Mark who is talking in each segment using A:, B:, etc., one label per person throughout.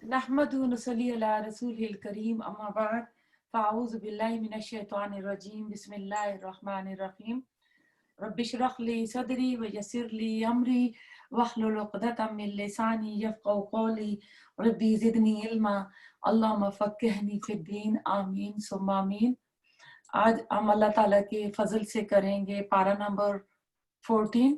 A: नहमदु व नसल्ली अला रसूलिल करीम अम्मा बाद फ़अऊज़ु बिल्लाहि मिनश शैतानिर रजीम बिस्मिल्लाहिर रहमानिर रहीम रब्बिश्रह ली सदरी व यस्सिर ली अमरी वहलुल उक़दतम मिन लिसानी यफ़क़हू क़ौली रब्बी ज़िदनी इल्मा अल्लाहुम्मा फ़क़्हिनी फ़िद्दीन आमीन सुम्मा आमीन। आज हम अल्लाह ताला के फजल से करेंगे पारा नंबर 14।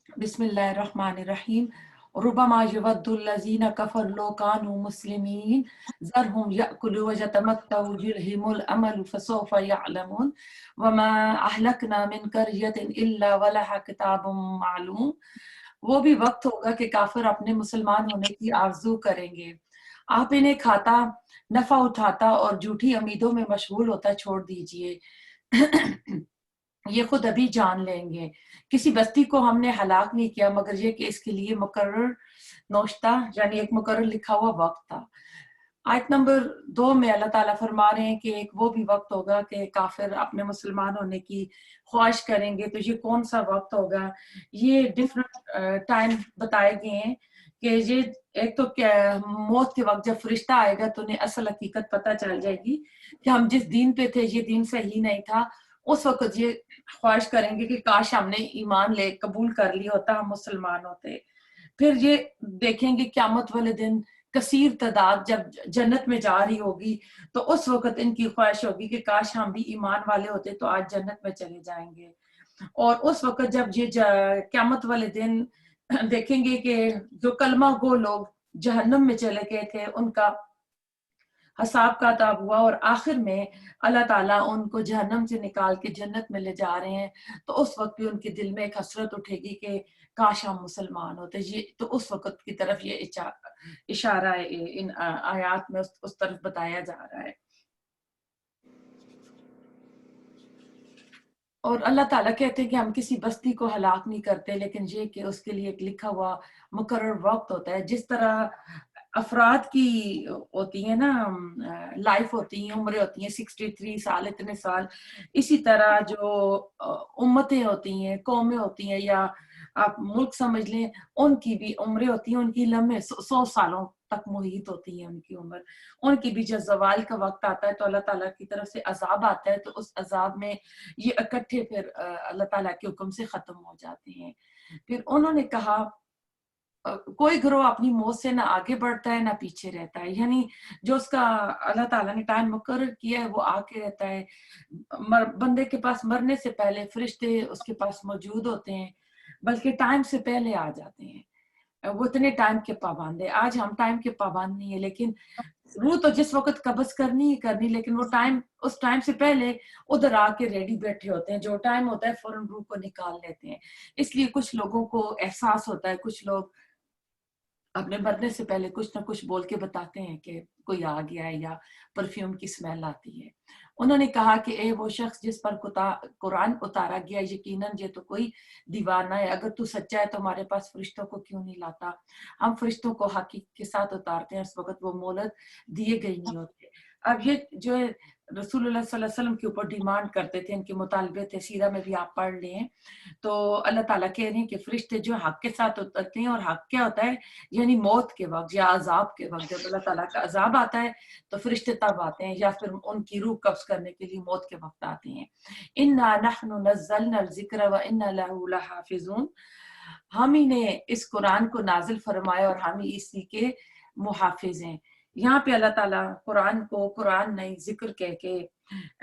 A: बिस्मिल्लाहिर्रहमानिर्रहीम रुबमा यवद्दुल्लज़ीना कफ़रू लौ कानू मुस्लिमीन ज़रहुम यअकुलू व यतमत्तऊ युल्हिमुल अमलु फसौफ़ यअलमून वमा अहलकना मिन क़रयतिन इल्ला वलहा किताबुम मालूम। वो भी वक्त होगा कि काफिर अपने मुसलमान होने की आरज़ू करेंगे, आप इन्हें खाता, नफा उठाता और झूठी उम्मीदों में मशगूल होता छोड़ दीजिए। ये खुद अभी जान लेंगे, किसी बस्ती को हमने हलाक नहीं किया मगर ये कि इसके लिए मुकर्रर नौश्ता यानी एक मुकर्रर लिखा हुआ वक्त था। आयत नंबर 2 में अल्लाह ताला फरमा रहे हैं कि एक वो भी वक्त होगा कि काफिर अपने मुसलमान होने की ख्वाहिश करेंगे। तो ये कौन सा वक्त होगा? ये डिफरेंट टाइम बताए गए हैं कि ये एक तो क्या मौत के वक्त जब फरिश्ता आएगा तो उन्हें असल हकीकत पता चल जाएगी कि हम जिस दीन पे थे ये दीन सही नहीं था। उस वक्त ये ख्वाहिश करेंगे कि काश हमने ईमान ले कबूल कर लिया होता, हम मुसलमान होते। फिर ये देखेंगे क़यामत वाले दिन कसीर तादाद जब जन्नत में जा रही होगी तो उस वक्त इनकी ख्वाहिश होगी कि काश हम भी ईमान वाले होते तो आज जन्नत में चले जाएंगे। और उस वक्त जब ये क़यामत वाले दिन देखेंगे कि जो कलमा गो लोग जहन्नम में चले गए थे उनका हिसाब किताब हुआ और आखिर में अल्लाह ताला उनको जहन्नम से निकाल के जन्नत में ले जा रहे हैं। तो उस वक्त भी उनके दिल में एक हसरत उठेगी कि काश हम मुसलमान होते। ये तो उस वक्त की तरफ ये इशारा है, इन आयात में उस तरफ बताया जा रहा है। और अल्लाह ताला कहते हैं कि हम किसी बस्ती को हलाक नहीं करते, लेकिन ये कि उसके लिए एक लिखा हुआ मुकर्रर वक्त होता है। जिस तरह अफराद की होती है ना लाइफ होती है, उम्रें होती हैं 63 साल, इतने साल, इसी तरह जो उम्मतें होती हैं, कौमें होती हैं या आप मुल्क समझ लें, उनकी भी उम्रें होती हैं, उनकी लंबे 100 सालों तक मुहीत होती है उनकी उम्र। उनकी भी जब ज़वाल का वक्त आता है तो अल्लाह ताला की तरफ से अजाब आता है, तो उस अजाब में ये इकट्ठे फिर अल्लाह ताला के हुक्म से खत्म हो जाते हैं। फिर उन्होंने कहा कोई ग्रोह अपनी मौत से ना आगे बढ़ता है ना पीछे रहता है, यानी जो उसका अल्लाह ताला ने टाइम मुकर्रर किया है वो आके रहता है। बंदे के पास मरने से पहले फरिश्ते उसके पास मौजूद होते हैं, बल्कि टाइम से पहले आ जाते हैं। वो इतने टाइम के पाबंद है। आज हम टाइम के पाबंद नहीं है, लेकिन रूह तो जिस वक्त कब्ज करनी ही करनी, लेकिन वो टाइम उस टाइम से पहले उधर आके रेडी बैठे होते हैं। जो टाइम होता है फौरन रूह को निकाल लेते हैं। इसलिए कुछ लोगों को एहसास होता है, कुछ लोग अपने मरने से पहले कुछ ना कुछ बोल के बताते हैं कि कोई आ गया है या परफ्यूम की स्मेल आती है। उन्होंने कहा कि ए वो शख्स जिस पर कुरान उतारा गया, यकीनन ये तो कोई दीवाना है। अगर तू सच्चा है तो हमारे पास फरिश्तों को क्यों नहीं लाता? हम फरिश्तों को हकीक के साथ उतारते हैं, उस वक्त वो मोहलत दिए गए नहीं होते। अब ये जो है रसूलुल्लाह सल्लल्लाहु अलैहि वसल्लम के ऊपर डिमांड करते थे, इनके मुतालबे थे, सीरा में भी आप पढ़ लें तो अल्लाह ताला कह रहे हैं कि फरिश्ते जो हक के साथ उतरते हैं, और हक क्या होता है यानी मौत के वक्त या अजाब के वक्त, जब अल्लाह ताला का अजाब आता है तो फरिश्ते तब आते हैं, या फिर उनकी रूह कब्ज करने के लिए मौत के वक्त आते हैं। इन्ना नहनु नज़्ज़लना ज़िक्र व इन्ना लहू लहाफ़िज़ून, हम ही ने इस कुरान को नाजिल फरमाया और हम ही इसी के मुहाफिज हैं। यहाँ पे अल्लाह ताला कुरान को कुरान नहीं जिक्र कह के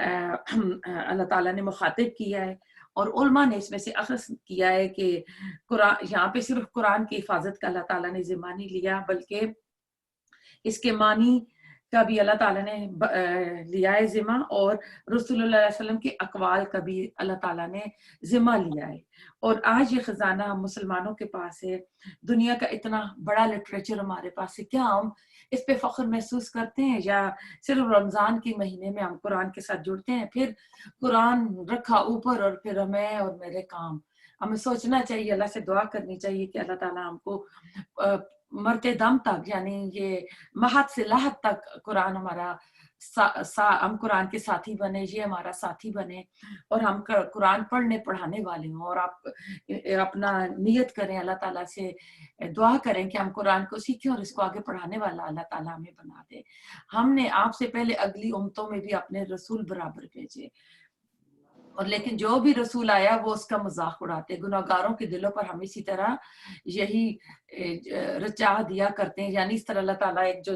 A: अल्लाह ताला ने मुखातिब किया है, और उल्मा ने इसमें से अखज़ किया है कि कुरान यहाँ पे सिर्फ कुरान की हिफाजत का अल्लाह ताला ने जिम्मा नहीं लिया, बल्कि इसके मानी का भी अल्लाह ताला ने लिया है जिम्मा, और रसूलुल्लाह सल्लल्लाहु अलैहि वसल्लम के अक़वाल का भी अल्लाह ताला ने जिम्मा लिया है। और आज ये खजाना मुसलमानों के पास है, दुनिया का इतना बड़ा लिटरेचर हमारे पास है, क्या हम اس پہ فخر محسوس کرتے ہیں یا صرف رمضان کے مہینے میں ہم قرآن کے ساتھ جڑتے ہیں؟ پھر قرآن رکھا اوپر اور پھر میں اور میرے کام. ہمیں سوچنا چاہیے, اللہ سے دعا کرنی چاہیے کہ اللہ تعالیٰ ہم کو مرتے دم تک, یعنی یہ مہد سے لحد تک قرآن ہمارا ہم قرآن کے ساتھی بنے, یہ ہمارا ساتھی بنے اور ہم قرآن پڑھنے پڑھانے والے ہوں. اور آپ اپنا نیت کریں, اللہ تعالیٰ سے دعا کریں کہ ہم قرآن کو سیکھیں اور اس کو آگے پڑھانے والا اللہ تعالیٰ ہمیں بنا دے. ہم نے آپ سے پہلے اگلی امتوں میں بھی اپنے رسول برابر بھیجے, اور لیکن جو بھی رسول آیا وہ اس کا مذاق اڑاتے. گناہگاروں کے دلوں پر ہم اسی طرح یہی رچا دیا کرتے ہیں, یعنی اس طرح اللہ تعالیٰ ایک جو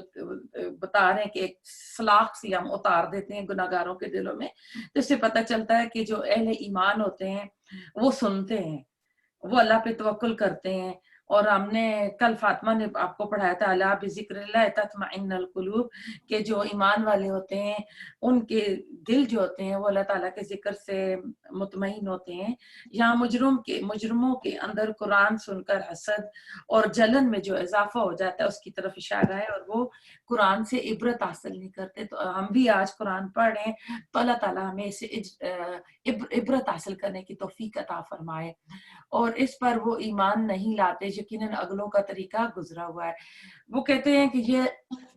A: بتا رہے ہیں کہ ایک سلاخ سی ہم اتار دیتے ہیں گناہگاروں کے دلوں میں. تو اس سے پتہ چلتا ہے کہ جو اہل ایمان ہوتے ہیں وہ سنتے ہیں, وہ اللہ پہ توکل کرتے ہیں. اور ہم نے کل فاطمہ نے آپ کو پڑھایا تھا الا بذکر اللہ تطمئن القلوب, کہ جو ایمان والے ہوتے ہیں ان کے دل جو ہوتے ہیں وہ اللہ تعالیٰ کے ذکر سے مطمئن ہوتے ہیں. یہاں مجرموں کے اندر قرآن سن کر حسد اور جلن میں جو اضافہ ہو جاتا ہے اس کی طرف اشارہ ہے, اور وہ قرآن سے عبرت حاصل نہیں کرتے. تو ہم بھی آج قرآن پڑھ رہے ہیں تو اللہ تعالیٰ ہمیں اسے عبرت حاصل کرنے کی توفیق عطا فرمائے, اور اس پر وہ ایمان نہیں لاتے. یقیناً اگلوں کا طریقہ گزرا ہوا ہے. وہ کہتے ہیں کہ یہ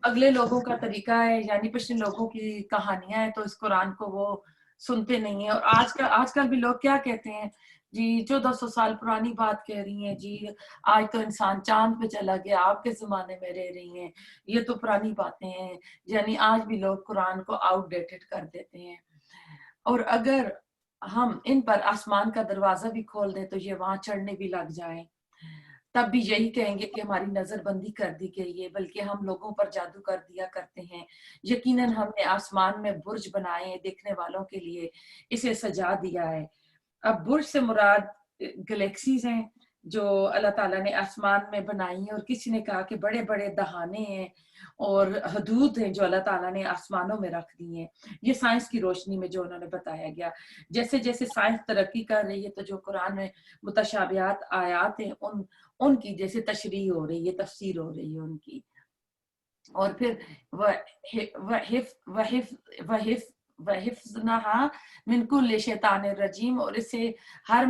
A: اگلے لوگوں کا طریقہ ہے, یعنی پچھلے لوگوں کی کہانیاں ہیں, تو اس قرآن کو وہ سنتے نہیں ہیں. اور آج کل بھی لوگ کیا کہتے ہیں جی 1400 سال پرانی بات کہہ رہی ہیں جی, آج تو انسان چاند پہ چلا گیا, آپ کے زمانے میں رہ رہی ہیں, یہ تو پرانی باتیں ہیں. یعنی آج بھی لوگ قرآن کو آؤٹ ڈیٹڈ کر دیتے ہیں. اور اگر ہم ان پر آسمان کا دروازہ بھی کھول دیں تو یہ وہاں چڑھنے بھی لگ جائیں, تب بھی یہی کہیں گے کہ ہماری نظر بندی کر دی گئی ہے, بلکہ ہم لوگوں پر جادو کر دیا کرتے ہیں. یقیناً ہم نے آسمان میں برج بنائے ہیں دیکھنے والوں کے لیے, اسے سجا دیا ہے. اب برج سے مراد گلیکسیز ہیں جو اللہ تعالیٰ نے آسمان میں بنائی ہیں, اور کسی نے کہا کہ بڑے بڑے دہانے ہیں اور حدود ہیں جو اللہ تعالیٰ نے آسمانوں میں رکھ دی ہیں. یہ سائنس کی روشنی میں جو انہوں نے بتایا گیا. جیسے جیسے سائنس ترقی کر رہی ہے تو جو قرآن میں متشابہات آیات ہیں ان کی جیسے تشریح ہو رہی ہے, تفسیر ہو رہی ہے ان کی. اور پھر وحفظناها من کل شیطان الرجیم, اور اسے ہر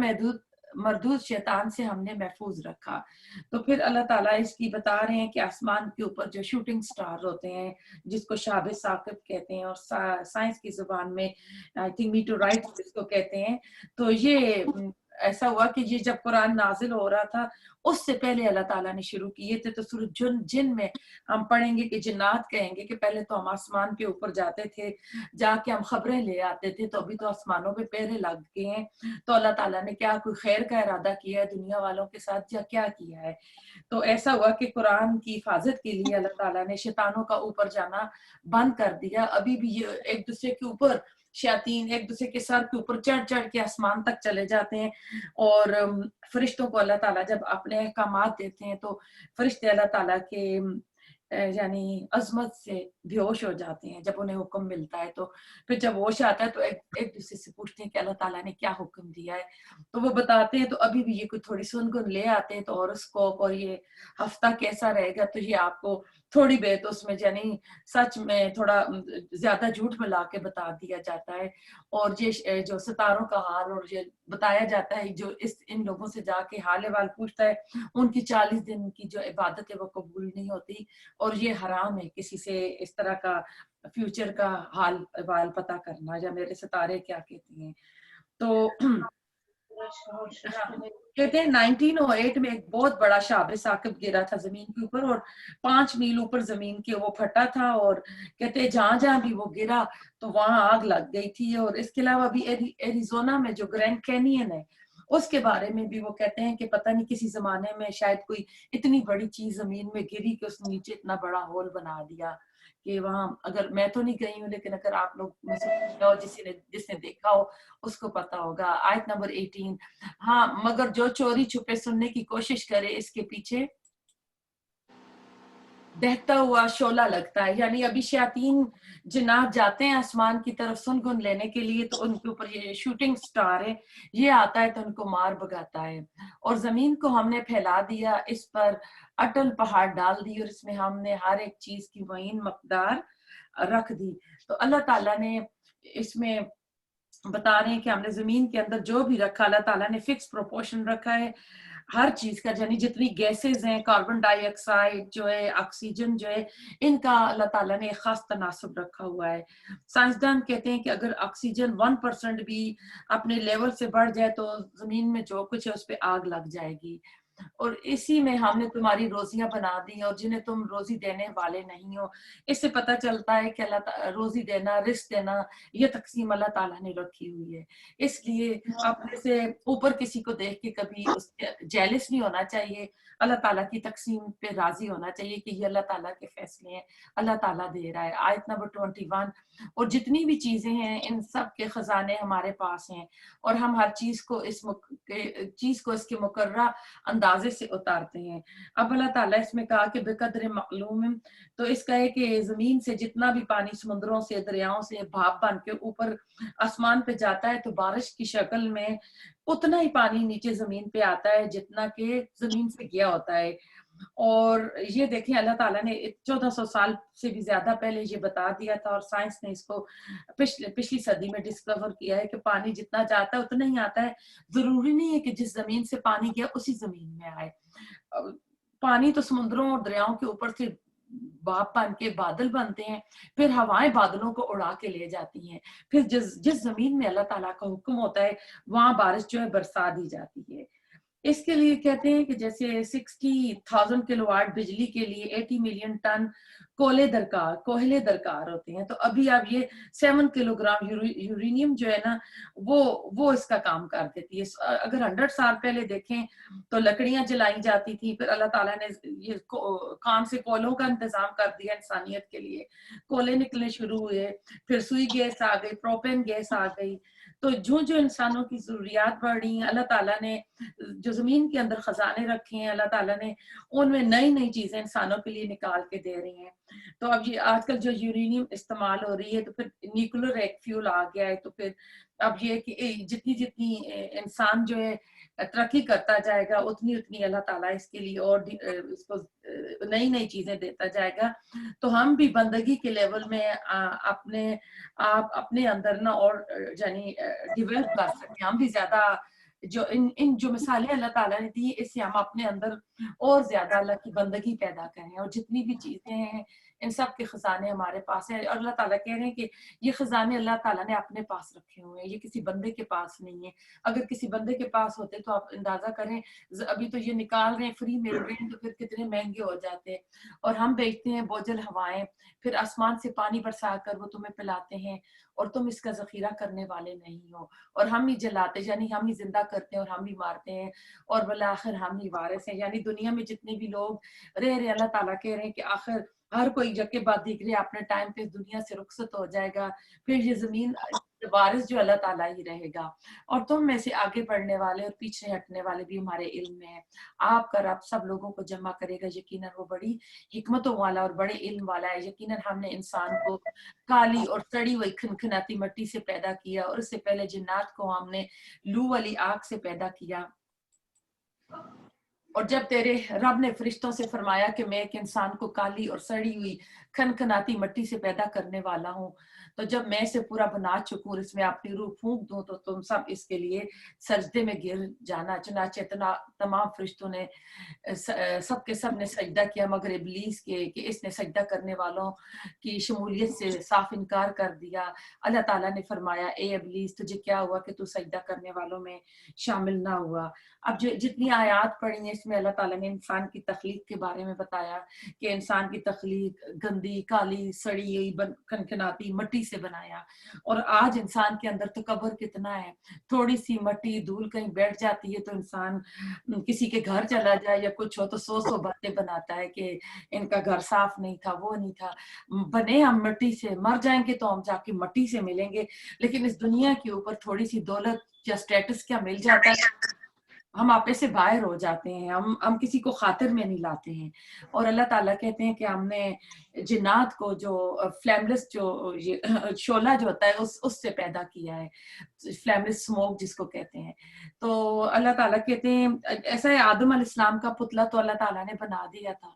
A: مردود شیطان سے ہم نے محفوظ رکھا. تو پھر اللہ تعالیٰ اس کی بتا رہے ہیں کہ آسمان کے اوپر جو شوٹنگ سٹار ہوتے ہیں جس کو شہاب ثاقب کہتے ہیں, اور سائنس کی زبان میں آئی تھنک میٹورائٹ جس کو کہتے ہیں. تو یہ ایسا ہوا کہ یہ جب قرآن نازل ہو رہا تھا اس سے پہلے اللہ تعالیٰ نے شروع کیے تھے. تو سورۃ جن میں ہم پڑھیں گے کہ جنات کہیں گے کہ پہلے تو ہم آسمان کے اوپر جاتے تھے, جا کے ہم خبریں لے آتے تھے, تو ابھی تو آسمانوں پہ پہرے لگ گئے ہیں, تو اللہ تعالیٰ نے کیا کوئی خیر کا ارادہ کیا ہے دنیا والوں کے ساتھ یا کیا کیا ہے. تو ایسا ہوا کہ قرآن کی حفاظت کے لیے اللہ تعالیٰ نے شیطانوں کا اوپر جانا بند کر دیا. ابھی بھی یہ ایک دوسرے کے اوپر شیاطین ایک دوسرے کے سر کے اوپر چڑھ چڑھ کے آسمان تک چلے جاتے ہیں, اور فرشتوں کو اللہ تعالیٰ جب اپنے احکامات دیتے ہیں تو فرشتے اللہ تعالیٰ کے یعنی عظمت سے بیہوش ہو جاتے ہیں جب انہیں حکم ملتا ہے. تو پھر جب ہوش آتا ہے تو ایک دوسرے سے پوچھتے ہیں کہ اللہ تعالیٰ نے کیا حکم دیا ہے, تو وہ بتاتے ہیں. تو ابھی بھی یہ کوئی تھوڑی سنگن لے آتے ہیں تو ہاروسکوپ اور یہ ہفتہ کیسا رہے گا, تو یہ آپ کو تھوڑی بہت اس میں یعنی سچ میں تھوڑا زیادہ جھوٹ ملا کے بتا دیا جاتا ہے. اور یہ جو ستاروں کا حال اور یہ بتایا جاتا ہے, جو ان لوگوں سے جا کے حال احوال پوچھتا ہے ان کی 40 دن کی جو عبادت ہے وہ قبول نہیں ہوتی, اور یہ حرام ہے کسی سے اس طرح کا فیوچر کا حال احوال پتہ کرنا یا میرے ستارے کیا کہتے ہیں. تو کہتے ہیں 1908 میں ایک بہت بڑا شہاب ثاقب گرا تھا زمین کے اوپر, اور 5 میل اوپر زمین کے وہ پھٹا تھا, اور کہتے ہیں جہاں جہاں بھی وہ گرا تو وہاں آگ لگ گئی تھی. اور اس کے علاوہ بھی ایریزونا میں جو گرینڈ کینین ہے اس کے بارے میں بھی وہ کہتے ہیں کہ پتہ نہیں کسی زمانے میں شاید کوئی اتنی بڑی چیز زمین میں گری کہ اس نے نیچے اتنا بڑا ہول بنا دیا کہ وہاں, اگر میں تو نہیں گئی ہوں لیکن اگر آپ لوگ میں سے جس نے دیکھا ہو اس کو پتا ہوگا. آیت نمبر 18, ہاں مگر جو چوری چھپے سننے کی کوشش کرے اس کے پیچھے دہتا ہوا شعلہ لگتا ہے. یعنی ابھی شیاطین جنات جاتے ہیں آسمان کی طرف سنگن لینے کے لیے, تو ان کے اوپر یہ شوٹنگ سٹار ہے, یہ آتا ہے تو ان کو مار بگاتا ہے. اور زمین کو ہم نے پھیلا دیا, اس پر اٹل پہاڑ ڈال دی اور اس میں ہم نے ہر ایک چیز کی معین مقدار رکھ دی. تو اللہ تعالیٰ نے اس میں بتا رہے ہیں کہ ہم نے زمین کے اندر جو بھی رکھا اللہ تعالیٰ نے فکس پروپورشن رکھا ہے ہر چیز کا, یعنی جتنی گیسز ہیں, کاربن ڈائی آکسائڈ جو ہے, آکسیجن جو ہے, ان کا اللہ تعالیٰ نے ایک خاص تناسب رکھا ہوا ہے. سائنسدان کہتے ہیں کہ اگر آکسیجن 1% بھی اپنے لیول سے بڑھ جائے تو زمین میں جو کچھ ہے اس پہ آگ لگ جائے گی. اور اسی میں ہم نے تمہاری روزیاں بنا دی اور جنہیں تم روزی دینے والے نہیں ہو. اس سے پتہ چلتا ہے کہ اللہ روزی دینا, رزق دینا, یہ تقسیم اللہ تعالیٰ نے رکھی ہوئی ہے. اس لیے اپنے سے اوپر کسی کو دیکھ کے کبھی اس جیلس نہیں ہونا چاہیے, اللہ تعالیٰ کی تقسیم پہ راضی ہونا چاہیے کہ یہ اللہ تعالیٰ کے فیصلے ہیں, اللہ تعالیٰ دے رہا ہے. آیت نمبر 21. اور جتنی بھی چیزیں ہیں ان سب کے خزانے ہمارے پاس ہیں اور ہم ہر چیز کو اس کے مقررہ اندازے سے اتارتے ہیں. اب اللہ تعالیٰ اس میں کہا کہ بقدر معلوم, تو اس کا ہے کہ زمین سے جتنا بھی پانی سمندروں سے, دریاؤں سے بھاپ بن کے اوپر آسمان پہ جاتا ہے تو بارش کی شکل میں اتنا ہی پانی نیچے زمین پہ آتا ہے جتنا کہ زمین سے گیا ہوتا ہے. اور یہ دیکھیں اللہ تعالیٰ نے 1400 سال سے بھی زیادہ پہلے یہ بتا دیا تھا, اور سائنس نے اس کو پچھلی صدی میں ڈسکور کیا ہے کہ پانی جتنا جاتا ہے اتنا ہی آتا ہے. ضروری نہیں ہے کہ جس زمین سے پانی گیا اسی زمین میں آئے. پانی تو سمندروں اور دریاؤں کے اوپر سے بھاپ بن کے بادل بنتے ہیں, پھر ہوائیں بادلوں کو اڑا کے لے جاتی ہیں, پھر جس زمین میں اللہ تعالیٰ کا حکم ہوتا ہے وہاں بارش جو ہے برسا دی جاتی ہے. اس کے لیے کہتے ہیں کہ جیسے 60,000 کلو واٹ بجلی کے لیے 80 ملین ٹن کوئلے درکار ہوتے ہیں. تو ابھی اب یہ 7 کلو گرام یورینیم جو ہے نا وہ اس کا کام کر دیتی ہے. اگر 100 سال پہلے دیکھیں تو لکڑیاں جلائی جاتی تھی, پھر اللہ تعالیٰ نے یہ کام سے کوئلوں کا انتظام کر دیا انسانیت کے لیے, کوئلے نکلنے شروع ہوئے, پھر سوئی گیس آ گئی, پروپین گیس آ گئی. تو جو انسانوں کی ضروریات بڑھ رہی ہیں, اللہ تعالیٰ نے جو زمین کے اندر خزانے رکھے ہیں اللہ تعالیٰ نے ان میں نئی چیزیں انسانوں کے لیے نکال کے دے رہی ہیں. تو اب یہ آج کل جو یورینیم استعمال ہو رہی ہے تو پھر نیوکلر ایک فیول آ گیا ہے, تو پھر اب یہ کہ جتنی انسان جو ہے ترقی کرتا جائے گا اتنی اللہ تعالیٰ اس کے لیے اور اس کو نئی چیزیں دیتا جائے گا. تو ہم بھی بندگی کے لیول میں اپنے اندر نا اور یعنی ڈیولپ کر سکیں. ہم بھی زیادہ جو مثالیں اللہ تعالیٰ نے دی اس سے ہم اپنے اندر اور زیادہ اللہ کی بندگی پیدا کریں, اور جتنی بھی چیزیں ہیں ان سب کے خزانے ہمارے پاس ہیں. اور اللہ تعالیٰ کہہ رہے ہیں کہ یہ خزانے اللہ تعالیٰ نے اپنے پاس رکھے ہوئے ہیں, یہ کسی بندے کے پاس نہیں ہے. اگر کسی بندے کے پاس ہوتے تو آپ اندازہ کریں, ابھی تو یہ نکال رہے ہیں, فری مل رہے ہیں, تو پھر کتنے مہنگے ہو جاتے ہیں. اور ہم بیچتے ہیں بوجھل ہوائیں, پھر آسمان سے پانی برسا کر وہ تمہیں پلاتے ہیں اور تم اس کا ذخیرہ کرنے والے نہیں ہو. اور ہم ہی جلاتے, یعنی ہم ہی زندہ کرتے ہیں اور ہم ہی مارتے ہیں, اور بالآخر ہم ہی وارث ہیں. یعنی دنیا میں جتنے بھی لوگ رہ رہے اللہ تعالیٰ کہہ رہے ہیں کہ آخر ہر کوئی جگہ بعد دیکھ رہے اپنے ٹائم پہ دنیا سے رخصت ہو جائے گا, پھر یہ زمین وارث جو اللہ تعالیٰ ہی رہے گا. اور تم میں سے آگے بڑھنے والے اور پیچھے ہٹنے والے بھی ہمارے علم میں ہیں. آپ کا رب سب لوگوں کو جمع کرے گا, یقیناً وہ بڑی حکمتوں والا اور بڑے علم والا ہے. یقیناً ہم نے انسان کو کالی اور سڑی ہوئی کھنکھناتی مٹی سے پیدا کیا, اور اس سے پہلے جنات کو ہم نے لو والی آگ سے پیدا کیا. اور جب تیرے رب نے فرشتوں سے فرمایا کہ میں ایک انسان کو کالی اور سڑی ہوئی کھنکھناتی مٹی سے پیدا کرنے والا ہوں, تو جب میں اسے پورا بنا چکوں اس میں اپنی روح پھونک دوں تو تم سب اس کے لیے سجدے میں گر جانا. چنانچہ تمام فرشتوں نے سب کے سب نے سجدہ کیا مگر ابلیس کے, کہ اس نے سجدہ کرنے والوں کی شمولیت سے صاف انکار کر دیا. اللہ تعالیٰ نے فرمایا اے ابلیس تجھے کیا ہوا کہ تو سجدہ کرنے والوں میں شامل نہ ہوا. اب جتنی آیات پڑھی ہیں اس میں اللہ تعالیٰ نے انسان کی تخلیق کے بارے میں بتایا کہ انسان کی تخلیق گندی, کالی, سڑی ہوئی, کھنکھناتی مٹی سے بنایا. اور آج انسان کے اندر تکبر کتنا ہے, تھوڑی سی مٹی دھول کہیں بیٹھ جاتی ہے تو انسان کسی کے گھر چلا جائے یا کچھ ہو تو 100 باتیں بناتا ہے کہ ان کا گھر صاف نہیں تھا, وہ نہیں تھا. بنے ہم مٹی سے, مر جائیں گے تو ہم جا کے مٹی سے ملیں گے. لیکن اس دنیا کے اوپر تھوڑی سی دولت یا سٹیٹس کیا مل جاتا ہے ہم آپے سے باہر ہو جاتے ہیں, ہم کسی کو خاطر میں نہیں لاتے ہیں. اور اللہ تعالیٰ کہتے ہیں کہ ہم نے جنات کو جو فلیملیس جو شعلہ جو ہوتا ہے اس سے پیدا کیا ہے, فلیملیس سموک جس کو کہتے ہیں. تو اللہ تعالیٰ کہتے ہیں ایسا ہے, آدم علیہ السلام کا پتلا تو اللہ تعالیٰ نے بنا دیا تھا.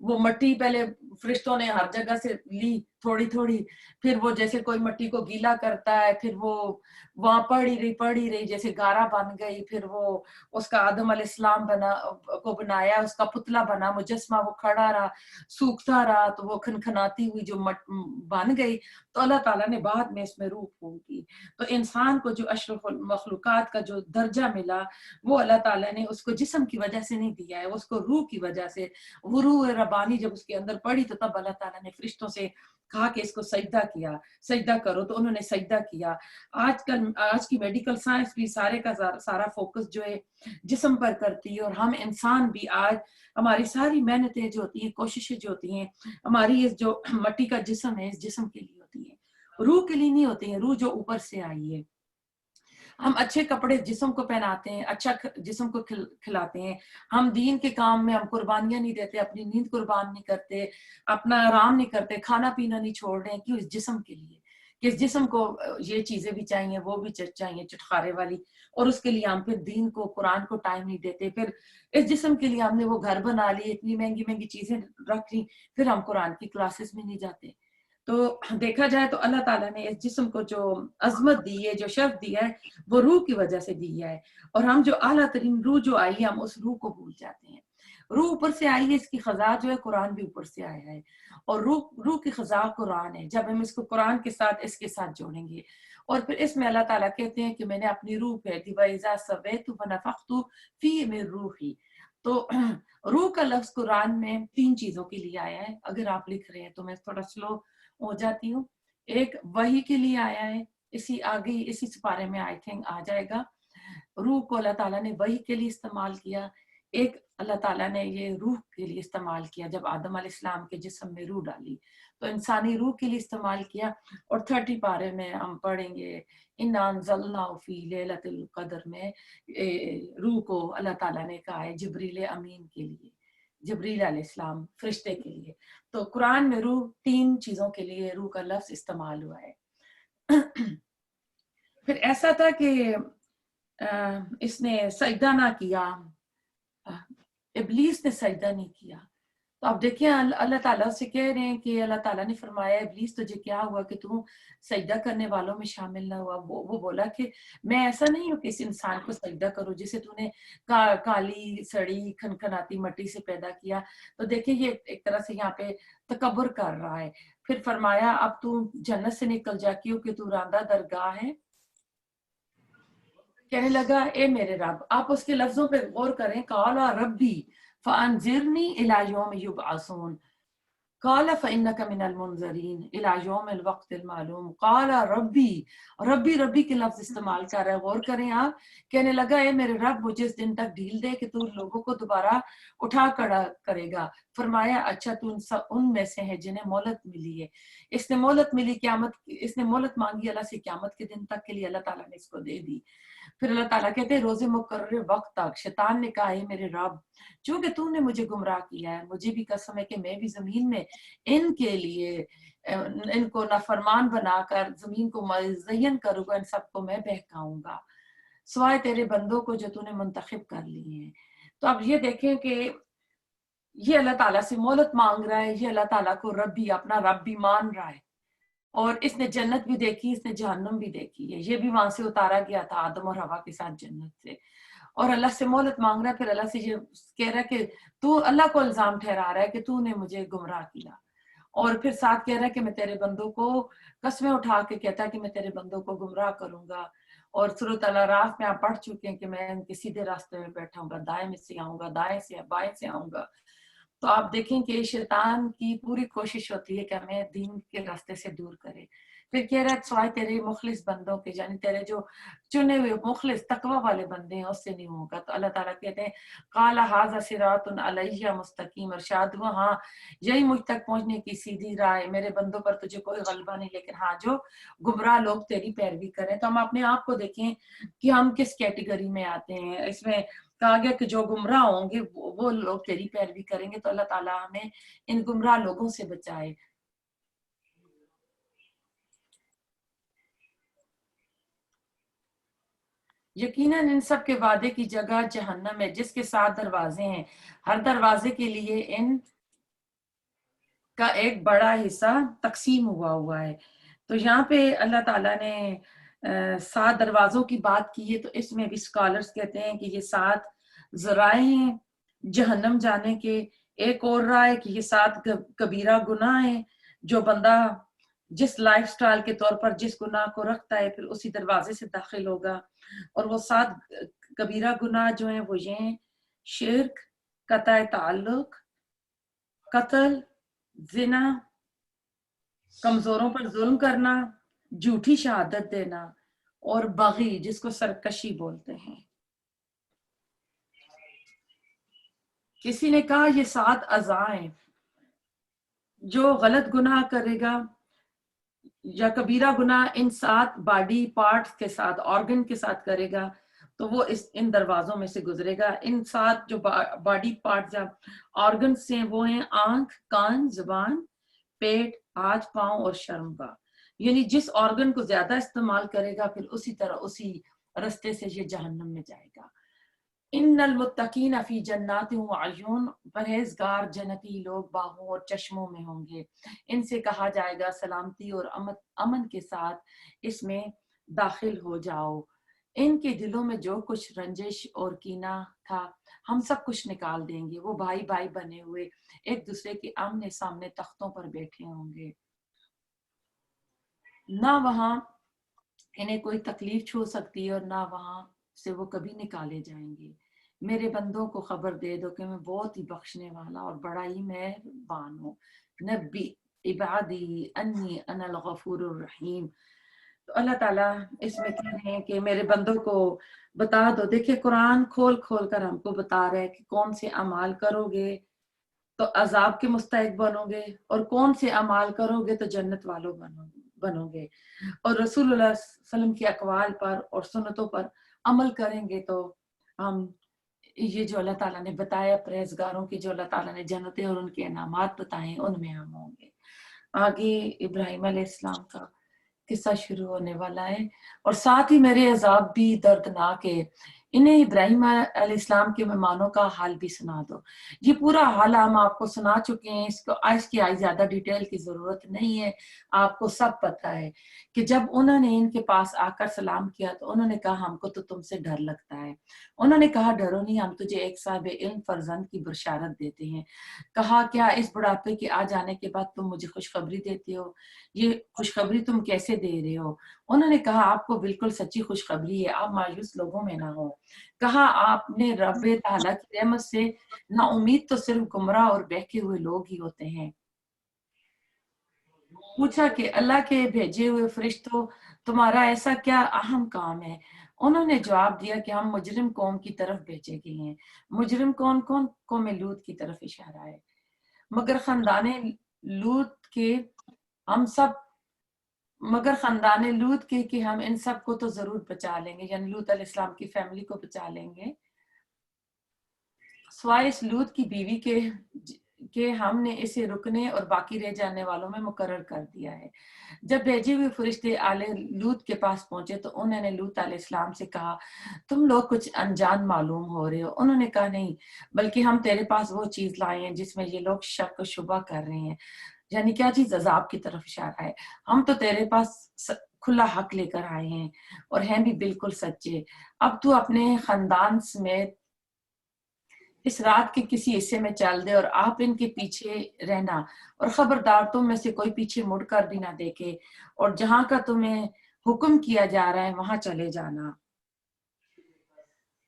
A: وہ مٹی پہلے فرشتوں نے ہر جگہ سے لی تھوڑی تھوڑی, پھر وہ جیسے کوئی مٹی کو گیلا کرتا ہے, پھر وہ وہاں پڑی رہی جیسے گارا بن گئی, پھر وہ اس کا آدم علیہ السلام کو بنایا, اس کا پتلا بنا مجسمہ, وہ کھڑا رہا سوکھتا رہا تو وہ کھنکھناتی ہوئی جو بن گئی. تو اللہ تعالیٰ نے بعد میں اس میں روح پھونک کی. تو انسان کو جو اشرف المخلوقات کا جو درجہ ملا وہ اللہ تعالیٰ نے اس کو جسم کی وجہ سے نہیں دیا ہے, اس کو روح کی وجہ سے. وہ روح ربانی جب اس کے اندر پڑی تو تب اللہ تعالیٰ نے فرشتوں سے کہا کہ اس کو سجدہ کیا, سجدہ کرو, تو انہوں نے سجدہ کیا. آج کی میڈیکل سائنس بھی سارے کا سارا فوکس جو ہے جسم پر کرتی ہے, اور ہم انسان بھی آج ہماری ساری محنتیں جو ہوتی ہیں, کوششیں جو ہوتی ہیں, ہماری اس جو مٹی کا جسم ہے اس جسم کے لیے ہوتی ہیں, روح کے لیے نہیں ہوتی ہیں. روح جو اوپر سے آئی ہے. ہم اچھے کپڑے جسم کو پہناتے ہیں, اچھا جسم کو کھلاتے ہیں, ہم دین کے کام میں ہم قربانیاں نہیں دیتے, اپنی نیند قربان نہیں کرتے, اپنا آرام نہیں کرتے, کھانا پینا نہیں چھوڑ رہے ہیں. کیوں؟ اس جسم کے لیے, کہ اس جسم کو یہ چیزیں بھی چاہیے, وہ بھی چاہیے چٹخارے والی, اور اس کے لیے ہم پھر دین کو قرآن کو ٹائم نہیں دیتے. پھر اس جسم کے لیے ہم نے وہ گھر بنا لی, اتنی مہنگی مہنگی چیزیں رکھ لی, پھر ہم قرآن کی کلاسز میں نہیں جاتے. تو دیکھا جائے تو اللہ تعالیٰ نے اس جسم کو جو عظمت دی ہے, جو شرف دیا ہے, وہ روح کی وجہ سے دی ہے. اور ہم جو اعلیٰ ترین روح جو آئی ہے, ہم اس روح کو بھول جاتے ہیں. روح اوپر سے آئی ہے, اس کی خزاں جو ہے قرآن بھی اوپر سے آیا ہے, اور روح کی خزاں قرآن ہے. جب ہم اس کو قرآن کے ساتھ اس کے ساتھ جوڑیں گے, اور پھر اس میں اللہ تعالیٰ کہتے ہیں کہ میں نے اپنی روح پھیر دی, وَإِذَا سَوَّيْتُ وَنَفَخْتُ فِيهِ مِن رُوحِي. تو روح کا لفظ قرآن میں 3 چیزوں کے لیے آیا ہے. اگر آپ لکھ رہے ہیں تو میں تھوڑا سلو ہو جاتی ہوں. ایک وحی کے لیے آیا ہے, اسی سپارے میں آئی تھنک آ جائے گا. روح کو اللہ تعالیٰ نے وحی کے لیے استعمال کیا. ایک اللہ تعالیٰ نے یہ روح کے لیے استعمال کیا جب آدم علیہ السلام کے جسم میں روح ڈالی, تو انسانی روح کے لیے استعمال کیا. اور 30 پارے میں ہم پڑھیں گے اِنَّا أَنزَلْنَاهُ فِي لَيْلَةِ الْقَدْرِ میں روح کو اللہ تعالیٰ نے کہا ہے جبریل امین کے لیے, جبریل علیہ السلام فرشتے کے لیے. تو قرآن میں روح 3 چیزوں کے لیے روح کا لفظ استعمال ہوا ہے. پھر ایسا تھا کہ اس نے سجدہ نہ کیا, ابلیس نے سجدہ نہیں کیا. تو آپ دیکھیں اللہ تعالیٰ سے کہہ رہے ہیں کہ اللہ تعالیٰ نے فرمایا ابلیس تجھے کیا ہوا کہ تو سجدہ کرنے والوں میں شامل نہ ہوا. وہ بولا کہ میں ایسا نہیں ہوں کہ اس انسان کو سجدہ کروں جسے تو نے کالی سڑی کھنکھناتی مٹی سے پیدا کیا. تو دیکھیں یہ ایک طرح سے یہاں پہ تکبر کر رہا ہے. پھر فرمایا اب تو جنت سے نکل جا, کیوں کہ تو راندہ درگاہ ہے. کہنے لگا اے میرے رب. آپ اس کے لفظوں پہ غور کریں, قال ربی فانذرنی الی یوم یبعثون, قال فانک من المنذرین الی یوم الوقت المعلوم. قال ربی, ربی کے لفظ استعمال کر رہا ہے, غور کریں آپ. کہنے لگا اے میرے رب مجھے اس دن تک ڈھیل دے کہ تو لوگوں کو دوبارہ اٹھا کھڑا کرے گا. فرمایا اچھا تو ان میں سے ہے جنہیں مہلت ملی ہے. اس نے مہلت ملی قیامت, اس نے مہلت مانگی اللہ سے قیامت کے دن تک کے لیے, اللہ تعالیٰ نے اس کو دے دی. پھر اللہ تعالیٰ کہتے ہیں روز مقرر وقت تک شیطان نے کہا ہے میرے رب چونکہ تو نے مجھے گمراہ کیا ہے, مجھے بھی قسم ہے کہ میں بھی زمین میں ان کے لیے ان کو نافرمان بنا کر زمین کو مزین کروں گا, ان سب کو میں بہکاؤں گا سوائے تیرے بندوں کو جو تو نے منتخب کر لیے ہیں. تو اب یہ دیکھیں کہ یہ اللہ تعالیٰ سے مہلت مانگ رہا ہے, یہ اللہ تعالیٰ کو ربی اپنا رب بھی مان رہا ہے. اور اس نے جنت بھی دیکھی, اس نے جہنم بھی دیکھی ہے. یہ بھی وہاں سے اتارا گیا تھا آدم اور حوا کے ساتھ جنت سے, اور اللہ سے مہلت مانگ رہا ہے. پھر اللہ سے یہ کہہ رہا ہے کہ تو اللہ کو الزام ٹھہرا رہا ہے کہ تو نے مجھے گمراہ کیا, اور پھر ساتھ کہہ رہا ہے کہ میں تیرے بندوں کو قسمیں اٹھا کے کہتا ہے کہ میں تیرے بندوں کو گمراہ کروں گا. اور سورۃ الاعراف میں آپ پڑھ چکے ہیں کہ میں ان کے سیدھے راستے میں بیٹھا ہوں گا, دائیں میں سے آؤں گا, دائیں سے بائیں سے آؤں گا. تو آپ دیکھیں کہ شیطان کی پوری کوشش ہوتی ہے کہ ہمیں دین کے راستے سے دور کرے. پھر کہہ رہا ہے سوائے تیرے مخلص بندوں کے, یعنی تیرے جو چنے ہوئے مخلص تقوی والے بندے ہیں اس سے نہیں ہوگا. تو اللہ تعالیٰ کہتے ہیں قال ھذا صراط علیہ مستقیم, ارشاد ہوا ہاں یہی مجھ تک پہنچنے کی سیدھی راہ ہے, میرے بندوں پر تجھے کوئی غلبہ نہیں, لیکن ہاں جو گمراہ لوگ تیری پیروی کریں. تو ہم اپنے آپ کو دیکھیں کہ ہم کس کیٹیگری میں آتے ہیں. اس میں कहा गया कि जो गुमराह होंगे वो लोग तेरी पैरवी करेंगे, तो अल्लाह ताला हमें इन गुमराह लोगों से बचाए। यकीनन इन सब के वादे की जगह जहन्नम है जिसके 7 दरवाजे हैं, हर दरवाजे के लिए इन का एक बड़ा हिस्सा तकसीम हुआ है। तो यहाँ पे अल्लाह ताला ने 7 दरवाजों की बात की है, तो इसमें भी स्कॉलर्स कहते हैं कि ये 7 जराए हैं जहन्नम जाने के। एक और राय कि ये 7 कबीरा गुनाह हैं, जो बंदा जिस लाइफस्टाइल के तौर पर जिस गुनाह को रखता है फिर उसी दरवाजे से दाखिल होगा। और वो 7 कबीरा गुनाह जो हैं वो ये हैं: शिर्क, कतई ताल्लुक, कत्ल, जिना, कमजोरों पर जुल्म करना, झूठी शहादत देना, और बगी जिसको सरकशी बोलते हैं। किसी ने कहा ये 7 अज़ाएं, जो गलत गुनाह करेगा या कबीरा गुनाह इन 7 बॉडी पार्ट्स के साथ, ऑर्गन के साथ करेगा, तो वो इन दरवाजों में से गुजरेगा। इन 7 जो बॉडी पार्ट्स या ऑर्गन से वो हैं आंख, कान, जुबान, पेट, हाथ, पांव और शर्मगाह। यानी जिस ऑर्गन को ज्यादा इस्तेमाल करेगा फिर उसी तरह उसी रास्ते से ये जहन्नम में जाएगा। इन्नल मुत्तकीन फी जन्नातिन व अयून, परहेजगार जन्नती लोग बागों और चश्मों में होंगे। इनसे कहा जाएगा सलामती और अमन के साथ इसमें दाखिल हो जाओ। इनके दिलों में जो कुछ रंजिश और कीना था हम सब कुछ निकाल देंगे। वो भाई भाई बने हुए एक दूसरे के आमने सामने तख्तों पर बैठे होंगे। ना वहां इन्हें कोई तकलीफ छू सकती है और ना वहां से वो कभी निकाले जाएंगे। मेरे बंदों को खबर दे दो कि मैं बहुत ही बख्शने वाला और बड़ा ही मेहरबान हूँ। नब्बी इबादी अन्नी अनल गफूरुर रहीम। तो अल्लाह ताला इसमें कह रहे हैं कि मेरे बंदों को बता दो। देखिए कुरान खोल खोल कर हमको बता रहा है कि कौन से अमाल करोगे तो अजाब के मुस्तहिक बनोगे और कौन से अमाल करोगे तो जन्नत वालों बनोगे। और रसूलुल्लाह सल्लम की अकवाल पर और सुन्नतों पर अमल करेंगे तो हम ये जो अल्लाह ताला ने बताया परहेजगारों की, जो अल्लाह ताला ने जन्नतें और उनके इनामात बताए, उनमें हम होंगे। आगे इब्राहिम अलैहिस्सलाम का किस्सा शुरू होने वाला है और साथ ही मेरे अजाब भी दर्दनाक है। इन्हें इब्राहिम अलैहिस्सलाम के मेहमानों का हाल भी सुना दो। ये पूरा हाल हम आपको सुना चुके हैं, इसको आज की आई ज्यादा डिटेल की जरूरत नहीं है। आपको सब पता है कि जब उन्होंने इनके पास आकर सलाम किया तो उन्होंने कहा हमको तो तुमसे डर लगता है। उन्होंने कहा डरो नहीं, हम तुझे एक साहिब इल्म फर्जंद की बशारत देते हैं। कहा क्या इस बुढ़ापे के आ जाने के बाद तुम मुझे खुशखबरी देते हो? ये खुशखबरी तुम कैसे दे रहे हो? उन्होंने कहा आपको बिल्कुल सच्ची खुशखबरी है, आप मायूस लोगों में ना हो। कहा आपने रब ताला की रहमत से ना उम्मीद तो सिर्फ गुमराह और बहके हुए लोग ही होते हैं। पूछा कि अल्लाह के भेजे हुए फरिश्तों तुम्हारा ऐसा क्या अहम काम है? उन्होंने जवाब दिया कि हम मुजरिम कौम की तरफ भेजे गए हैं। मुजरिम कौन कौन? कौम लूत की तरफ इशारा है। मगर खानदाने लूत के हम सब मगर खानदान लूत के कि हम इन सब को तो जरूर बचा लेंगे, यानी लूत अलैहिस्सलाम की फैमिली को बचा लेंगे, स्वाय इस लूत की बीवी के हमने इसे रुकने और बाकी रह जाने वालों में मुकर्रर कर दिया है। जब भेजे हुए फरिश्ते आले लूत के पास पहुंचे तो उन्होंने लूत अलैहिस्सलाम से कहा तुम लोग कुछ अनजान मालूम हो रहे हो। उन्होंने कहा नहीं, बल्कि हम तेरे पास वो चीज लाए हैं जिसमें ये लोग शक शुबा कर रहे हैं। यानी क्या चीज? अजाब की तरफ इशारा है। हम तो तेरे पास खुला हक लेकर आए हैं और हैं भी बिल्कुल सच्चे। अब तू अपने खानदान समेत इस रात के किसी हिस्से में चल दे और आप इनके पीछे रहना, और खबरदार तुम में से कोई पीछे मुड़कर भी ना देखे, और जहां का तुम्हें हुक्म किया जा रहा है वहां चले जाना।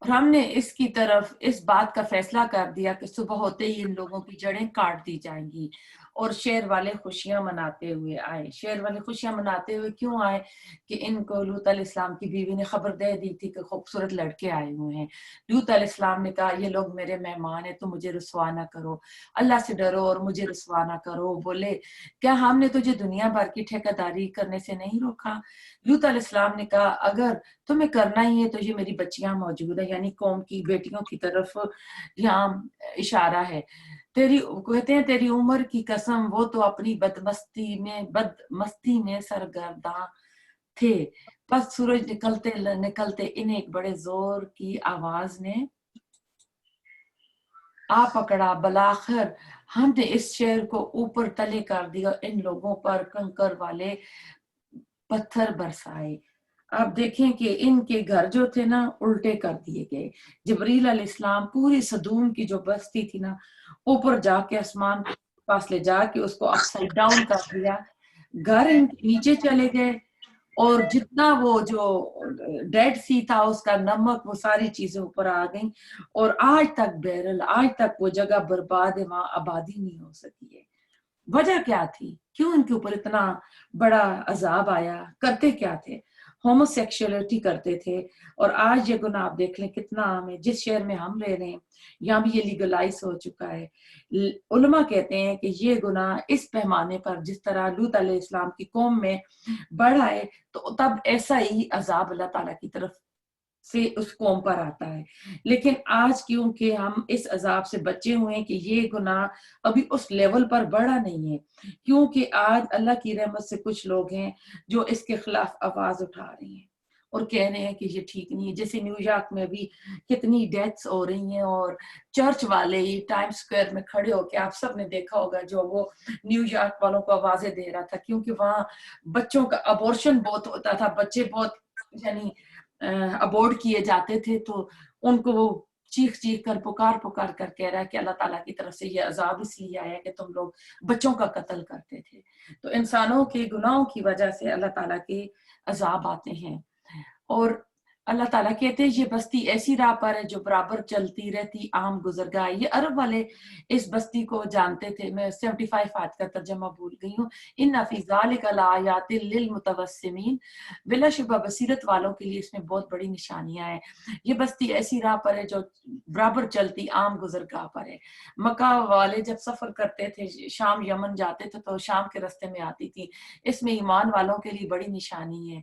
A: और हमने इसकी तरफ इस बात का फैसला कर दिया कि सुबह होते ही इन लोगों की जड़ें काट दी जाएंगी اور شیر والے خوشیاں مناتے ہوئے آئے. شیر والے خوشیاں مناتے ہوئے کیوں آئے؟ کہ ان کو لوط علیہ السلام کی بیوی نے خبر دے دی تھی کہ خوبصورت لڑکے آئے ہوئے ہیں. لوط علیہ السلام نے کہا یہ لوگ میرے مہمان ہیں، تو مجھے رسوا نہ کرو، اللہ سے ڈرو اور مجھے رسوا نہ کرو. بولے کیا ہم نے تجھے دنیا بھر کی ٹھیکیداری کرنے سے نہیں روکا؟ لوط علیہ السلام نے کہا اگر تمہیں کرنا ہی ہے تو یہ میری بچیاں موجود ہیں، یعنی قوم کی بیٹیوں کی طرف یہاں اشارہ ہے. کہتے ہیں تیری عمر کی قسم وہ تو اپنی بدمستی میں سرگرداں تھے. پس سورج نکلتے نکلتے انہیں ایک بڑے زور کی آواز نے آ پکڑا. بلاخر ہم نے اس شہر کو اوپر تلے کر دیا، ان لوگوں پر کنکر والے پتھر برسائے. آپ دیکھیں کہ ان کے گھر جو تھے نا الٹے کر دیے گئے. جبریل علیہ السلام پوری صدوم کی جو بستی تھی نا اوپر جا کے آسمان پاس لے جا کے اس کو اپ سائڈ ڈاؤن کر دیا. گھر ان کے نیچے چلے گئے اور جتنا وہ جو ڈیڈ سی تھا اس کا نمک وہ ساری چیزیں اوپر آ گئیں. اور آج تک بیرل، آج تک وہ جگہ برباد ہے، وہاں آبادی نہیں ہو سکی ہے. وجہ کیا تھی؟ کیوں ان کے اوپر اتنا بڑا عذاب آیا؟ کرتے کیا تھے؟ ہومو سیکشولیٹی کرتے تھے. اور آج یہ گناہ آپ دیکھ لیں کتنا عام ہے. جس شہر میں ہم رہ رہے ہیں یہاں بھی یہ لیگلائز ہو چکا ہے. علماء کہتے ہیں کہ یہ گناہ اس پیمانے پر جس طرح لوط علیہ السلام کی قوم میں بڑھا ہے تو تب ایسا ہی عذاب اللہ تعالیٰ کی طرف سے اس قوم پر آتا ہے. لیکن آج کیونکہ ہم اس عذاب سے بچے ہوئے ہیں کہ یہ گناہ ابھی اس لیول پر بڑھا نہیں ہے، کیونکہ آج اللہ کی رحمت سے کچھ لوگ ہیں جو اس کے خلاف آواز اٹھا رہے ہیں اور کہہ رہے ہیں کہ یہ ٹھیک نہیں ہے. جیسے نیو یارک میں بھی کتنی ڈیتھس ہو رہی ہیں اور چرچ والے ہی ٹائم سکوائر میں کھڑے ہو کے، آپ سب نے دیکھا ہوگا جو وہ نیو یارک والوں کو آوازیں دے رہا تھا، کیونکہ وہاں بچوں کا ابورشن بہت ہوتا تھا، بچے بہت یعنی ابورٹ کیے جاتے تھے. تو ان کو وہ چیخ چیخ کر پکار کر کہہ رہا ہے کہ اللہ تعالیٰ کی طرف سے یہ عذاب اس لیے آیا کہ تم لوگ بچوں کا قتل کرتے تھے. تو انسانوں کے گناہوں کی وجہ سے اللہ تعالیٰ کے عذاب آتے ہیں. اور اللہ تعالیٰ کہتے ہیں یہ بستی ایسی راہ پر ہے جو برابر چلتی رہتی عام گزرگاہ. یہ عرب والے اس بستی کو جانتے تھے. میں 75 آیت کا ترجمہ بھول گئی ہوں. ان فی ذلک لآیات للمتوسمین، بلا شبہ بصیرت والوں کے لیے اس میں بہت بڑی نشانیاں ہیں. یہ بستی ایسی راہ پر ہے جو برابر چلتی عام گزرگاہ پر ہے. مکہ والے جب سفر کرتے تھے شام یمن جاتے تھے تو شام کے رستے میں آتی تھی. اس میں ایمان والوں کے لیے بڑی نشانی ہے.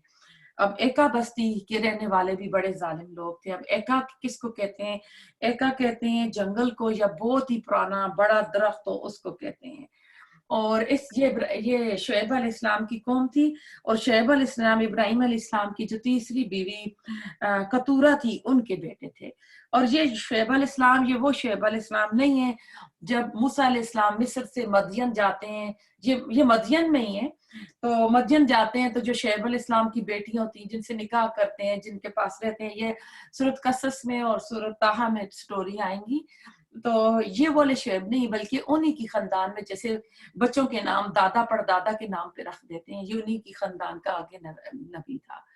A: اب ایکا بستی کے رہنے والے بھی بڑے ظالم لوگ تھے. اب ایکا کس کو کہتے ہیں؟ ایکا کہتے ہیں جنگل کو، یا بہت ہی پرانا بڑا درخت ہو اس کو کہتے ہیں. اور یہ شعیب علیہ السلام کی قوم تھی. اور شعیب علیہ السلام ابراہیم علیہ السلام کی جو تیسری بیوی کتورہ تھی ان کے بیٹے تھے. اور یہ شعیب علیہ السلام یہ وہ شعیب علیہ السلام نہیں ہے جب موسیٰ علیہ السلام مصر سے مدین جاتے ہیں. یہ مدین میں ہی ہے. تو مدین جاتے ہیں تو جو شعیب علیہ السلام کی بیٹیاں ہوتی ہیں جن سے نکاح کرتے ہیں، جن کے پاس رہتے ہیں، یہ سورۃ قصص میں اور سورۃ طٰہٰ میں سٹوری آئیں گی. تو یہ والے شعیب نہیں بلکہ انہی کی خاندان میں، جیسے بچوں کے نام دادا پردادا کے نام پہ رکھ دیتے ہیں، یہ انہی کی خاندان کا آگے نبی تھا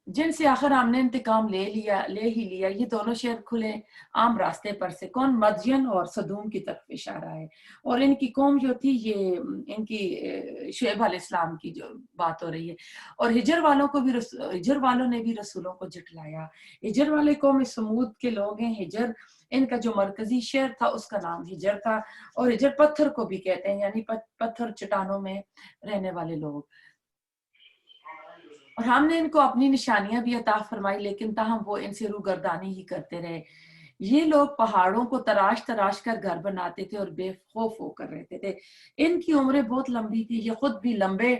A: جن سے آخر ہم نے انتقام لے ہی لیا. یہ دونوں شہر کھلے عام راستے پر سے، کون؟ مدین اور صدوم کی طرف اشارہ ہے. اور ان کی قوم جو تھی یہ ان کی شعیب علیہ السلام کی جو بات ہو رہی ہے. اور ہجر والوں نے بھی رسولوں کو جھٹلایا. ہجر والے قوم سمود کے لوگ ہیں. ہجر ان کا جو مرکزی شہر تھا اس کا نام ہجر تھا. اور ہجر پتھر کو بھی کہتے ہیں، یعنی پتھر چٹانوں میں رہنے والے لوگ. اور ہم نے ان کو اپنی نشانیاں بھی عطا فرمائی لیکن تاہم وہ ان سے روگردانی ہی کرتے رہے. یہ لوگ پہاڑوں کو تراش کر گھر بناتے تھے اور بے خوف ہو کر رہتے تھے. ان کی عمریں بہت لمبی تھی، یہ خود بھی لمبے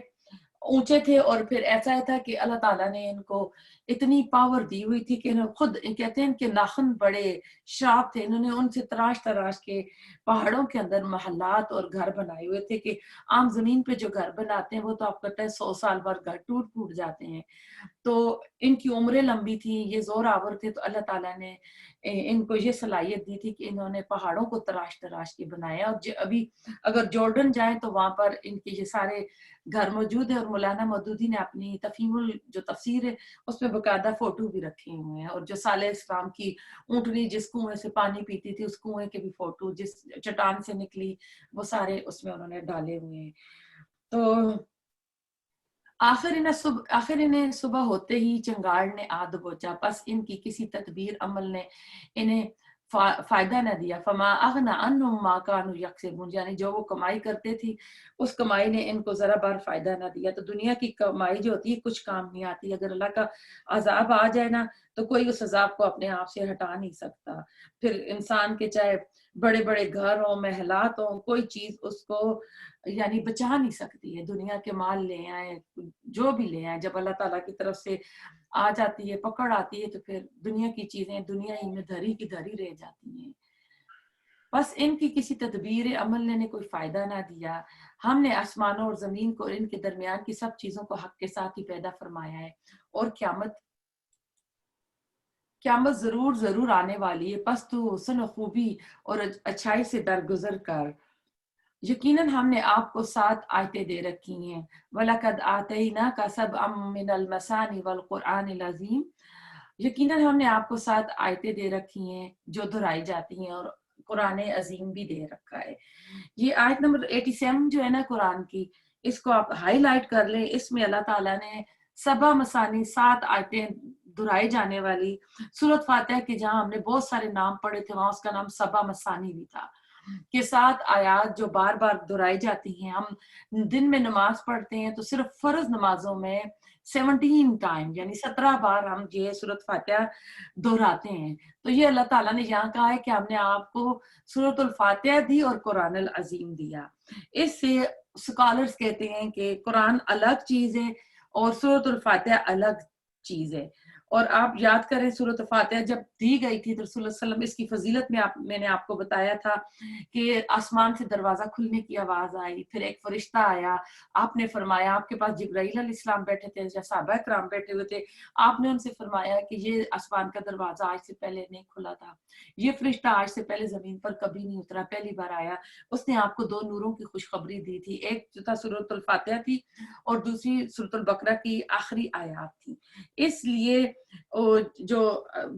A: اونچے تھے. اور پھر ایسا تھا کہ اللہ تعالیٰ نے ان کو اتنی پاور دی ہوئی تھی کہ خود کہتے ہیں ان کے ناخن بڑے شارپ تھے. انہوں نے ان سے تراش کے پہاڑوں کے اندر محلات اور گھر بنائے ہوئے تھے کہ عام زمین پہ جو گھر بناتے ہیں وہ تو آپ کہتے ہیں 100 سال بعد گھر ٹوٹ جاتے ہیں. تو ان کی عمریں لمبی تھی، یہ زور آور تھے. تو اللہ تعالیٰ نے ان کو یہ صلاحیت دی تھی کہ انہوں نے پہاڑوں کو تراش تراش کے بنایا. اور ابھی اگر جارڈن جائیں تو وہاں پر ان کے یہ سارے گھر موجود ہیں, اور مولانا مودودی نے اپنی تفہیم جو تفسیر ہے اس میں باقاعدہ فوٹو بھی رکھے ہوئے ہیں, اور جو صالح اسلام کی اونٹنی جس کنویں سے پانی پیتی تھی اس کنویں کے بھی فوٹو, جس چٹان سے نکلی, وہ سارے اس میں انہوں نے ڈالے ہوئے ہیں. تو آخر انہیں صبح ہوتے ہی چنگاڑ نے آ دبوچا, پس ان کی کسی تدبیر عمل نے انہیں فائدہ نہ دیا. فما اغنى عنهم ما كانوا يكسبون, یعنی جو وہ کمائی کرتے تھی اس کمائی نے ان کو ذرا بار فائدہ نہ دیا. تو دنیا کی کمائی جو ہوتی ہے کچھ کام نہیں آتی. اگر اللہ کا عذاب آ جائے نا تو کوئی اس عذاب کو اپنے آپ سے ہٹا نہیں سکتا. پھر انسان کے چاہے بڑے بڑے گھر ہوں, محلات ہوں, کوئی چیز اس کو یعنی بچا نہیں سکتی ہے. دنیا کے مال لے آئے, جو بھی لے آئے, جب اللہ تعالیٰ کی طرف سے آ جاتی ہے, پکڑ آتی ہے, تو پھر دنیا کی چیزیں دنیا ہی میں دھری کی دھری رہ جاتی ہیں. بس ان کی کسی تدبیر عمل نے کوئی فائدہ نہ دیا. ہم نے آسمانوں اور زمین کو اور ان کے درمیان کی سب چیزوں کو حق کے ساتھ ہی پیدا فرمایا ہے, اور قیامت ضرور آنے والی ہے. پس تو حسن و خوبی اور اچھائی سے درگزر کر. یقیناً ہم نے آپ کو 7 آیتیں دے رکھی ہیں. وَلَقَدْ آتَيْنَاكَ سَبْعًا مِنَ الْمَثَانِِ وَالْقُرْآنِ الْعَظِيمِ, یقیناً ہم نے آپ کو 7 آیتیں دے رکھی ہیں جو دہرائی جاتی ہیں, اور قرآن عظیم بھی دے رکھا ہے. یہ آیت نمبر 87 جو ہے نا قرآن کی, اس کو آپ ہائی لائٹ کر لیں. اس میں اللہ تعالیٰ نے 7 مثانی 7 آیتیں دہرائی جانے والی سورۃ فاتحہ کے, جہاں ہم نے بہت سارے نام پڑھے تھے, وہاں اس کا نام 7 مثانی بھی تھا, کہ 7 آیات جو بار بار دہرائی جاتی ہیں. ہم دن میں نماز پڑھتے ہیں تو صرف فرض نمازوں میں 17 ٹائم یعنی 17 بار ہم یہ سورۃ فاتحہ دہراتے ہیں. تو یہ اللہ تعالیٰ نے یہاں کہا ہے کہ ہم نے آپ کو سورۃ الفاتحہ دی اور قرآن العظیم دیا. اس سے اسکالرز کہتے ہیں کہ قرآن الگ چیز ہے اور سورۃ الفاتحہ الگ چیز ہے. اور آپ یاد کریں سورۃ الفاتحہ جب دی گئی تھی تو رسول اللہ صلی اللہ علیہ وسلم اس کی فضیلت میں نے آپ کو بتایا تھا کہ آسمان سے دروازہ کھلنے کی آواز آئی, پھر ایک فرشتہ آیا, آپ نے فرمایا, آپ کے پاس جبرائیل علیہ السلام بیٹھے تھے یا صحابہ کرام بیٹھے ہوئے تھے, آپ نے ان سے فرمایا کہ یہ آسمان کا دروازہ آج سے پہلے نہیں کھلا تھا, یہ فرشتہ آج سے پہلے زمین پر کبھی نہیں اترا, پہلی بار آیا. اس نے آپ کو 2 نوروں کی خوشخبری دی تھی, ایک جو تھا سورۃ الفاتحہ تھی اور دوسری سورۃ البقرہ کی آخری آیات تھی. اس لیے جو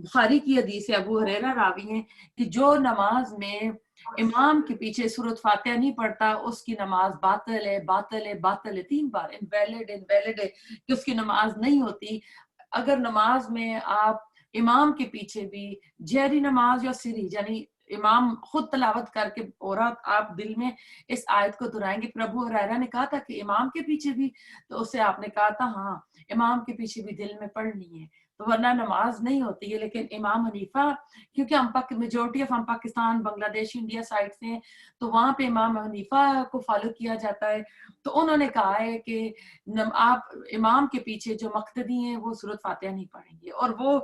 A: بخاری کی حدیث ہے, ابو ہریرہ راوی ہیں, کہ جو نماز میں امام کے پیچھے سورۃ فاتحہ نہیں پڑھتا اس کی نماز باطل ہے, باطل ہے, باطل ہے, 3 بار انویلڈ ہے, کہ اس کی نماز نہیں ہوتی. اگر نماز میں آپ امام کے پیچھے بھی جہری نماز یا سری یعنی امام خود تلاوت کر کے اور آپ دل میں اس آیت کو دہرائیں گے. پھر ابو ہریرہ نے کہا تھا کہ امام کے پیچھے بھی, تو اسے آپ نے کہا تھا ہاں امام کے پیچھے بھی دل میں پڑھنی ہے, تو ورنہ نماز نہیں ہوتی ہے. لیکن امام حنیفہ, کیونکہ ہم میجورٹی آف ہم پاکستان, بنگلہ دیش, انڈیا سائڈ سے ہیں, تو وہاں پہ امام حنیفہ کو فالو کیا جاتا ہے. تو انہوں نے کہا ہے کہ آپ امام کے پیچھے جو مقتدی ہیں وہ سورۃ فاتحہ نہیں پڑھیں گے, اور وہ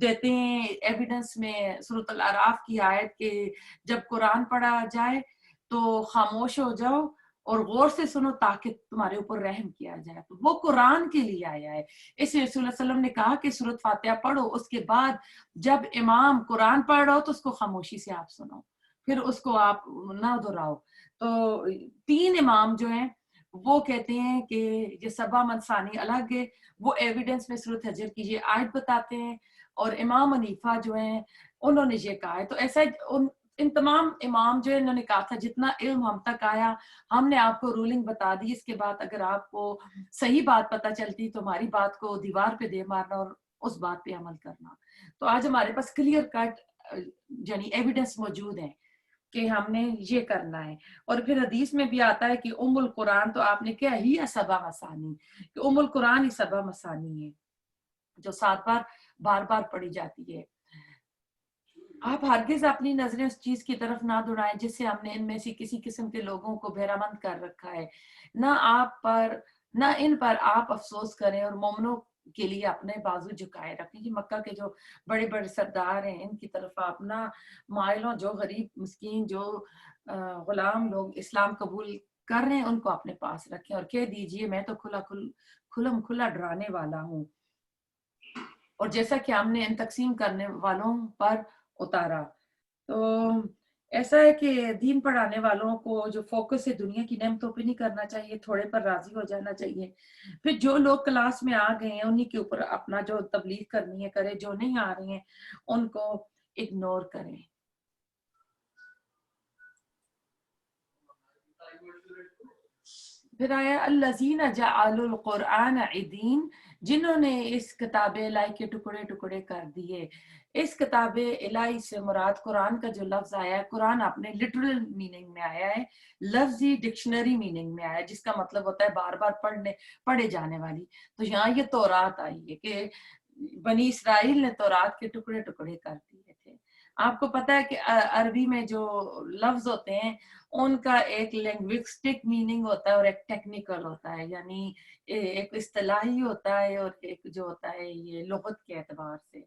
A: دیتے ہیں ایویڈنس میں سورۃ الاعراف کی آیت کہ جب قرآن پڑھا جائے تو خاموش ہو جاؤ اور غور سے سنو تاکہ تمہارے اوپر رحم کیا جائے. تو وہ قرآن کے لیے آیا ہے. اس لیے رسول اللہ صلی اللہ علیہ وسلم نے کہا کہ سورۃ فاتحہ پڑھو, اس کے بعد جب امام قرآن پڑھ رہا ہو تو اس کو خاموشی سے آپ سنو, پھر اس کو آپ نہ دہراؤ. تو 3 امام جو ہیں وہ کہتے ہیں کہ یہ 7 مثانی الگ ہے, وہ ایویڈنس میں سورۃ حجر کی یہ آیت بتاتے ہیں, اور امام حنیفہ جو ہیں انہوں نے یہ کہا ہے. تو ایسا ان تمام امام جو انہوں نے کہا تھا جتنا علم ہم تک آیا ہم نے آپ کو رولنگ بتا دی. اس کے بعد اگر آپ کو صحیح بات پتہ چلتی تو ہماری بات کو دیوار پہ دے مارنا اور اس بات پہ عمل کرنا. تو آج ہمارے پاس کلیئر کٹ یعنی ایویڈنس موجود ہے کہ ہم نے یہ کرنا ہے. اور پھر حدیث میں بھی آتا ہے کہ ام القرآن, تو آپ نے کیا ہی 7 مثانی, کہ ام القرآن ہی 7 مثانی ہے جو 7 بار بار پڑھی جاتی ہے. آپ ہرگز اپنی نظریں اس چیز کی طرف نہ دوڑائیں جس سے ہم نے ان میں سے کسی قسم کے لوگوں کو بہرامند کر رکھا ہے. نہ ان پر آپ افسوس کریں اور مومنوں کے لیے اپنے بازو جھکائے رکھیں. کہ مکہ کے جو بڑے بڑے سردار ہیں ان کی طرف آپ نہ مائلوں, جو غریب مسکین جو غلام لوگ اسلام قبول کر رہے ہیں ان کو اپنے پاس رکھیں, اور کہہ دیجئے میں تو کھلا ڈرانے والا ہوں. اور جیسا کہ ہم نے ان تقسیم کرنے والوں پر उतारा। तो ऐसा है कि दीन पढ़ाने वालों को जो फोकस है दुनिया की नेमतों पे नहीं करना चाहिए, थोड़े पर राजी हो जाना चाहिए। फिर जो लोग क्लास में आ गए हैं उन्हीं के ऊपर अपना जो तबलीग करनी है करे, जो नहीं आ रही हैं उनको इग्नोर करें। फिर आया अल्लज़ीना जअलुल कुरआन इदीन, जिन्होंने इस किताब इलाही के टुकड़े टुकड़े कर दिए। इस किताब इलाही से मुराद कुरान का जो लफ्ज आया है, कुरान अपने लिटरल मीनिंग में आया है, लफ्जी डिक्शनरी मीनिंग में आया है, जिसका मतलब होता है बार बार पढ़े जाने वाली। तो यहाँ ये तौरात आई है कि बनी इसराइल ने तौरात के टुकड़े टुकड़े कर दिए थे। आपको पता है कि अरबी में जो लफ्ज होते हैं उनका एक लिंग्विस्टिक मीनिंग होता है और एक टेक्निकल होता है, यानी एक इस्तिलाही होता है और एक जो होता है ये लुगत के एतबार से।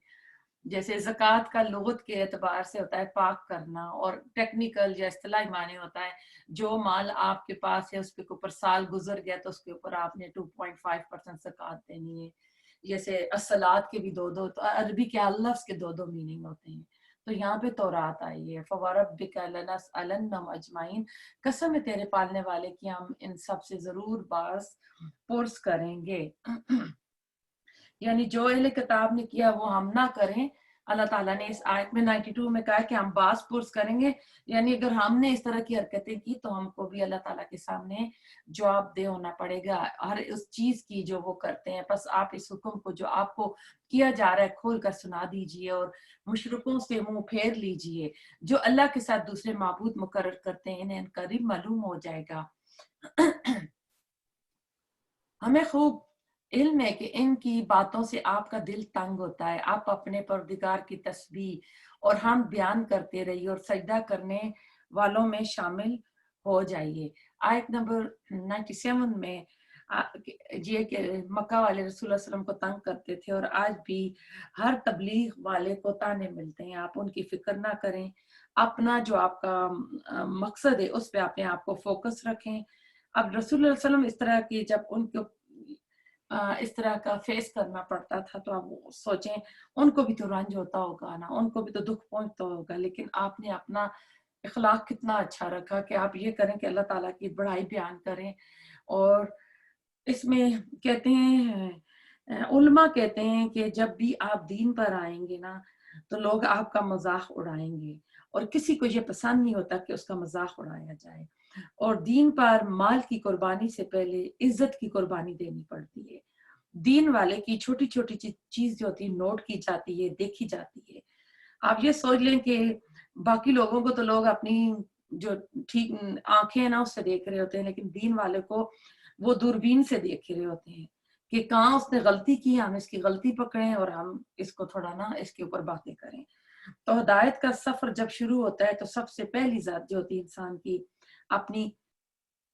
A: जैसे ज़कात का लुगत के एतबार से होता है पाक करना, और टेक्निकल या इस्तिलाही माने होता है जो माल आपके पास है उसके ऊपर साल गुजर गया तो उसके ऊपर आपने 2.5% ज़कात देनी है। जैसे अस्सलात के भी दो दो, तो अरबी के हर लफ्ज़ के दो दो मीनिंग होते हैं। तो यहाँ पे तौरात आई है, फवरब्बिका लनसअलन्नहुम अजमाइन, कसम है तेरे पालने वाले की हम इन सब से जरूर बास पुरस करेंगे। यानी जो अहले किताब ने किया वो हम ना करें। अल्लाह ताला ने इस आयत में 92 में कहा कि हम बास पुरस करेंगे, यानी अगर हमने इस तरह की हरकतें की तो हमको भी अल्लाह ताला के सामने जवाबदेह होना पड़ेगा हर उस चीज की जो वो करते हैं। बस आप इस हुक्म को जो आपको किया जा रहा है खोल कर सुना दीजिए और मुशरिकों से मुंह फेर लीजिए। जो अल्लाह के साथ दूसरे माबूद मुकर्रर करते हैं इन्हें करीब मालूम हो जाएगा। हमें खूब इल्म है कि इनकी बातों से आपका दिल तंग होता है। आप अपने परवरदिगार की तस्बीह और हम बयान करते रहिए और सजदा करने वालों में शामिल हो जाइए। आयत नंबर 97 में ये कि मक्का वाले रसूल वसल्लम को तंग करते थे और आज भी हर तबलीग वाले को ताने मिलते हैं। आप उनकी फिक्र ना करें, अपना जो आपका मकसद है उस पर अपने आप को फोकस रखें। अब रसूल वसल्लम इस तरह की जब उनको इस तरह का फेस करना पड़ता था तो आप सोचें उनको भी तो रंज होता होगा ना, उनको भी तो दुख पहुंचता होगा, लेकिन आपने अपना इखलाक कितना अच्छा रखा कि आप ये करें कि अल्लाह ताला की बड़ाई बयान करें। और इसमें कहते हैं उल्मा कहते हैं कि जब भी आप दीन पर आएंगे ना तो लोग आपका मजाक उड़ाएंगे और किसी को ये पसंद नहीं होता कि उसका मजाक उड़ाया जाए। और दीन पर माल की कुर्बानी से पहले इज्जत की कुर्बानी देनी पड़ती है। दीन वाले की छोटी छोटी चीज जो होती है नोट की जाती है, देखी जाती है। आप ये सोच लें कि बाकी लोगों को तो लोग अपनी जो ठीक आंखें हैं ना उससे देख रहे होते हैं, लेकिन दीन वाले को वो दूरबीन से देख रहे होते हैं कि कहाँ उसने गलती की, हम इसकी गलती पकड़ें और हम इसको थोड़ा ना इसके ऊपर बातें करें। तो हिदायत का सफर जब शुरू होता है तो सबसे पहली जात जो होती है इंसान की अपनी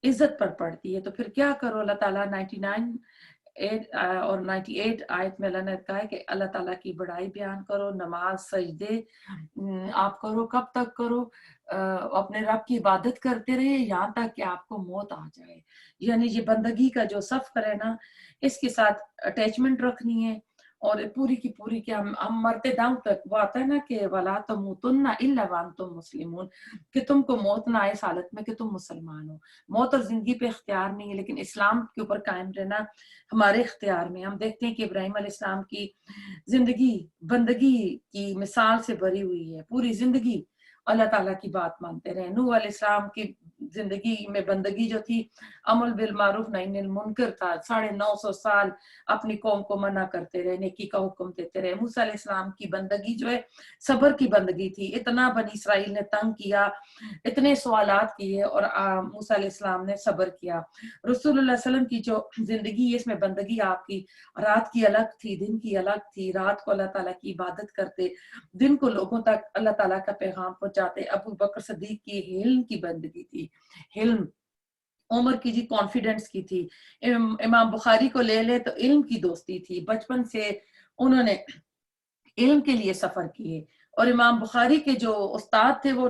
A: इज्जत पर पड़ती है। तो फिर क्या करो, अल्लाह ताला 99 और 98 आयत में अल्लाह ने कहा है कि अल्लाह ताला की बड़ाई बयान करो, नमाज सजदे आप करो। कब तक करो? अपने रब की इबादत करते रहिए यहाँ तक कि आपको मौत आ जाए। यानी ये बंदगी का जो सफर है ना इसके साथ अटैचमेंट रखनी है और पूरी की पूरी कि हम मरते दम तक, वो आता है ना कि वला तमूतुन्ना इल्ला व अंतुम मुस्लिमून, कि तुमको मौत ना आए इस हालत में कि तुम मुसलमान हो। मौत और जिंदगी पे इख्तियार नहीं है, लेकिन इस्लाम के ऊपर कायम रहना हमारे इख्तियार में। हम देखते हैं कि इब्राहिम अलैहिस्सलाम की जिंदगी बंदगी की मिसाल से भरी हुई है। पूरी जिंदगी अल्लाह ताला की बात मानते रहे। नूह अलैहिस्सलाम की जिंदगी में बंदगी जो थी अमल बिल मारूफ नहीं अनिल मुनकर था। 950 साल अपनी कौम को मना करते रहे, नेकी का हुक्म देते रहे। मूसा अलैहिस्सलाम की बंदगी जो है सबर की बंदगी थी। इतना बनी इसराइल ने तंग किया, इतने सवालात किए और मूसा अलैहिस्सलाम ने सबर किया। रसूलुल्लाह सल्लल्लाहु अलैहि वसल्लम की जो जिंदगी है इसमें बंदगी आपकी रात की अलग थी, दिन की अलग थी। रात को अल्लाह ताला की इबादत करते, दिन को लोगों तक अल्लाह ताला का पैगाम पहुंचाते। अबू बकर सिद्दीक की हिल्म की बंदगी थी, हिल्म। उमर की जी कॉन्फिडेंस की थी। इमाम बुखारी को ले ले तो इल्म की दोस्ती थी, बचपन से उन्होंने इल्म के लिए सफर किए। और इमाम बुखारी के जो उस्ताद थे वो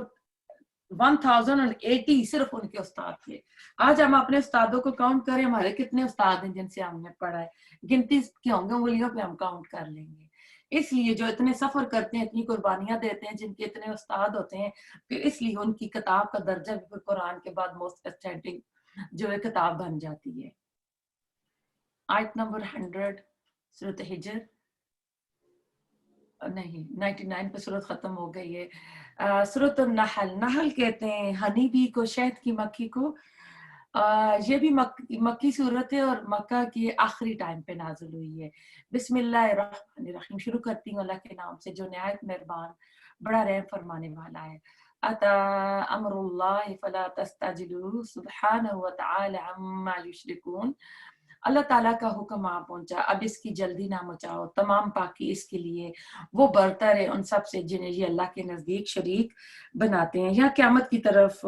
A: 1080 सिर्फ उनके उस्ताद थे। आज हम अपने उस्तादों को काउंट करें, हमारे कितने उस्ताद हैं जिनसे हमने पढ़ा है, गिनती के होंगे, उंगलियों पे हम काउंट कर लेंगे। इसलिए जो इतने सफर करते हैं, इतनी कुर्बानियां देते हैं, जिनके इतने उस्ताद होते हैं, फिर इसलिए उनकी किताब का दर्जा भी फिर कुरान के बाद मोस्ट ऑथेंटिक जो है किताब बन जाती है। आयत नंबर 100 सूरत हिजर, नहीं 99 पे सूरत खत्म हो गई है। सूरत नहल, नहल कहते हैं हनी बी को, शहद की मक्खी को। ये भी मक्की सूरत है और मक्का के आखिरी टाइम पे नाजिल हुई है। बिस्मिल्लाहिर्रहमानिर्रहीम, शुरू करती हूँ अल्लाह के नाम से जो निहायत मेहरबान बड़ा रहम फरमाने वाला है। अता अमरुल्लाहि फला तस्ताजिलू सुब्हानहु व तआला अम्मा युश्रिकून, अल्लाह ताला का हुक्म आ पहुंचा, अब इसकी जल्दी ना मचाओ, तमाम पाकी इसके लिए, वो बरतर है उन सब से जिन्हें ये अल्लाह के नजदीक शरीक बनाते हैं। यहाँ क़यामत की तरफ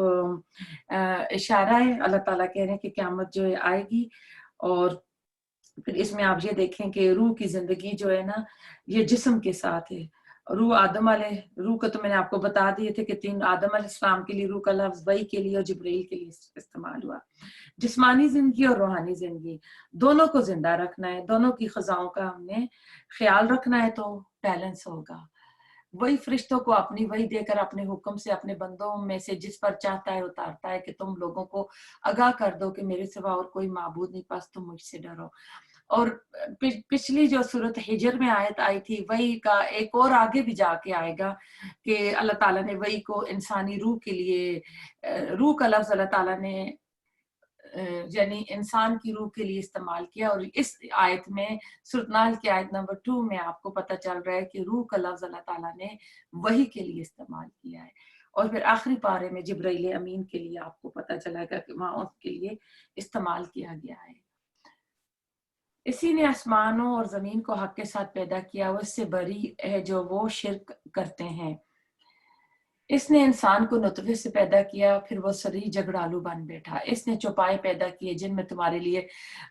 A: इशारा है, अल्लाह ताला कह रहे हैं कि क़यामत जो है आएगी। और फिर इसमें आप ये देखें कि रूह की जिंदगी जो है ना, ये जिस्म के साथ है। रूह आदम वाले रूह को तो मैंने आपको बता दिए थे कि 3 आदम अलैहिस्सलाम के लिए रूह का लफ्ज, वही के लिए और जिब्रील के लिए इस्तेमाल हुआ। जिस्मानी जिंदगी और रूहानी जिंदगी दोनों को जिंदा रखना है, दोनों की खजाओं का हमने ख्याल रखना है, तो बैलेंस होगा। वही फरिश्तों को अपनी वही देकर अपने हुक्म से अपने बंदों में से जिस पर चाहता है उतारता है कि तुम लोगों को आगाह कर दो कि मेरे सिवा और कोई माबूद नहीं, पास तुम मुझसे डरो। और पिछली जो सूरत हिजर में आयत आई थी, वही का एक और आगे भी जाके आएगा कि अल्लाह ताला ने वही को इंसानी रूह के लिए, रूह का लफ्ज अल्लाह ताला ने यानी इंसान की रूह के लिए इस्तेमाल किया। और इस आयत में सूरत नाल की आयत नंबर 2 में आपको पता चल रहा है कि रूह का लफ्ज अल्लाह ताला ने वही के लिए इस्तेमाल किया है। और फिर आखिरी पारे में जिब्राइल अमीन के लिए आपको पता चलेगा कि वहां उसके लिए इस्तेमाल किया गया है। इसी ने आसमानों और जमीन को हक के साथ पैदा किया, वो इससे बरी है जो वो शिर्क करते हैं। इसने इंसान को नुतफे से पैदा किया, फिर वो सरी झगड़ालू बन बैठा। इसने चौपाए पैदा किए जिनमें तुम्हारे लिए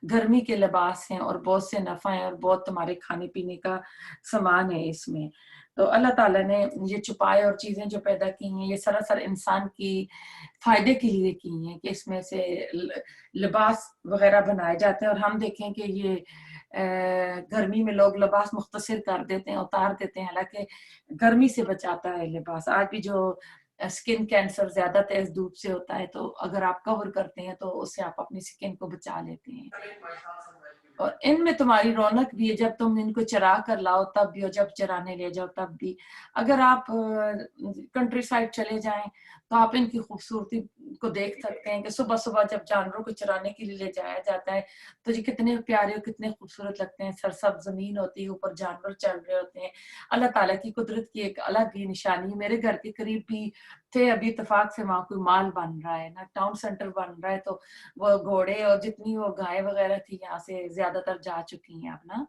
A: गर्मी के लिबास हैं और बहुत से नफा है और बहुत तुम्हारे खाने पीने का सामान है इसमें। तो अल्लाह ताला ने ये चौपाए और चीजें जो पैदा की हैं, ये सरासर इंसान की फायदे के लिए की हैं कि इसमें से लिबास वगैरह बनाए जाते हैं। और हम देखें कि ये गर्मी में लोग लिबास मुख्तसर कर देते हैं, उतार देते हैं, हालांकि गर्मी से बचाता है लिबास। आज भी जो स्किन कैंसर ज्यादा तेज धूप से होता है, तो अगर आप कवर करते हैं तो उससे आप अपनी स्किन को बचा लेते हैं। और इनमें तुम्हारी रौनक भी है, जब तुम इनको चरा कर लाओ तब भी, और जब चराने ले जाओ तब भी। अगर आप कंट्री साइड चले जाएं तो आप इनकी खूबसूरती को देख सकते हैं कि सुबह सुबह जब जानवरों को चराने के लिए ले जाया जाता है तो ये कितने प्यारे और कितने खूबसूरत लगते हैं। सरसब्ज जमीन होती है, ऊपर जानवर चल रहे होते हैं। अल्लाह ताला की कुदरत की एक अलग ही निशानी है। मेरे घर के करीब भी थे, अभी इत्तेफाक से वहां कोई माल बन रहा है ना, टाउन सेंटर बन रहा है, तो वो घोड़े और जितनी वो गाय वगैरह थी यहाँ से ज्यादातर जा चुकी हैं अब ना।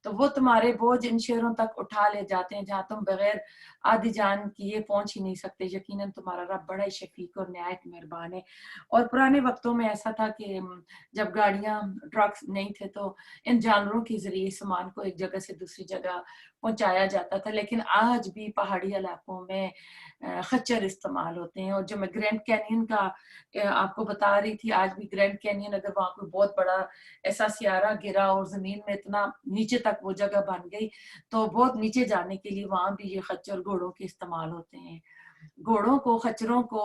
A: तो वो तुम्हारे बोझ इन शहरों तक उठा ले जाते हैं जहाँ तुम बगैर आदि जान किए पहुंच ही नहीं सकते। यकीनन तुम्हारा रब बड़ा ही शफीक और निहायत मेहरबान है। और पुराने वक्तों में ऐसा था कि जब गाड़ियां ट्रक्स नहीं थे तो इन जानवरों के जरिए सामान को एक जगह से दूसरी जगह पहुंचाया जाता था। लेकिन आज भी पहाड़ी इलाकों में खच्चर इस्तेमाल होते हैं। और जो मैं ग्रैंड कैनियन का आपको बता रही थी, आज भी ग्रैंड कैनियन अगर वहां कोई बहुत बड़ा ऐसा सियारा गिरा और जमीन में इतना नीचे तक वो जगह बन गई, तो बहुत नीचे जाने के लिए वहां भी ये खच्चर घोड़ों के इस्तेमाल होते हैं। घोड़ों को, खच्चरों को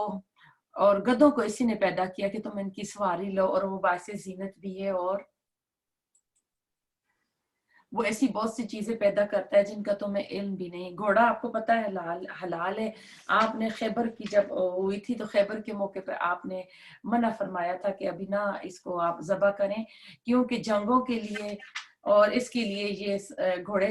A: और गधों को इसी ने पैदा किया कि तुम इनकी सवारी लो, और वो बायसे जीनत भी है। और वो ऐसी बहुत सी चीजें पैदा करता है जिनका तुम्हें इल्म भी नहीं। घोड़ा आपको पता है हलाल है। आपने खैबर की जब हुई थी तो खैबर के मौके पर आपने मना फरमाया था कि अभी ना इसको आप ज़बह करें, क्योंकि जंगों के लिए और इसके लिए ये घोड़े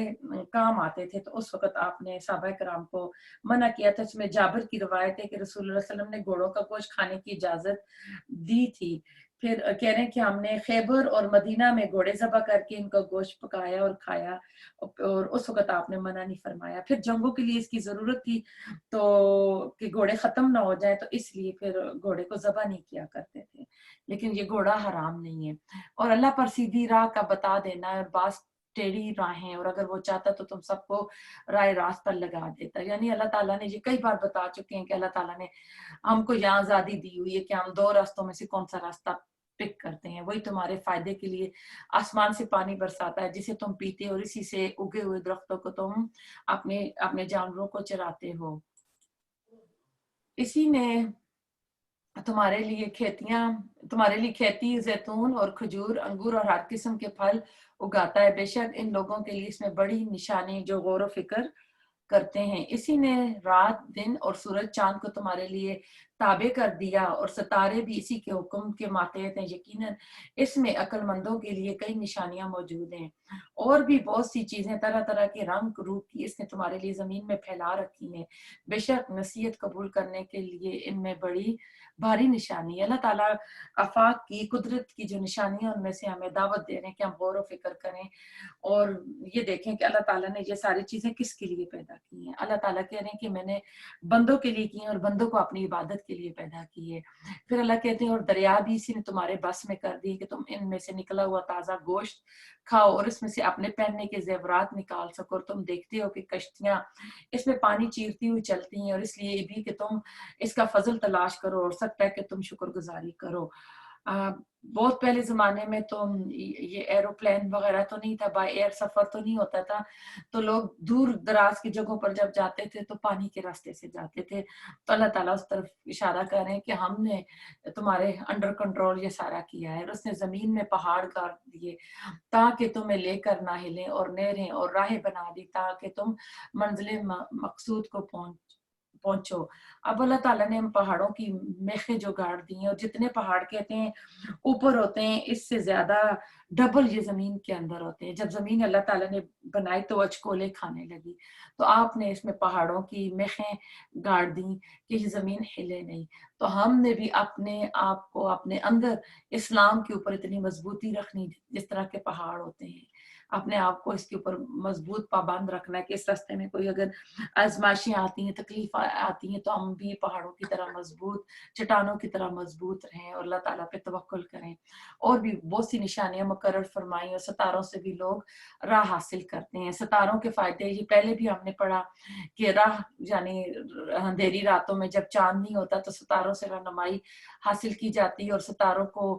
A: काम आते थे। तो उस वक्त आपने सहाबा कराम को मना किया था। इसमें जाबिर की रवायत है कि रसूलुल्लाह सल्लल्लाहु अलैहि वसल्लम ने घोड़ों का गोश्त खाने की इजाजत दी थी। फिर कह रहे हैं कि हमने खैबर और मदीना में घोड़े ज़बह करके इनका गोश्त पकाया और खाया, और उस वक्त आपने मना नहीं फरमाया। फिर जंगों के लिए इसकी जरूरत थी तो कि घोड़े खत्म ना हो जाए, तो इसलिए फिर घोड़े को ज़बह नहीं किया करते थे। लेकिन ये घोड़ा हराम नहीं है। और अल्लाह पर सीधी राह का बता देना है, और बास टेढ़ी राहें, और अगर वो चाहता तो तुम सबको राय रास्त पर लगा देता। यानी अल्लाह ताला ने ये कई बार बता चुके हैं कि अल्लाह ताला ने हमको यहाँ आजादी दी हुई है कि हम दो रास्तों में से कौन सा रास्ता पिक करते हैं, वही तुम्हारे फायदे के लिए आसमान से पानी बरसाता है जिसे तुम पीते हो, और इसी से उगे हुए दरख्तों को तुम अपने अपने जानवरों को चराते हो। इसी ने तुम्हारे लिए खेती, जैतून और खजूर, अंगूर और हर किस्म के फल उगाता है। बेशक इन लोगों के लिए इसमें बड़ी निशानी जो गौर व फिक्र करते हैं। इसी ने रात, दिन और सूरज चांद को तुम्हारे लिए ताबे कर दिया, और सितारे भी इसी के हुक्म के मातहत हैं। यकीनन इसमें अक्लमंदों के लिए कई निशानियां मौजूद हैं। और भी बहुत सी चीजें तरह तरह के रंग रूप की इसने तुम्हारे लिए जमीन में फैला रखी हैं। बेशक नसीहत कबूल करने के लिए इनमें बड़ी भारी निशानी है। अल्लाह ताला आफाक की कुदरत की जो निशानियां उनमें से हमें दावत दे रहे हैं कि हम गौर व फिक्र करें और ये देखें कि अल्लाह ताला ने ये सारी चीजें किसके लिए पैदा की हैं। अल्लाह ताला कह रहे हैं कि मैंने बंदों के लिए की हैं और बंदों को अपनी इबादत के लिए पैदा की है। फिर अल्लाह कहते हैं और दरिया भी इसी ने तुम्हारे बस में कर दी कि तुम इनमें से निकला हुआ ताजा गोश्त खाओ और इसमें से अपने पहनने के जेवरात निकाल सको। और तुम देखते हो कि कश्तियां इसमें पानी चीरती हुई चलती हैं, और इसलिए भी कि तुम इसका फजल तलाश करो और सकता है कि तुम शुक्रगुजारी करो। बहुत पहले जमाने में तो ये एरोप्लेन वगैरह तो नहीं था, बाय एयर सफर तो नहीं होता था, तो लोग दूर दराज की जगहों पर जब जाते थे तो पानी के रास्ते से जाते थे। तो अल्लाह ताला उस तरफ इशारा कर रहे हैं कि हमने तुम्हारे अंडर कंट्रोल ये सारा किया है, और उसने जमीन में पहाड़ गाड़ दिए ताकि तुम्हें लेकर ना हिलें, और नहरें और राहें बना दी ताकि तुम मंजिल मकसूद को पहुंचो। अब अल्लाह ताला ने हम पहाड़ों की मेखें जो गाड़ दी हैं, और जितने पहाड़ कहते हैं ऊपर होते हैं इससे ज्यादा डबल ये जमीन के अंदर होते हैं। जब जमीन अल्लाह ताला ने बनाई तो अचकोले खाने लगी, तो आपने इसमें पहाड़ों की मेखें गाड़ दी कि ये जमीन हिले नहीं। तो हमने भी अपने आप को अपने अंदर इस्लाम के ऊपर इतनी मजबूती रखनी जिस तरह के पहाड़ होते हैं, अपने आप को इसके ऊपर मजबूत पाबंद रखना है कि इस रास्ते में कोई अगर आजमाइशें आती हैं, तकलीफ आती हैं, तो हम भी पहाड़ों की तरह मजबूत, चट्टानों की तरह मजबूत रहें और अल्लाह ताला पे तवक्कुल करें। और भी बहुत सी निशानियां मुकर्रर फरमाई, और सितारों से भी लोग राह हासिल करते हैं। सितारों के फायदे ये पहले भी हमने पढ़ा कि राह यानी अंधेरी रातों में जब चांद नहीं होता तो सितारों से रहनुमाई हासिल की जाती है, और सितारों को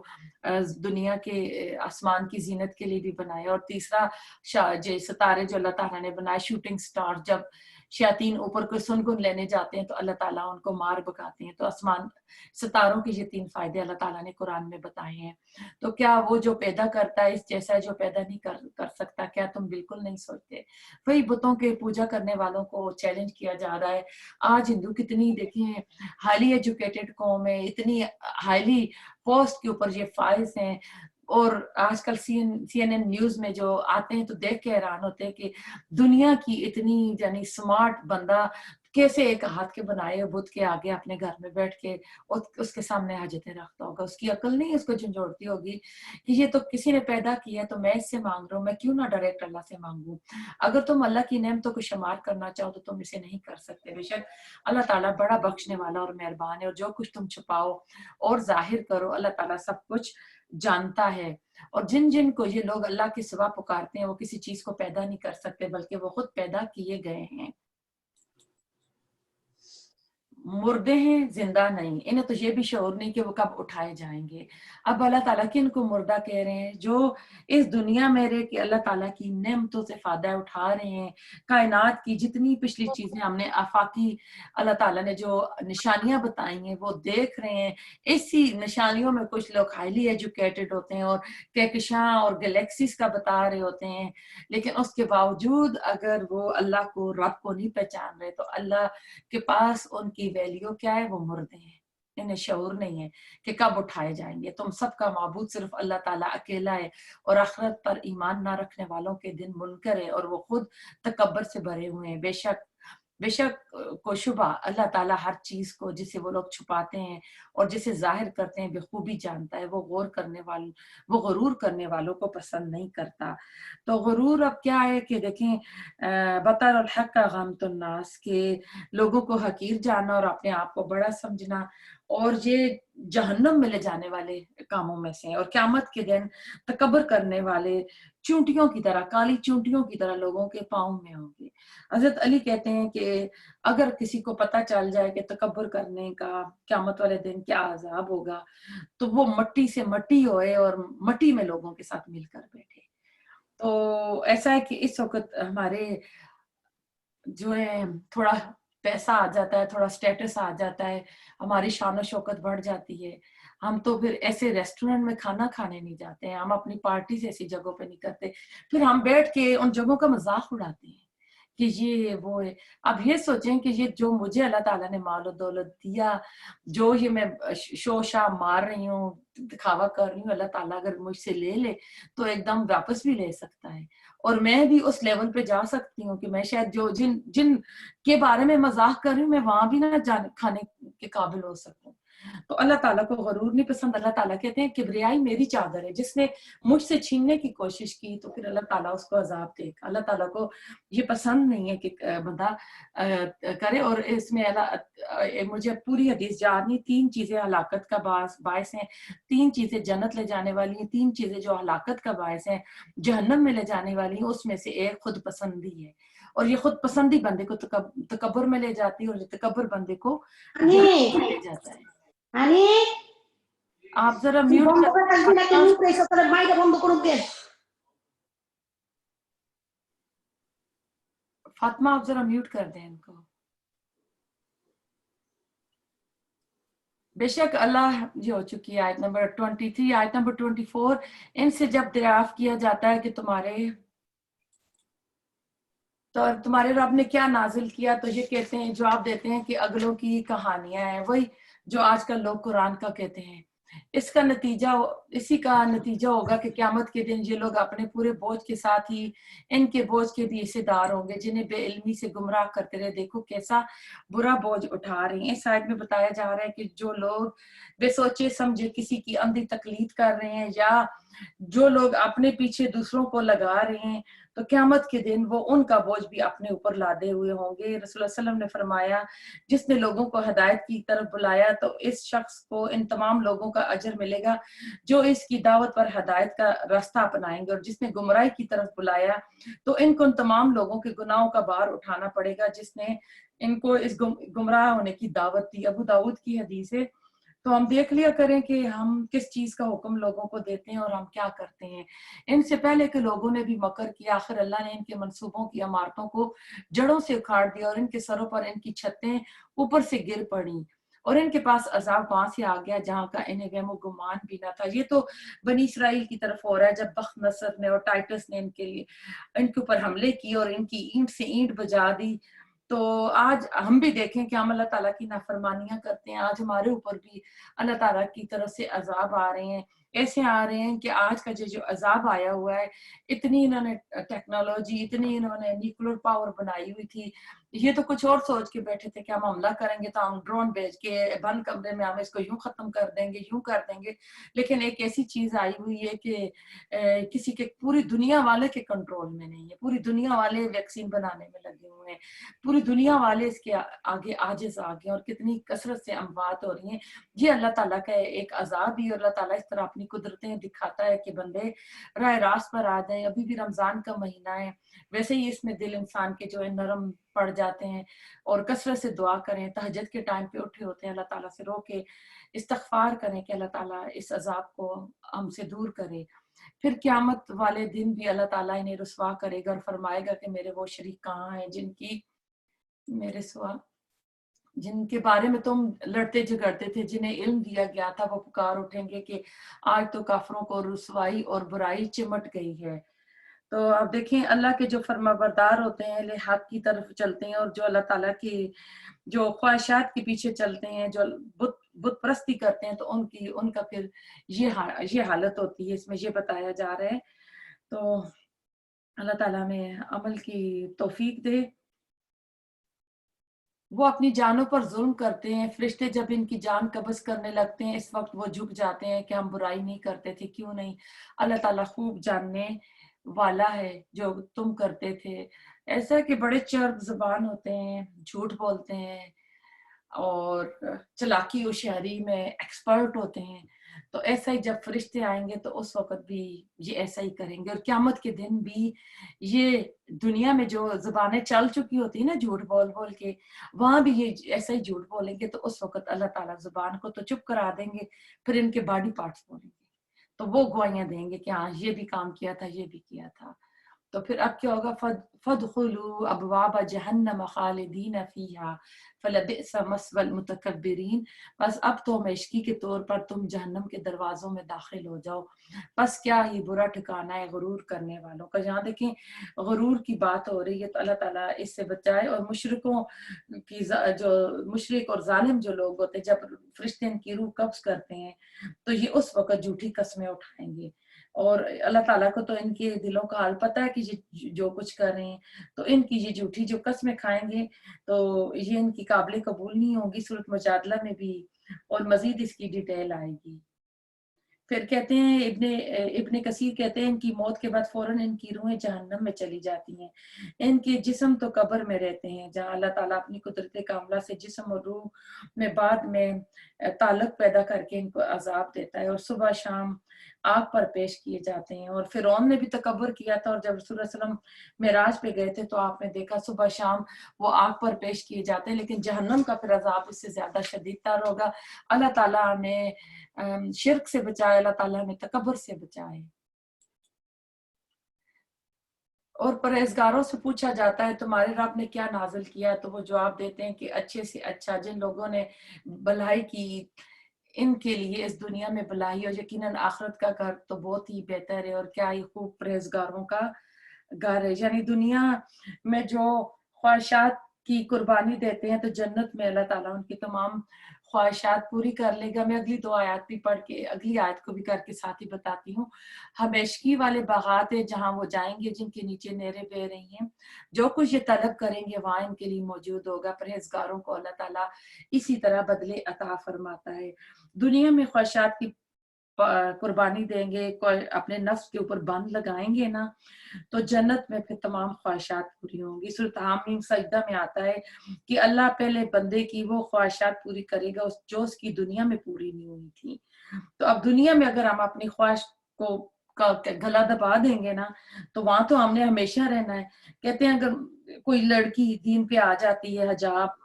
A: दुनिया के आसमान की जीनत के लिए भी बनाया। और तीसरा सितारे जो अल्लाह ताला ने बनाए, शूटिंग स्टार, जब शयातीन ऊपर कोई सुनगुन लेने जाते हैं तो अल्लाह ताला उनको मार भगाते हैं। तो आसमान सितारों के ये 3 फायदे अल्लाह ताला ने कुरान में बताए हैं। तो क्या वो जो पैदा करता है इस जैसा जो पैदा नहीं कर सकता, क्या तुम बिल्कुल नहीं सोचते? वही बुतों के पूजा करने वालों को चैलेंज किया जा रहा है। आज हिंदू कितनी देखें हाईली एजुकेटेड कौम है, इतनी हाईली पोस्ट के ऊपर ये फाइज हैं, और आजकल CNN न्यूज में जो आते हैं तो देख के हैरान होते हैं कि दुनिया की इतनी यानी स्मार्ट बंदा कैसे एक हाथ के बनाए बुत के आगे अपने घर में बैठ के और उसके सामने हाजतें रखता होगा। उसकी अकल नहीं उसको झंझोड़ती होगी कि ये तो किसी ने पैदा किया, तो मैं इससे मांग रहा हूँ, मैं क्यों ना डायरेक्ट अल्लाह से मांगू। अगर तुम अल्लाह की नेमतों को शुमार करना चाहो तो तुम इसे नहीं कर सकते। बेशक अल्लाह ताला बड़ा बख्शने वाला और मेहरबान है, और जो कुछ तुम छुपाओ और जाहिर करो अल्लाह ताला सब कुछ जानता है। और जिन जिन को ये लोग अल्लाह के सिवा पुकारते हैं वो किसी चीज को पैदा नहीं कर सकते, बल्कि वो खुद पैदा किए गए हैं। मुर्दे हैं, जिंदा नहीं। इन्हें तो ये भी शऊर नहीं कि वो कब उठाए जाएंगे। अब अल्लाह ताला किन को मुर्दा कह रहे हैं? जो इस दुनिया में रह के अल्लाह ताला की नेमतों से फायदा उठा रहे हैं। कायनात की जितनी पिछली चीजें हमने आफाकी अल्लाह ताला ने जो निशानियां बताई हैं वो देख रहे हैं। इसी निशानियों में कुछ लोग हाईली एजुकेटेड होते हैं और कहकशां और गैलेक्सीज का बता रहे होते हैं, लेकिन उसके बावजूद अगर वो अल्लाह को, रब को नहीं पहचान रहे तो अल्लाह के पास उनकी वैल्यू क्या है? वो मुर्दे हैं। इन्हें शऊर नहीं है कि कब उठाए जाएंगे। तुम सबका माबूद सिर्फ अल्लाह ताला अकेला है, और आखिरत पर ईमान ना रखने वालों के दिन मुनकर है, और वो खुद तकब्बर से भरे हुए हैं। बेशक बेशक को शुबा अल्लाह ताला हर चीज को जिसे वो लोग छुपाते हैं और जिसे जाहिर करते हैं बेखूबी जानता है। वो गुरूर करने वालों को पसंद नहीं करता। तो गुरूर अब क्या है कि देखें, बतर अल हक का गम तो नास के लोगों को हकीर जानना और अपने आप को बड़ा समझना, और ये जहन्नम में ले जाने वाले कामों में से है। और क़यामत के दिन तकबर करने वाले चूंटियों की तरह, काली चूंटियों की तरह लोगों के पाँव में होंगे। حضرت علی کہتے ہیں کہ اگر کسی کو پتہ چل جائے کہ تکبر کرنے کا قیامت والے دن کیا عذاب ہوگا تو وہ مٹی سے مٹی ہوئے اور مٹی میں لوگوں کے ساتھ مل کر بیٹھے. تو ایسا ہے کہ اس وقت ہمارے جو ہے تھوڑا پیسہ آ جاتا ہے, تھوڑا سٹیٹس آ جاتا ہے, ہماری شان و شوکت بڑھ جاتی ہے, ہم تو پھر ایسے ریسٹورنٹ میں کھانا کھانے نہیں جاتے ہیں, ہم اپنی پارٹیز ایسی جگہوں پہ نہیں کرتے, پھر ہم بیٹھ کے ان جگہوں کا مذاق اڑاتے ہیں کہ یہ وہ ہے. اب یہ سوچیں کہ یہ جو مجھے اللہ تعالیٰ نے مال و دولت دیا, جو یہ میں شو شاہ مار رہی ہوں, دکھاوا کر رہی ہوں, اللہ تعالیٰ اگر مجھ سے لے لے تو ایک دم واپس بھی لے سکتا ہے, اور میں بھی اس لیول پہ جا سکتی ہوں کہ میں شاید جو جن کے بارے میں مذاق کر رہی ہوں میں وہاں بھی نہ کھانے کے قابل ہو سکوں. تو اللہ تعالیٰ کو غرور نہیں پسند. اللہ تعالیٰ کہتے ہیں کبریائی میری چادر ہے, جس نے مجھ سے چھیننے کی کوشش کی تو پھر اللہ تعالیٰ اس کو عذاب دے گا. اللہ تعالیٰ کو یہ پسند نہیں ہے کہ بندہ کرے. اور اس میں مجھے پوری حدیث یاد نہیں, 3 چیزیں ہلاکت کا باعث ہیں, 3 چیزیں جنت لے جانے والی ہیں, 3 چیزیں جو ہلاکت کا باعث ہیں جہنم میں لے جانے والی ہیں. اس میں سے ایک خود پسندی ہے, اور یہ خود پسندی بندے کو تکبر میں لے جاتی ہے, اور یہ تکبر بندے کو جہنم میں لے جاتا ہے. آپ ذرا میوٹ فاطمہ, آپ ذرا میوٹ کر دیں ان کو. بے شک اللہ یہ ہو چکی ہے. آیت نمبر 23, آیت نمبر 24, ان سے جب دریافت کیا جاتا ہے کہ تمہارے رب نے کیا نازل کیا, تو یہ کہتے ہیں, جواب دیتے ہیں کہ اگلوں کی کہانیاں ہیں, وہی جو آج کل لوگ قرآن کا کہتے ہیں. اسی کا نتیجہ ہوگا کہ قیامت کے دن یہ لوگ اپنے پورے بوجھ کے ساتھ ہی ان کے بوجھ کے بھی حصے دار ہوں گے جنہیں بے علمی سے گمراہ کرتے رہے. دیکھو کیسا برا بوجھ اٹھا رہے ہیں. اس آیت میں بتایا جا رہا ہے کہ جو لوگ بے سوچے سمجھے کسی کی اندھی تقلید کر رہے ہیں, یا جو لوگ اپنے پیچھے دوسروں کو لگا رہے ہیں, تو قیامت کے دن وہ ان کا بوجھ بھی اپنے اوپر لادے ہوئے ہوں گے. رسول اللہ صلی اللہ علیہ وسلم نے فرمایا, جس نے لوگوں کو ہدایت کی طرف بلایا تو اس شخص کو ان تمام لوگوں کا اجر ملے گا جو اس کی دعوت پر ہدایت کا راستہ اپنائیں گے, اور جس نے گمراہی کی طرف بلایا تو ان کو ان تمام لوگوں کے گناہوں کا بار اٹھانا پڑے گا جس نے ان کو اس گمراہ ہونے کی دعوت دی. ابو داؤد کی حدیث ہے. تو ہم دیکھ لیا کریں کہ ہم کس چیز کا حکم لوگوں کو دیتے ہیں اور ہم کیا کرتے ہیں. ان سے پہلے کے لوگوں نے بھی مکر کیا, آخر اللہ نے ان کے منصوبوں کی عمارتوں کو جڑوں سے اکھاڑ دیا, اور ان کے سروں پر ان کی چھتیں اوپر سے گر پڑیں, اور ان کے پاس عذاب وہاں سے آ گیا جہاں کا انہیں وہم و گمان بھی نہ تھا. یہ تو بنی اسرائیل کی طرف ہو رہا ہے, جب بخت نصر نے اور ٹائٹس نے ان کے اوپر حملے کی اور ان کی اینٹ سے اینٹ بجا دی. تو آج ہم بھی دیکھیں کہ ہم اللہ تعالیٰ کی نافرمانیاں کرتے ہیں. آج ہمارے اوپر بھی اللہ تعالیٰ کی طرف سے عذاب آ رہے ہیں, ایسے آ رہے ہیں کہ آج کا جو عذاب آیا ہوا ہے, اتنی انہوں نے ٹیکنالوجی, اتنی انہوں نے نیوکلیر پاور بنائی ہوئی تھی. یہ تو کچھ اور سوچ کے بیٹھے تھے کہ ہم حملہ کریں گے تو ہم ڈرون بھیج کے بند کمرے میں ہم اس کو یوں ختم کر دیں گے, یوں کر دیں گے. لیکن ایک ایسی چیز آئی ہوئی ہے کہ کسی کے پوری دنیا والے کے کنٹرول میں نہیں ہے. پوری دنیا والے ویکسین بنانے میں لگے ہوئے ہیں, پوری دنیا والے اس کے آگے عاجز آ گئے, اور کتنی کثرت سے اموات ہو رہی ہیں. یہ اللہ تعالیٰ کا ایک عذاب ہی, اور اللہ تعالیٰ اس طرح اپنی قدرتیں دکھاتا ہے کہ بندے راہ راست پر آ جائیں. ابھی بھی رمضان کا مہینہ ہے, ویسے ہی اس میں دل انسان کے جو ہے نرم پڑ جاتے ہیں, اور کثرت سے دعا کریں. تہجد کے ٹائم پہ اٹھے ہوتے ہیں, اللہ تعالیٰ سے رو کے استغفار کریں کہ اللہ تعالیٰ اس عذاب کو ہم سے دور کرے. پھر قیامت والے دن بھی اللہ تعالیٰ انہیں رسوا کرے گا اور فرمائے گا کہ میرے وہ شریک کہاں ہیں جن کے بارے میں تم لڑتے جھگڑتے تھے, جنہیں علم دیا گیا تھا. وہ پکار اٹھیں گے کہ آج تو کافروں کو رسوائی اور برائی چمٹ گئی ہے. تو اب دیکھیں, اللہ کے جو فرما بردار ہوتے ہیں حق کی طرف چلتے ہیں, اور جو اللہ تعالیٰ کی جو خواہشات کے پیچھے چلتے ہیں, جو بت پرستی کرتے ہیں, تو ان کا پھر یہ حالت ہوتی ہے. اس میں یہ بتایا جا رہا ہے. تو اللہ تعالیٰ میں عمل کی توفیق دے. وہ اپنی جانوں پر ظلم کرتے ہیں. فرشتے جب ان کی جان قبض کرنے لگتے ہیں, اس وقت وہ جھک جاتے ہیں کہ ہم برائی نہیں کرتے تھے. کیوں نہیں؟ اللہ تعالیٰ خوب جاننے والا ہے جو تم کرتے تھے. ایسا کہ بڑے چرب زبان ہوتے ہیں, جھوٹ بولتے ہیں, اور چلاکی و شہری میں ایکسپرٹ ہوتے ہیں. تو ایسا ہی جب فرشتے آئیں گے تو اس وقت بھی یہ ایسا ہی کریں گے، اور قیامت کے دن بھی یہ دنیا میں جو زبانیں چل چکی ہوتی ہیں نا جھوٹ بول بول کے، وہاں بھی یہ ایسا ہی جھوٹ بولیں گے، تو اس وقت اللہ تعالیٰ زبان کو تو چپ کرا دیں گے، پھر ان کے باڈی پارٹس بولیں گے، تو وہ گواہیاں دیں گے کہ ہاں یہ بھی کام کیا تھا، یہ بھی کیا تھا۔ تو پھر اب کیا ہوگا، فَادْخُلُوا أَبْوَابَ جَهَنَّمَ خَالِدِينَ فِيهَا فَلَبِئْسَ مَثْوَى الْمُتَكَبِّرِينَ۔ بس اب تو ہمیشگی کے طور پر تم جہنم کے دروازوں میں داخل ہو جاؤ، بس کیا ہی برا ٹھکانہ ہے غرور کرنے والوں کا۔ جہاں دیکھیں غرور کی بات ہو رہی ہے تو اللہ تعالیٰ اس سے بچائے، اور مشرکوں کی جو مشرک اور ظالم جو لوگ ہوتے ہیں، جب فرشتے ان کی روح قبض کرتے ہیں تو یہ اس وقت جھوٹی قسمیں اٹھائیں گے، اور اللہ تعالیٰ کو تو ان کے دلوں کا حال پتہ ہے کہ یہ جو کچھ کر رہے ہیں، تو ان کی یہ جھوٹی جو قسمیں کھائیں گے تو یہ ان کی قابل قبول نہیں ہوگی۔ سورۃ مجادلہ میں بھی اور مزید اس کی ڈیٹیل آئے گی۔ پھر کہتے ہیں ابن کثیر کہتے ہیں ان کی موت کے بعد فوراً ان کی روحیں جہنم میں چلی جاتی ہیں، ان کے جسم تو قبر میں رہتے ہیں جہاں اللہ تعالیٰ اپنی قدرت کاملہ سے جسم اور روح میں بعد میں تعلق پیدا کر کے ان کو عذاب دیتا ہے، اور صبح شام آگ پر پیش کیے جاتے ہیں۔ اور فرعون نے بھی تکبر کیا تھا، اور جب رسول اللہ صلی اللہ علیہ وسلم معراج پہ گئے تھے تو آپ نے دیکھا صبح شام وہ آگ پر پیش کیے جاتے ہیں، لیکن جہنم کا پھر عذاب اس سے زیادہ شدید تر ہوگا۔ اللہ تعالیٰ نے شرک سے بچائے، اللہ تعالیٰ نے تکبر سے بچائے۔ اور پرہیزگاروں سے پوچھا جاتا ہے تمہارے رب نے کیا نازل کیا، تو وہ جواب دیتے ہیں کہ اچھے سے اچھا، جن لوگوں نے بھلائی کی ان کے لیے اس دنیا میں بھلائی، اور یقیناً آخرت کا گھر تو بہت ہی بہتر ہے، اور کیا ہی خوب پرہیزگاروں کا گھر ہے۔ یعنی دنیا میں جو خواہشات کی قربانی دیتے ہیں تو جنت میں اللہ تعالیٰ ان کی تمام خواہشات پوری کر لے گا۔ میں اگلی 2 آیات بھی پڑھ کے اگلی آیت کو بھی کر کے ساتھ ہی بتاتی ہوں۔ ہمیشگی والے باغات ہیں جہاں وہ جائیں گے جن کے نیچے نہریں بہہ رہی ہیں، جو کچھ یہ طلب کریں گے وہاں ان کے لیے موجود ہوگا۔ پرہیزگاروں کو اللہ تعالیٰ اسی طرح بدلے عطا فرماتا ہے۔ دنیا میں خواہشات کی قربانی دیں گے، اپنے نفس کے اوپر بند لگائیں گے نا، تو جنت میں پھر تمام خواہشات پوری ہوں گی۔ سورۃ حامیم سجدہ میں آتا ہے کہ اللہ پہلے بندے کی وہ خواہشات پوری کرے گا جو اس کی دنیا میں پوری نہیں ہوئی تھی۔ تو اب دنیا میں اگر ہم اپنی خواہش کو گلا دبا دیں گے نا تو وہاں تو ہم نے ہمیشہ رہنا ہے۔ کہتے ہیں اگر کوئی لڑکی دین پہ آ جاتی ہے، حجاب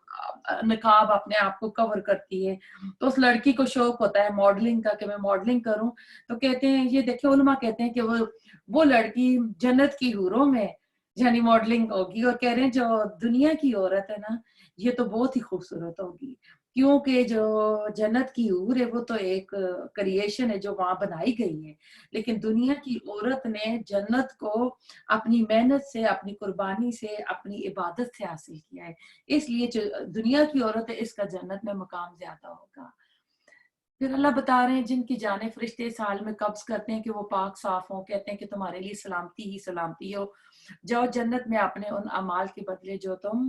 A: نقاب اپنے آپ کو کور کرتی ہے، تو اس لڑکی کو شوق ہوتا ہے ماڈلنگ کا کہ میں ماڈلنگ کروں، تو کہتے ہیں یہ دیکھیں علماء کہتے ہیں کہ وہ لڑکی جنت کی حوروں میں یعنی ماڈلنگ ہوگی، اور کہہ رہے ہیں جو دنیا کی عورت ہے نا یہ تو بہت ہی خوبصورت ہوگی، کیونکہ جو جنت کی حور ہے وہ تو ایک کریشن ہے جو وہاں بنائی گئی ہے، لیکن دنیا کی عورت نے جنت کو اپنی محنت سے، اپنی قربانی سے، اپنی عبادت سے حاصل کیا ہے، اس لیے جو دنیا کی عورت ہے اس کا جنت میں مقام زیادہ ہوگا۔ پھر اللہ بتا رہے ہیں جن کی جانیں فرشتے اس حال میں قبض کرتے ہیں کہ وہ پاک صاف ہوں، کہتے ہیں کہ تمہارے لیے سلامتی ہی سلامتی ہو، جاؤ جنت میں اپنے ان اعمال کے بدلے جو تم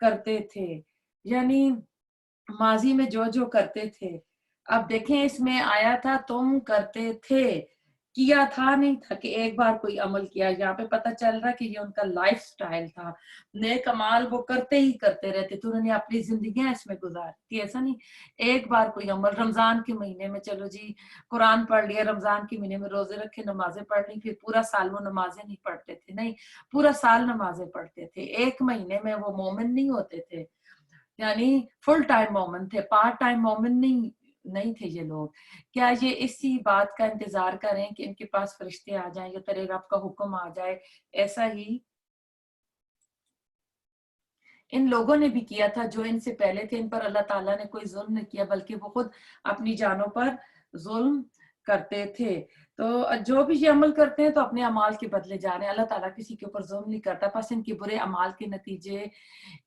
A: کرتے تھے، یعنی ماضی میں جو کرتے تھے۔ اب دیکھیں اس میں آیا تھا تم کرتے تھے، کیا تھا نہیں تھا کہ ایک بار کوئی عمل کیا، یہاں پہ پتہ چل رہا کہ یہ ان کا لائف سٹائل تھا، نیک عمال وہ کرتے ہی کرتے رہتے تھے، انہوں نے اپنی زندگیاں اس میں گزاری تھی۔ ایسا نہیں ایک بار کوئی عمل، رمضان کے مہینے میں چلو جی قرآن پڑھ لیا، رمضان کے مہینے میں روزے رکھے، نمازیں پڑھ لی، پھر پورا سال وہ نمازیں نہیں پڑھتے تھے، نہیں پورا سال نمازیں پڑھتے تھے، ایک مہینے میں وہ مومن نہیں ہوتے تھے، یعنی فل ٹائم مومن تھے، پارٹ ٹائم مومن نہیں تھے یہ لوگ۔ کیا یہ اسی بات کا انتظار کریں کہ ان کے پاس فرشتے آ جائیں یا تیرے رب کا حکم آ جائے؟ ایسا ہی ان لوگوں نے بھی کیا تھا جو ان سے پہلے تھے، ان پر اللہ تعالیٰ نے کوئی ظلم نہیں کیا بلکہ وہ خود اپنی جانوں پر ظلم کرتے تھے۔ تو جو بھی یہ عمل کرتے ہیں تو اپنے اعمال کے بدلے جا رہے ہیں، اللہ تعالیٰ کسی کے اوپر ظلم نہیں کرتا، بس ان کے برے اعمال کے نتیجے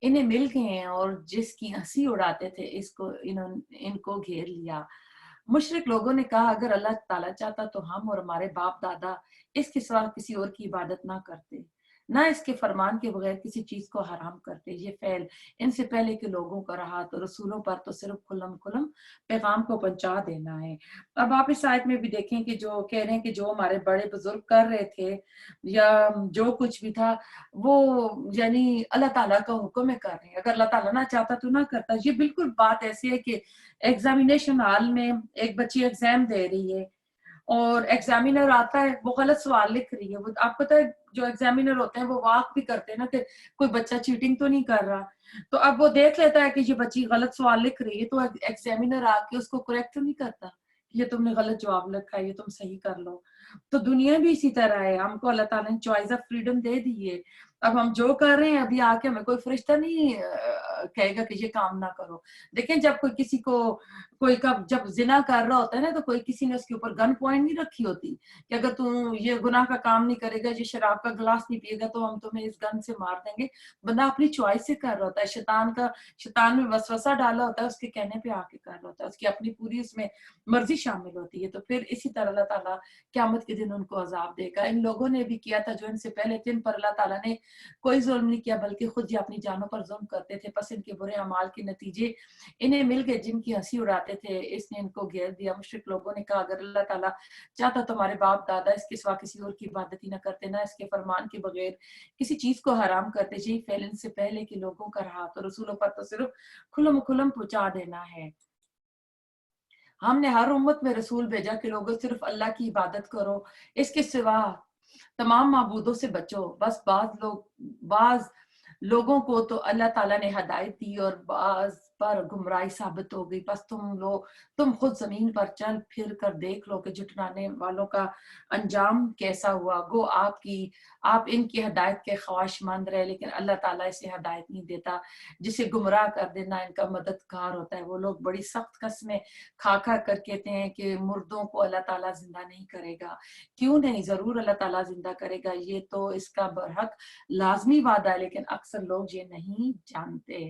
A: انہیں مل گئے ہیں، اور جس کی ہنسی اڑاتے تھے ان کو گھیر لیا۔ مشرک لوگوں نے کہا اگر اللہ تعالیٰ چاہتا تو ہم اور ہمارے باپ دادا اس کے سوا کسی اور کی عبادت نہ کرتے، نہ इसके फरमान के बगैर किसी चीज को हराम करते। ये फ़ैल इनसे पहले के लोगों का रहा तो रसूलों पर तो सिर्फ खुल्लम खुल्लम पैगाम को पहुंचा देना है। अब आप इस आयत में भी देखें कि जो कह रहे हैं कि जो हमारे बड़े बुजुर्ग कर रहे थे या जो कुछ भी था वो यानी अल्लाह ताला का हुक्म है कर रहे हैं, अगर अल्लाह ताला ना चाहता तो ना करता। ये बिल्कुल बात ऐसी है कि एग्जामिनेशन हॉल में एक बच्ची एग्जाम दे रही है और एग्जामिनर आता है, वो गलत सवाल लिख रही है। वो आपको पता है जो एग्जामिनर होते हैं वो वाक भी करते हैं ना कि कोई बच्चा चीटिंग तो नहीं कर रहा, तो अब वो देख लेता है कि ये बच्ची गलत सवाल लिख रही है, तो एग्जामिनर आके उसको करेक्ट तो नहीं करता, ये तुमने गलत जवाब लिखा है, ये तुम सही कर लो। तो दुनिया भी इसी तरह है, हमको अल्लाह ताला ने चॉइस ऑफ फ्रीडम दे दी है। अब हम जो कर रहे हैं, अभी आके हमें कोई फरिश्ता नहीं कहेगा कि ये काम ना करो। देखें जब कोई किसी को कोई कब जब जिना कर रहा होता है ना, तो कोई किसी ने उसके ऊपर गन पॉइंट नहीं रखी होती कि अगर तू ये गुनाह का काम नहीं करेगा, ये शराब का गिलास नहीं पिएगा तो हम तुम्हें इस गन से मार देंगे। बंदा अपनी चॉइस से कर रहा होता है, शैतान में वसवसा डाला होता है, उसके कहने पे आके कर रहा होता है, उसकी अपनी पूरी उसमें मर्जी शामिल होती है। तो फिर इसी तरह अल्लाह ताला क़यामत के दिन उनको अजाब देगा। इन लोगों ने भी किया था जो इनसे पहले थे, इन पर अल्लाह ताला ने कोई जुल्म नहीं किया बल्कि खुद ही अपनी जानों पर जुल्म करते थे। बस इनके बुरे अमाल के नतीजे इन्हें मिल गए, जिनकी हंसी उड़ाते थे इसने इनको घेर दिया। मुशरिक लोगों ने कहा, अगर अल्लाह ताला चाहता तो हमारे बाप दादा इसके सिवा किसी और की इबादत ही न करते, ना इसके फरमान के बगैर किसी चीज को हराम करते। जी फैल इनसे पहले के लोगों का रहा तो रसूलों पर तो सिर्फ खुल्लम खुल्लम पहुंचा देना है। हमने हर उम्मत में रसूल भेजा कि लोगों सिर्फ अल्लाह की इबादत करो, इसके सिवा तमाम माबूदों से बचो। बस बाज लोगों को तो अल्लाह ताला ने हदायत दी और बाज पर गुमराही साबित हो गई। बस तुम खुद जमीन पर चल फिर कर देख लो कि जुटनाने वालों का अंजाम कैसा हुआ। गो आप इनकी हदायत के ख्वाहिशमंद रहे, लेकिन अल्लाह ताला इसे हदायत नहीं देता। जिसे गुमराह कर देना इनका मददगार होता है। वो लोग बड़ी सख्त कसमें खा खा कर कहते हैं कि मुर्दों को अल्लाह ताला जिंदा नहीं करेगा। क्यों नहीं, जरूर अल्लाह ताला जिंदा करेगा, ये तो इसका बरहक लाजमी वादा है, लेकिन अक्सर लोग ये नहीं जानते।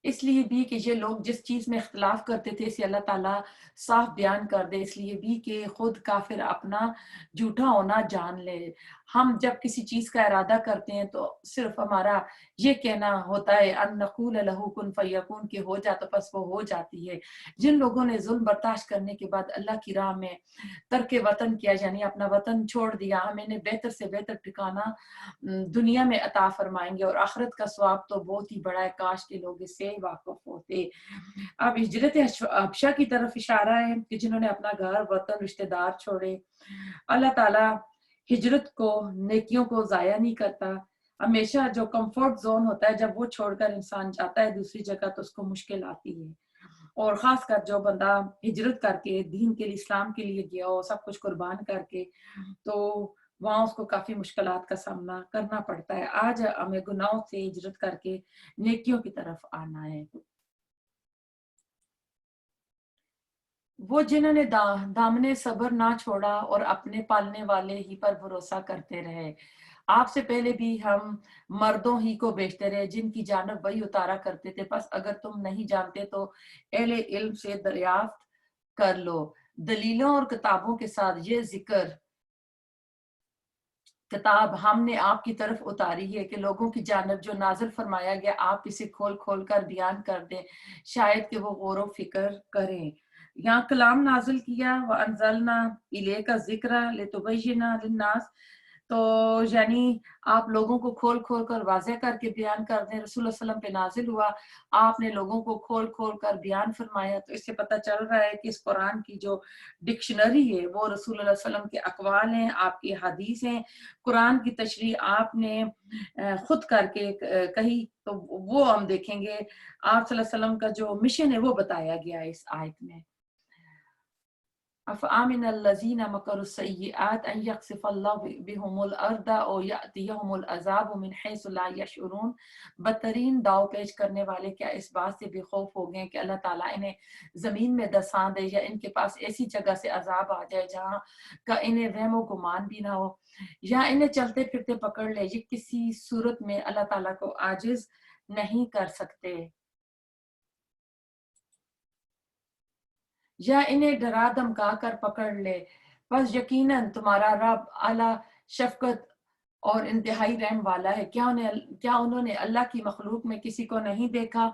A: इसलिए भी कि ये लोग जिस चीज में इख्तलाफ करते थे इसे अल्लाह ताला साफ बयान कर दे, इसलिए भी कि खुद काफिर अपना झूठा होना जान ले। हम जब किसी चीज का इरादा करते हैं तो सिर्फ हमारा ये कहना होता है अन नक़ूल लहू कुन फयकून, के हो जा तो बस वो हो जाती है। जिन लोगों ने जुल्म बर्दाश्त करने के बाद अल्लाह की राह में तर्क वतन किया, यानी अपना वतन छोड़ दिया, हम इन्हें बेहतर से बेहतर ठिकाना दुनिया में अता फरमाएंगे और आखिरत का स्वाब तो बहुत ही बड़ा है। काश के लोग इससे वाकिफ होते। अब हिजरत हबशा की तरफ इशारा है कि जिन्होंने अपना घर वतन रिश्तेदार छोड़े। अल्लाह ताला हिजरत को नेकियों को जाया नहीं करता। हमेशा जो कंफर्ट जोन होता है जब वो छोड़कर इंसान जाता है दूसरी जगह तो उसको मुश्किल आती है। और खासकर जो बंदा हिजरत करके दीन के लिए इस्लाम के लिए गया हो सब कुछ कुर्बान करके, तो वहां उसको काफी मुश्किलात का सामना करना पड़ता है। आज हमें गुनाहों से हिजरत करके नेकियों की तरफ आना है। वो जिन्होंने दामने सब्र ना छोड़ा और अपने पालने वाले ही पर भरोसा करते रहे। आपसे पहले भी हम मर्दों ही को बेचते रहे जिनकी जानब वही उतारा करते थे। बस अगर तुम नहीं जानते तो अहले इल्म से दरियाफ्त कर लो। दलीलों और किताबों के साथ ये जिक्र किताब हमने आपकी तरफ उतारी है कि लोगों की जानब जो नाज़िल फरमाया गया आप इसे खोल खोल कर बयान कर दें, शायद कि वो गौर व फिक्र करें। यहाँ कलाम नाजिल किया व अंजलना इलेका जिक्र लितुबय्यिना लिन्नास, तो यानी आप लोगों को खोल खोल कर वाज़ेह करके बयान कर दें। रसूल सल्लल्लाहु अलैहि वसल्लम पे नाजिल हुआ, आपने लोगों को खोल खोल कर बयान फरमाया। तो इससे पता चल रहा है कि इस कुरान की जो डिक्शनरी है वो रसूल सल्लल्लाहु अलैहि वसल्लम के अक़वाल हैं, आपकी हदीस हैं। कुरान की तशरीह आपने खुद करके कही, तो वो हम देखेंगे। आप सल्लल्लाहु अलैहि वसल्लम का जो मिशन है वो बताया गया है इस आयत में। अफ़अमिनल्लज़ीना मकरुस्सय्यिआत अन यख़सिफ़ल्लाहु बिहुमुल अर्द औ यअतियहुमुल अज़ाबु मिन हैसु ला यशउरून। बदतरीन दाव पेश करने वाले क्या इस बात से बेखौफ हो गए कि अल्लाह ताला इन्हें जमीन में दसा दे या इनके पास ऐसी जगह से अजाब आ जाए जहाँ का इन्हें वहम गुमान भी ना हो, या इन्हें चलते फिरते पकड़ ले। ये किसी सूरत में अल्लाह ताला को आजिज नहीं कर सकते, या इन्हें डरा धमका कर पकड़ ले। बस यकीनन तुम्हारा रब आला शफकत اور انتہائی رحم والا ہے. کیا انہوں نے اللہ کی مخلوق میں کسی کو نہیں دیکھا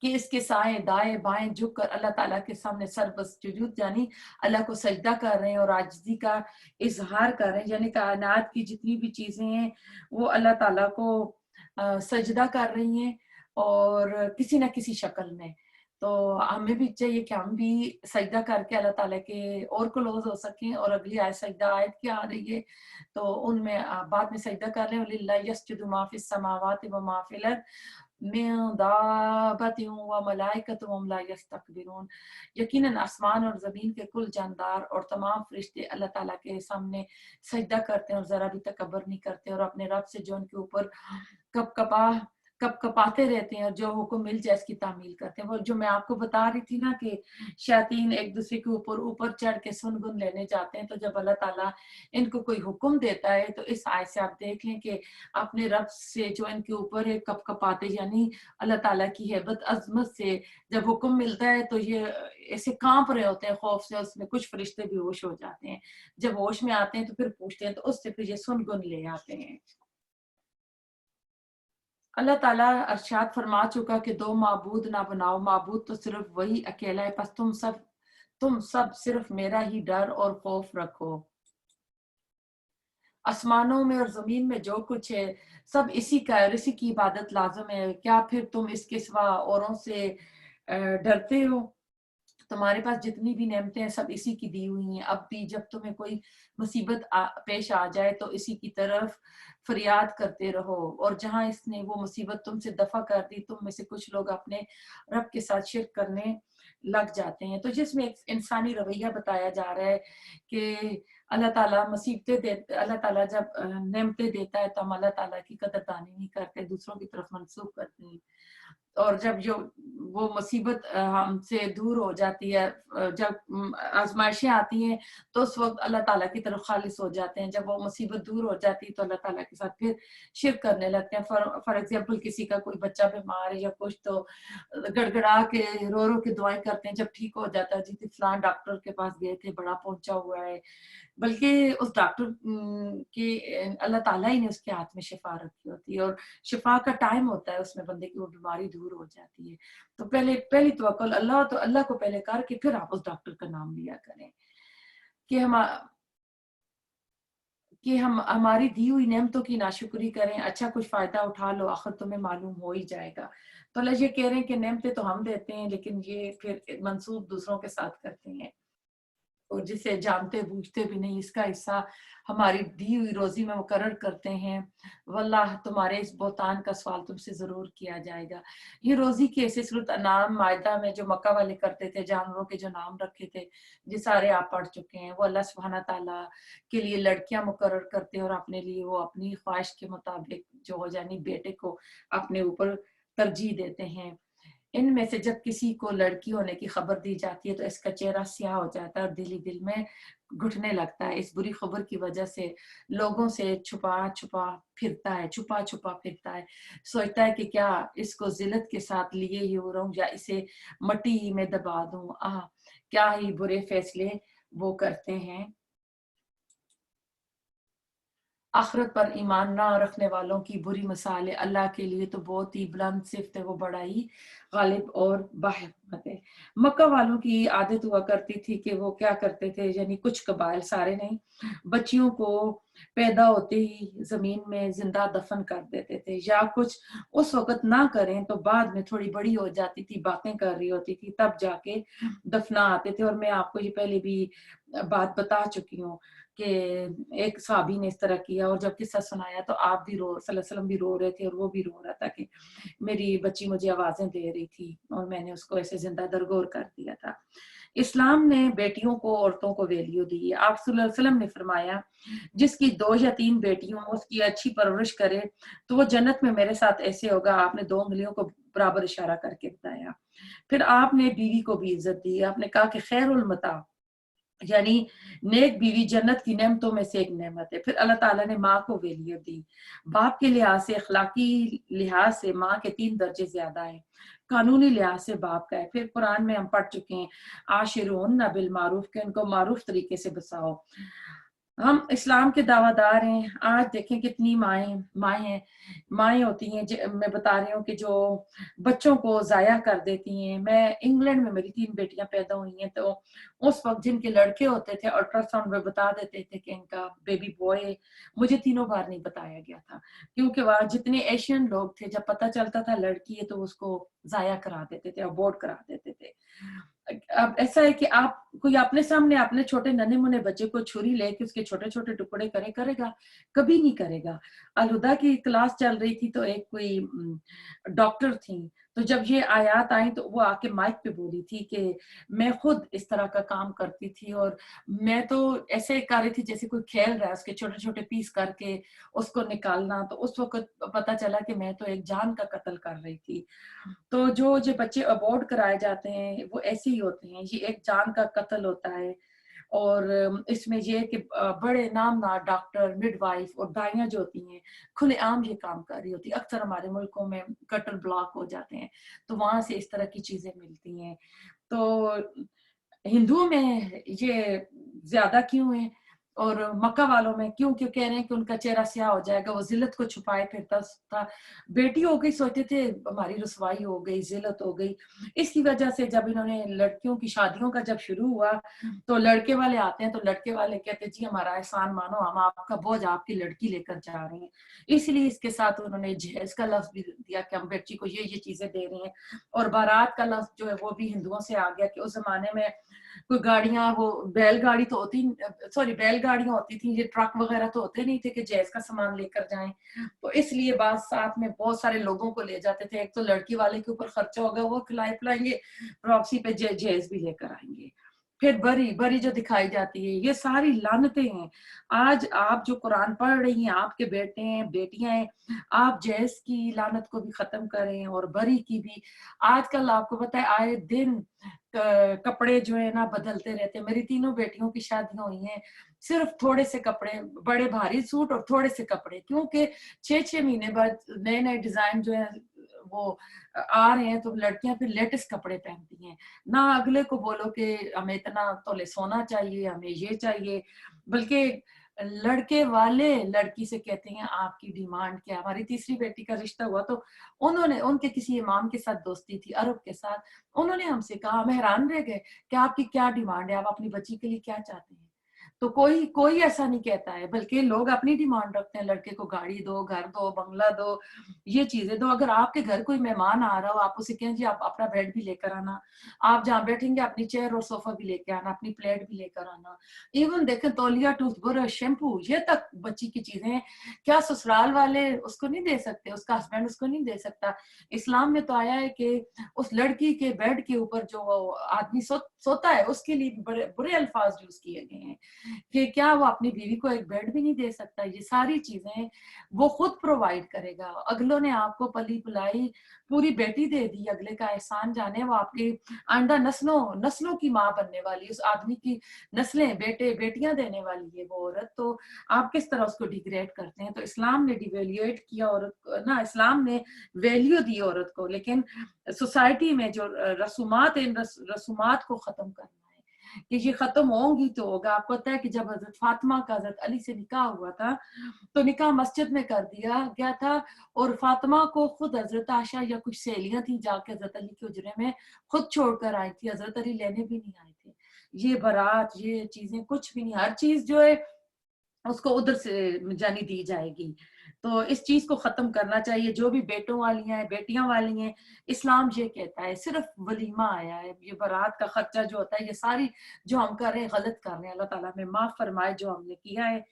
A: کہ اس کے سائے دائیں بائیں جھک کر اللہ تعالیٰ کے سامنے سر بس سجود یعنی اللہ کو سجدہ کر رہے ہیں اور عاجزی کا اظہار کر رہے ہیں. یعنی کائنات کی جتنی بھی چیزیں ہیں وہ اللہ تعالیٰ کو سجدہ کر رہی ہیں اور کسی نہ کسی شکل میں. تو ہمیں بھی چاہیے کہ ہم بھی سجدہ کر کے اللہ تعالیٰ کے اور کلوز ہو سکیں. اور اگلی آیت سجدہ آیت کیا آ رہی ہے تو ان میں بعد میں سجدہ کر لیں. وَلِلَّهِ يَسْجُدُ مَا فِي السَّمَاوَاتِ وَمَا فِي الْأَرْضِ مِن دَابَّةٍ وَمَلَائِكَةٌ وَهُمْ لَا يَسْتَكْبِرُونَ. یقیناً آسمان اور زمین کے کل جاندار اور تمام فرشتے اللہ تعالیٰ کے سامنے سجدہ کرتے ہیں اور ذرا بھی تکبر نہیں کرتے اور اپنے رب سے جو ان کے اوپر کپ کپاتے رہتے ہیں اور جو حکم مل جائے اس کی تعمیل کرتے ہیں. وہ جو میں آپ کو بتا رہی تھی نا کہ شیاطین ایک دوسرے کے اوپر چڑھ کے سنگن لینے جاتے ہیں. تو جب اللہ تعالیٰ ان کو کوئی حکم دیتا ہے تو اس آیت سے آپ دیکھ لیں کہ اپنے رب سے جو ان کے اوپر ہے کپ کپاتے یعنی اللہ تعالیٰ کی ہیبت عظمت سے جب حکم ملتا ہے تو یہ ایسے کانپ رہے ہوتے ہیں خوف سے. اس میں کچھ فرشتے بھی ہوش ہو جاتے ہیں. جب ہوش میں آتے ہیں تو پھر پوچھتے ہیں تو اس سے پھر یہ سنگن لے آتے ہیں. اللہ تعالیٰ ارشاد فرما چکا کہ دو معبود نہ بناؤ، معبود تو صرف وہی اکیلا ہے. پس تم سب صرف میرا ہی ڈر اور خوف رکھو. آسمانوں میں اور زمین میں جو کچھ ہے سب اسی کا ہے اور اسی کی عبادت لازم ہے. کیا پھر تم اس کے سوا اوروں سے ڈرتے ہو؟ تمہارے پاس جتنی بھی نعمتیں ہیں سب اسی کی دی ہوئی ہیں. اب بھی جب تمہیں کوئی مصیبت پیش آ جائے تو اسی کی طرف فریاد کرتے رہو. اور جہاں اس نے وہ مصیبت تم سے دفع کر دی تم میں سے کچھ لوگ اپنے رب کے ساتھ شرک کرنے لگ جاتے ہیں. تو جس میں ایک انسانی رویہ بتایا جا رہا ہے کہ اللہ تعالیٰ اللہ تعالیٰ جب نعمتیں دیتا ہے تو ہم اللہ تعالیٰ کی قدردانی نہیں کرتے، دوسروں کی طرف منسوخ کرتے ہیں. اور جب وہ مصیبت ہم سے دور ہو جاتی ہے، جب آزمائشیں آتی ہیں تو اس وقت اللہ تعالیٰ کی طرف خالص ہو جاتے ہیں. جب وہ مصیبت دور ہو جاتی ہے تو اللہ تعالیٰ کے ساتھ پھر شرک کرنے لگتے ہیں. فار ایگزامپل کسی کا کوئی بچہ بیمار ہے یا کچھ تو گڑ گڑا کے رو کے دعائیں کرتے ہیں. جب ٹھیک ہو جاتا ہے جی فلان ڈاکٹر کے پاس گئے تھے بڑا پہنچا ہوا ہے، بلکہ اس ڈاکٹر کی اللہ تعالیٰ ہی نے اس کے ہاتھ میں شفا رکھی ہوتی ہے اور شفا کا ٹائم ہوتا ہے اس میں بندے کی وہ بیماری دور ہو جاتی ہے. تو پہلی توکل اللہ کو پہلے کر کے پھر آپ اس ڈاکٹر کا نام لیا کریں کہ ہم ہماری دی ہوئی نعمتوں کی ناشکری کریں. اچھا کچھ فائدہ اٹھا لو، آخر تمہیں معلوم ہو ہی جائے گا. تو اللہ یہ کہہ رہے ہیں کہ نعمتیں تو ہم دیتے ہیں لیکن یہ پھر منسوب دوسروں کے ساتھ کرتے ہیں اور جسے جانتے بوجھتے بھی نہیں اس کا حصہ ہماری دی ہوئی روزی میں مقرر کرتے ہیں. واللہ تمہارے اس بہتان کا سوال تم سے ضرور کیا جائے گا. یہ روزی کی ایسی صورت انعام مائدہ میں جو مکہ والے کرتے تھے، جانوروں کے جو نام رکھے تھے یہ سارے آپ پڑھ چکے ہیں. وہ اللہ سبحانہ تعالیٰ کے لیے لڑکیاں مقرر کرتے ہیں اور اپنے لیے وہ اپنی خواہش کے مطابق جو ہو یعنی بیٹے کو اپنے اوپر ترجیح دیتے ہیں. ان میں سے جب کسی کو لڑکی ہونے کی خبر دی جاتی ہے تو اس کا چہرہ سیاہ ہو جاتا ہے اور دل میں گھٹنے لگتا ہے. اس بری خبر کی وجہ سے لوگوں سے چھپا پھرتا ہے، سوچتا ہے کہ کیا اس کو ذلت کے ساتھ لیے ہی ہو رہا ہوں یا اسے مٹی میں دبا دوں. کیا ہی برے فیصلے وہ کرتے ہیں. آخرت پر ایمان نہ رکھنے والوں کی بری مثال ہے. اللہ کے لیے تو بہت ہی بلند صفت ہے، وہ بڑا ہی غالب اور باحکمت ہے. مکہ والوں کی عادت ہوا کرتی تھی کہ وہ کیا کرتے تھے یعنی کچھ قبائل، سارے نہیں، بچیوں کو پیدا ہوتے ہی زمین میں زندہ دفن کر دیتے تھے یا کچھ اس وقت نہ کریں تو بعد میں تھوڑی بڑی ہو جاتی تھی، باتیں کر رہی ہوتی تھی تب جا کے دفنا آتے تھے. اور میں آپ کو یہ پہلے بھی بات بتا چکی ہوں کہ ایک صحابی نے اس طرح کیا اور جب قصہ سنایا تو آپ بھی صلی اللہ علیہ وسلم بھی رو رہے تھے اور وہ بھی رو رہا تھا کہ میری بچی مجھے آوازیں دے رہی تھی اور میں نے اس کو ایسے زندہ درگور کر دیا تھا. اسلام نے بیٹیوں کو عورتوں کو ویلیو دی ہے. آپ صلی اللہ علیہ وسلم نے فرمایا جس کی 2 یا 3 بیٹیوں اس کی اچھی پرورش کرے تو وہ جنت میں میرے ساتھ ایسے ہوگا. آپ نے 2 انگلیوں کو برابر اشارہ کر کے بتایا. پھر آپ نے بیوی کو بھی عزت دی. آپ نے کہا کہ خیر المتاع یعنی نیک بیوی جنت کی نعمتوں میں سے ایک نعمت ہے. پھر اللہ تعالیٰ نے ماں کو ویلیو دی. باپ کے لحاظ سے، اخلاقی لحاظ سے ماں کے 3 درجے زیادہ ہیں، قانونی لحاظ سے باپ کا ہے. پھر قرآن میں ہم پڑھ چکے ہیں عاشرون بالمعروف کہ ان کو معروف طریقے سے بساؤ. हम इस्लाम के दावादार हैं। आज देखें कितनी माएँ होती हैं, मैं बता रही हूँ कि जो बच्चों को ज़ाया कर देती हैं। मैं इंग्लैंड में, मेरी 3 बेटियाँ पैदा हुई हैं, तो उस वक़्त जिनके लड़के होते थे अल्ट्रासाउंड में बता देते थे कि इनका बेबी बॉय है। मुझे तीनों बार नहीं बताया गया था, क्योंकि वहाँ जितने एशियन लोग थे, जब पता चलता था लड़की है तो उसको ज़ाया करा देते थे, अबॉर्ट करा देते थे। अब ऐसा है कि आप कोई अपने सामने अपने छोटे नन्हे मुन्ने बच्चे को छुरी लेके उसके छोटे छोटे टुकड़े करेगा? कभी नहीं करेगा। अलहुदा की क्लास चल रही थी, तो एक कोई डॉक्टर थी, तो जब ये आयात आई तो वो आके माइक पे बोली थी कि मैं खुद इस तरह का काम करती थी, और मैं तो ऐसे कर रही थी जैसे कोई खेल रहा है, उसके छोटे छोटे पीस करके उसको निकालना। तो उस वक्त पता चला कि मैं तो एक जान का कत्ल कर रही थी। तो जो बच्चे अबॉर्ट कराए जाते हैं वो ऐसे ही होते हैं, ये एक जान का कत्ल होता है। और इसमें ये है कि बड़े नामना डॉक्टर, मिडवाइफ और दाइयाँ जो होती हैं, खुलेआम ये काम कर रही होती है। अक्सर हमारे मुल्कों में कत्ल ब्लॉक हो जाते हैं, तो वहां से इस तरह की चीजें मिलती हैं। तो हिंदुओं में ये ज्यादा क्यों है, और मक्का वालों में क्यों क्यों कह रहे हैं कि उनका चेहरा स्याह हो जाएगा, वो जिल्लत को छुपाए फिरता था। बेटी हो गई, सोचते थे हमारी रुसवाई हो गई, जिल्लत हो गई। इसकी वजह से जब इन्होंने लड़कियों की शादियों का जब शुरू हुआ, तो लड़के वाले आते हैं, तो लड़के वाले कहते हैं जी हमारा एहसान मानो, हम आपका बोझ आपकी लड़की लेकर जा रहे हैं। इसलिए इसके साथ उन्होंने जहेज का लफ्ज भी दिया कि हम बच्ची को ये चीजें दे रहे हैं। और बारात का लफ्ज जो है वो भी हिंदुओं से आ गया, कि उस जमाने में कोई गाड़ियां, वो बैलगाड़ी तो होती, सॉरी बैलगाड़ियां होती थी, ये ट्रक वगैरह तो होते नहीं थे कि जहेज का सामान लेकर जाएं। तो इसलिए बाद साथ में बहुत सारे लोगों को ले जाते थे। एक तो लड़की वाले के ऊपर खर्चा होगा, वो खिलाए पिलाएंगे, प्रॉक्सी पे जहेज भी लेकर आएंगे। फिर बरी बरी जो दिखाई जाती है, ये सारी लानतें हैं। आज आप जो कुरान पढ़ रही हैं, आपके बेटे हैं, बेटियां हैं, आप जहेज की लानत को भी खत्म करें और बरी की भी। आजकल आपको पता है आए दिन कपड़े जो है ना बदलते रहते हैं। मेरी तीनों बेटियों की शादियां हुई हैं, सिर्फ थोड़े से कपड़े, बड़े भारी सूट और थोड़े से कपड़े, क्योंकि 6-6 महीने बाद नए नए डिजाइन जो है वो आ रहे हैं, तो लड़कियां फिर लेटेस्ट कपड़े पहनती हैं। ना अगले को बोलो कि हमें इतना तोले सोना चाहिए, हमें ये चाहिए, बल्कि लड़के वाले लड़की से कहते हैं आपकी डिमांड क्या है। हमारी तीसरी बेटी का रिश्ता हुआ, तो उन्होंने, उनके किसी इमाम के साथ दोस्ती थी अरब के साथ, उन्होंने हमसे कहा, हम हैरान रह गए कि आपकी क्या डिमांड है, आप अपनी बच्ची के लिए क्या चाहते हैं। तो कोई कोई ऐसा नहीं कहता है, बल्कि लोग अपनी डिमांड रखते हैं, लड़के को गाड़ी दो, घर दो, बंगला दो, ये चीजें दो। अगर आपके घर कोई मेहमान आ रहा हो, आप उसे कहें जी आप अपना बेड भी लेकर आना, आप जहाँ बैठेंगे अपनी चेयर और सोफा भी लेकर आना, अपनी प्लेट भी लेकर आना। इवन देखें तौलिया, टूथब्रश, शैम्पू, ये तक बच्ची की चीजें हैं। क्या ससुराल वाले उसको नहीं दे सकते, उसका हस्बैंड उसको नहीं दे सकता? इस्लाम में तो आया है कि उस लड़की के बेड के ऊपर जो आदमी सोता है, उसके लिए बड़े बुरे अल्फाज यूज किए गए हैं, कि क्या वो अपनी बीवी को एक बेड भी नहीं दे सकता। ये सारी चीजें वो खुद प्रोवाइड करेगा। अगलों ने आपको पली पुलाई पूरी बेटी दे दी, अगले का एहसान जाने, वो आपकी आइंदा नस्लों नस्लों की माँ बनने वाली, उस आदमी की नस्लें, बेटे बेटियां देने वाली है वो औरत। तो आप किस तरह उसको डिग्रेड करते हैं? तो इस्लाम ने डिवेल्यूएट किया औरत को ना, इस्लाम ने वैल्यू दी औरत को, लेकिन सोसाइटी में जो रसूमात है, इन रसूमात को खत्म करना है, कि ये खत्म होंगी तो होगा। आपको पता है कि जब हजरत फातिमा का हजरत अली से निकाह हुआ था, तो निकाह मस्जिद में कर दिया गया था, और फातिमा को खुद हजरत आयशा या कुछ सहेलियां थी जाके हजरत अली के उजरे में खुद छोड़कर आई थी, हजरत अली लेने भी नहीं आए थे। ये बारात, ये चीजें कुछ भी नहीं, हर चीज जो है उसको उधर से जानी दी जाएगी। तो इस चीज को खत्म करना चाहिए। जो भी बेटों वाली हैं, बेटियां वाली हैं, इस्लाम ये कहता है सिर्फ वलीमा आया है, ये बारात का खर्चा जो होता है, ये सारी जो हम कर रहे हैं गलत कर रहे हैं। अल्लाह ताला में माफ फरमाए जो हमने किया है,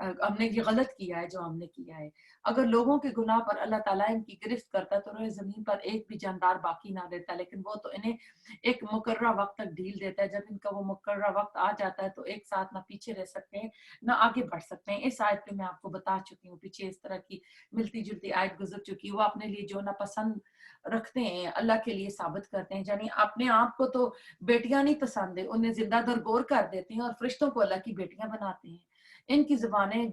A: हमने ये गलत किया है जो हमने किया है। अगर लोगों के गुनाह पर अल्लाह ताला इनकी गिरफ्त करता तो रोए जमीन पर एक भी जानदार बाकी ना रहता, लेकिन वो तो इन्हें एक मुकर्रा वक्त तक ढील देता है। जब इनका वो मुकर्रा वक्त आ जाता है तो एक साथ ना पीछे रह सकते हैं ना आगे बढ़ सकते हैं। इस आयत पे मैं आपको बता चुकी हूँ, पीछे इस तरह की मिलती जुलती आयत गुजर चुकी है। वो अपने लिए जो ना पसंद रखते हैं अल्लाह के लिए साबित करते हैं, यानी अपने आप को तो बेटियां नहीं पसंद है, उन्हें जिंदा दरगोर कर देते हैं और फरिश्तों को अल्लाह की बेटियां बनाते हैं। इनकी जुबानें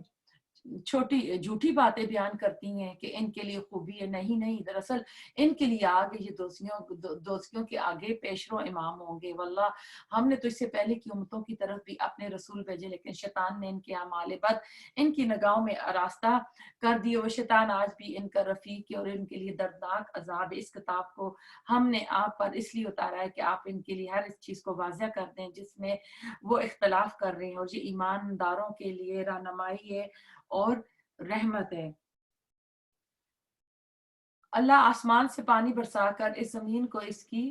A: छोटी झूठी बातें बयान करती हैं कि इनके लिए खूबी है। नहीं नहीं, दरअसल इनके लिए आगे ये दोस्तियों के आगे पेशरो इमाम होंगे। वल्लाह हमने तो इससे पहले की उम्मतों की तरफ भी अपने रसूल भेजे, लेकिन शैतान ने इनके अमाल बद इनकी निगाहों में आरास्ता कर दिए। वो शैतान आज भी इनका रफीक है और इनके लिए दर्दनाक अजाब है। इस किताब को हमने आप पर इसलिए उतारा है कि आप इनके लिए हर इस चीज को वाज़िया कर दें जिसमें वो इख्तलाफ कर रहे हैं, और ये ईमानदारों के लिए रहनुमाई है और रहमत है। अल्लाह आसमान से पानी बरसाकर इस जमीन को इसकी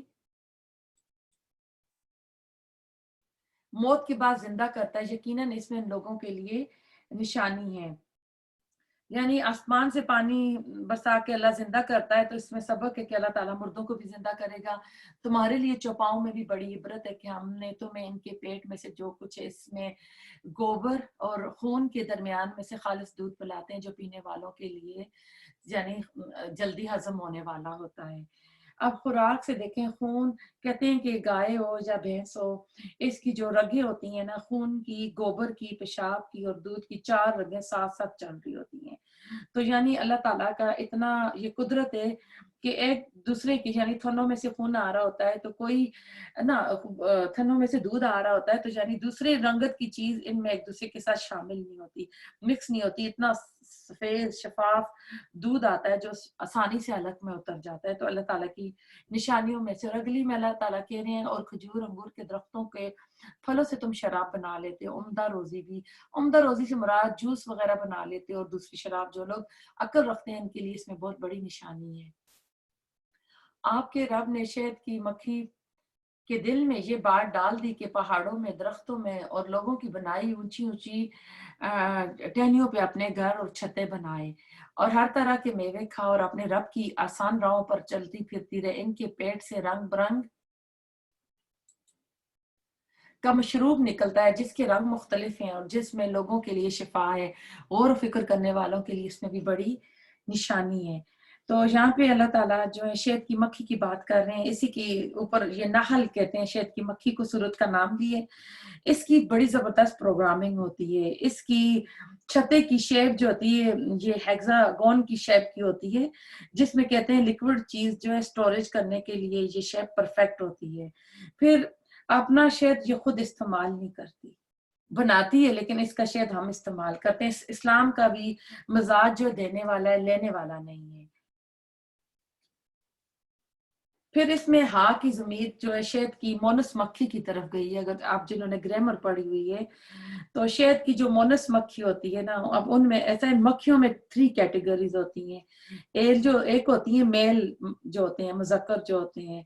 A: मौत के बाद जिंदा करता है। यकीनन इसमें इन लोगों के लिए निशानी है। यानी आसमान से पानी बरसा के अल्लाह जिंदा करता है, तो इसमें सबक है कि अल्लाह ताला मुर्दों को भी जिंदा करेगा। तुम्हारे लिए चौपाओं में भी बड़ी इबरत है कि हमने तुम्हें इनके पेट में से जो कुछ है इसमें गोबर और खून के दरमियान में से खालिस दूध पिलाते हैं, जो पीने वालों के लिए यानी जल्दी हजम होने वाला होता है। अब खुराक से देखें, खून कहते हैं कि गाय हो या भैंस हो, इसकी जो रगें होती हैं ना, खून की, गोबर की, पेशाब की और दूध की, 4 रगें साथ साथ चल रही होती हैं। तो यानी अल्लाह ताला का इतना ये कुदरत है कि एक दूसरे की, यानी थनों में से खून आ रहा होता है तो कोई ना, थनों में से दूध आ रहा होता है तो यानी दूसरे रंगत की चीज इनमें एक दूसरे के साथ शामिल नहीं होती, मिक्स नहीं होती। इतना सफेद शफाफ दूध आता है जो आसानी से हलक में उतर जाता है। तो अल्लाह ताला की निशानियों में से, और अगली में अल्लाह ताला कह रहे हैं और खजूर अंगूर के दरख्तों के फलों से तुम शराब बना लेते हो, उम्दा रोजी भी। उम्दा रोजी से मुराद जूस वगैरह बना लेते हो और दूसरी शराब। जो लोग अक्ल रखते हैं इनके लिए इसमें बहुत बड़ी निशानी है। आपके रब ने शहद की मक्खी के दिल में ये बात डाल दी कि पहाड़ों में, दरख्तों में और लोगों की बनाई ऊंची ऊंची टहनियों पे अपने घर और छतें बनाए, और हर तरह के मेवे खा और अपने रब की आसान राहों पर चलती फिरती रहे। इनके पेट से रंग बरंग का मशरूब निकलता है जिसके रंग मुख्तलिफ हैं और जिसमें लोगों के लिए शिफा है, गौर फिक्र करने वालों के लिए इसमें भी बड़ी निशानी है। तो यहाँ पे अल्लाह ताला जो है शहद की मक्खी की बात कर रहे हैं, इसी के ऊपर ये नहल कहते हैं, शहद की मक्खी को सूरत का नाम भी है। इसकी बड़ी जबरदस्त प्रोग्रामिंग होती है। इसकी छते की शेप जो होती है ये हेक्सागोन की शेप की होती है, जिसमें कहते हैं लिक्विड चीज जो है स्टोरेज करने के लिए ये शेप परफेक्ट होती है। फिर अपना शहद ये खुद इस्तेमाल नहीं करती, बनाती है, लेकिन इसका शहद हम इस्तेमाल करते हैं। इस्लाम का भी मिजाज जो देने वाला है, लेने वाला नहीं है। फिर इसमें हा की ज़मीर जो है शहद की मोनस मक्खी की तरफ गई है। अगर आप जिन्होंने ग्रामर पढ़ी हुई है तो शहद की जो मोनस मक्खी होती है ना, अब उनमें ऐसा है, मक्खियों में 3 कैटेगरीज होती हैं। एक होती है मेल जो होते हैं, मुजक्कर जो होते हैं,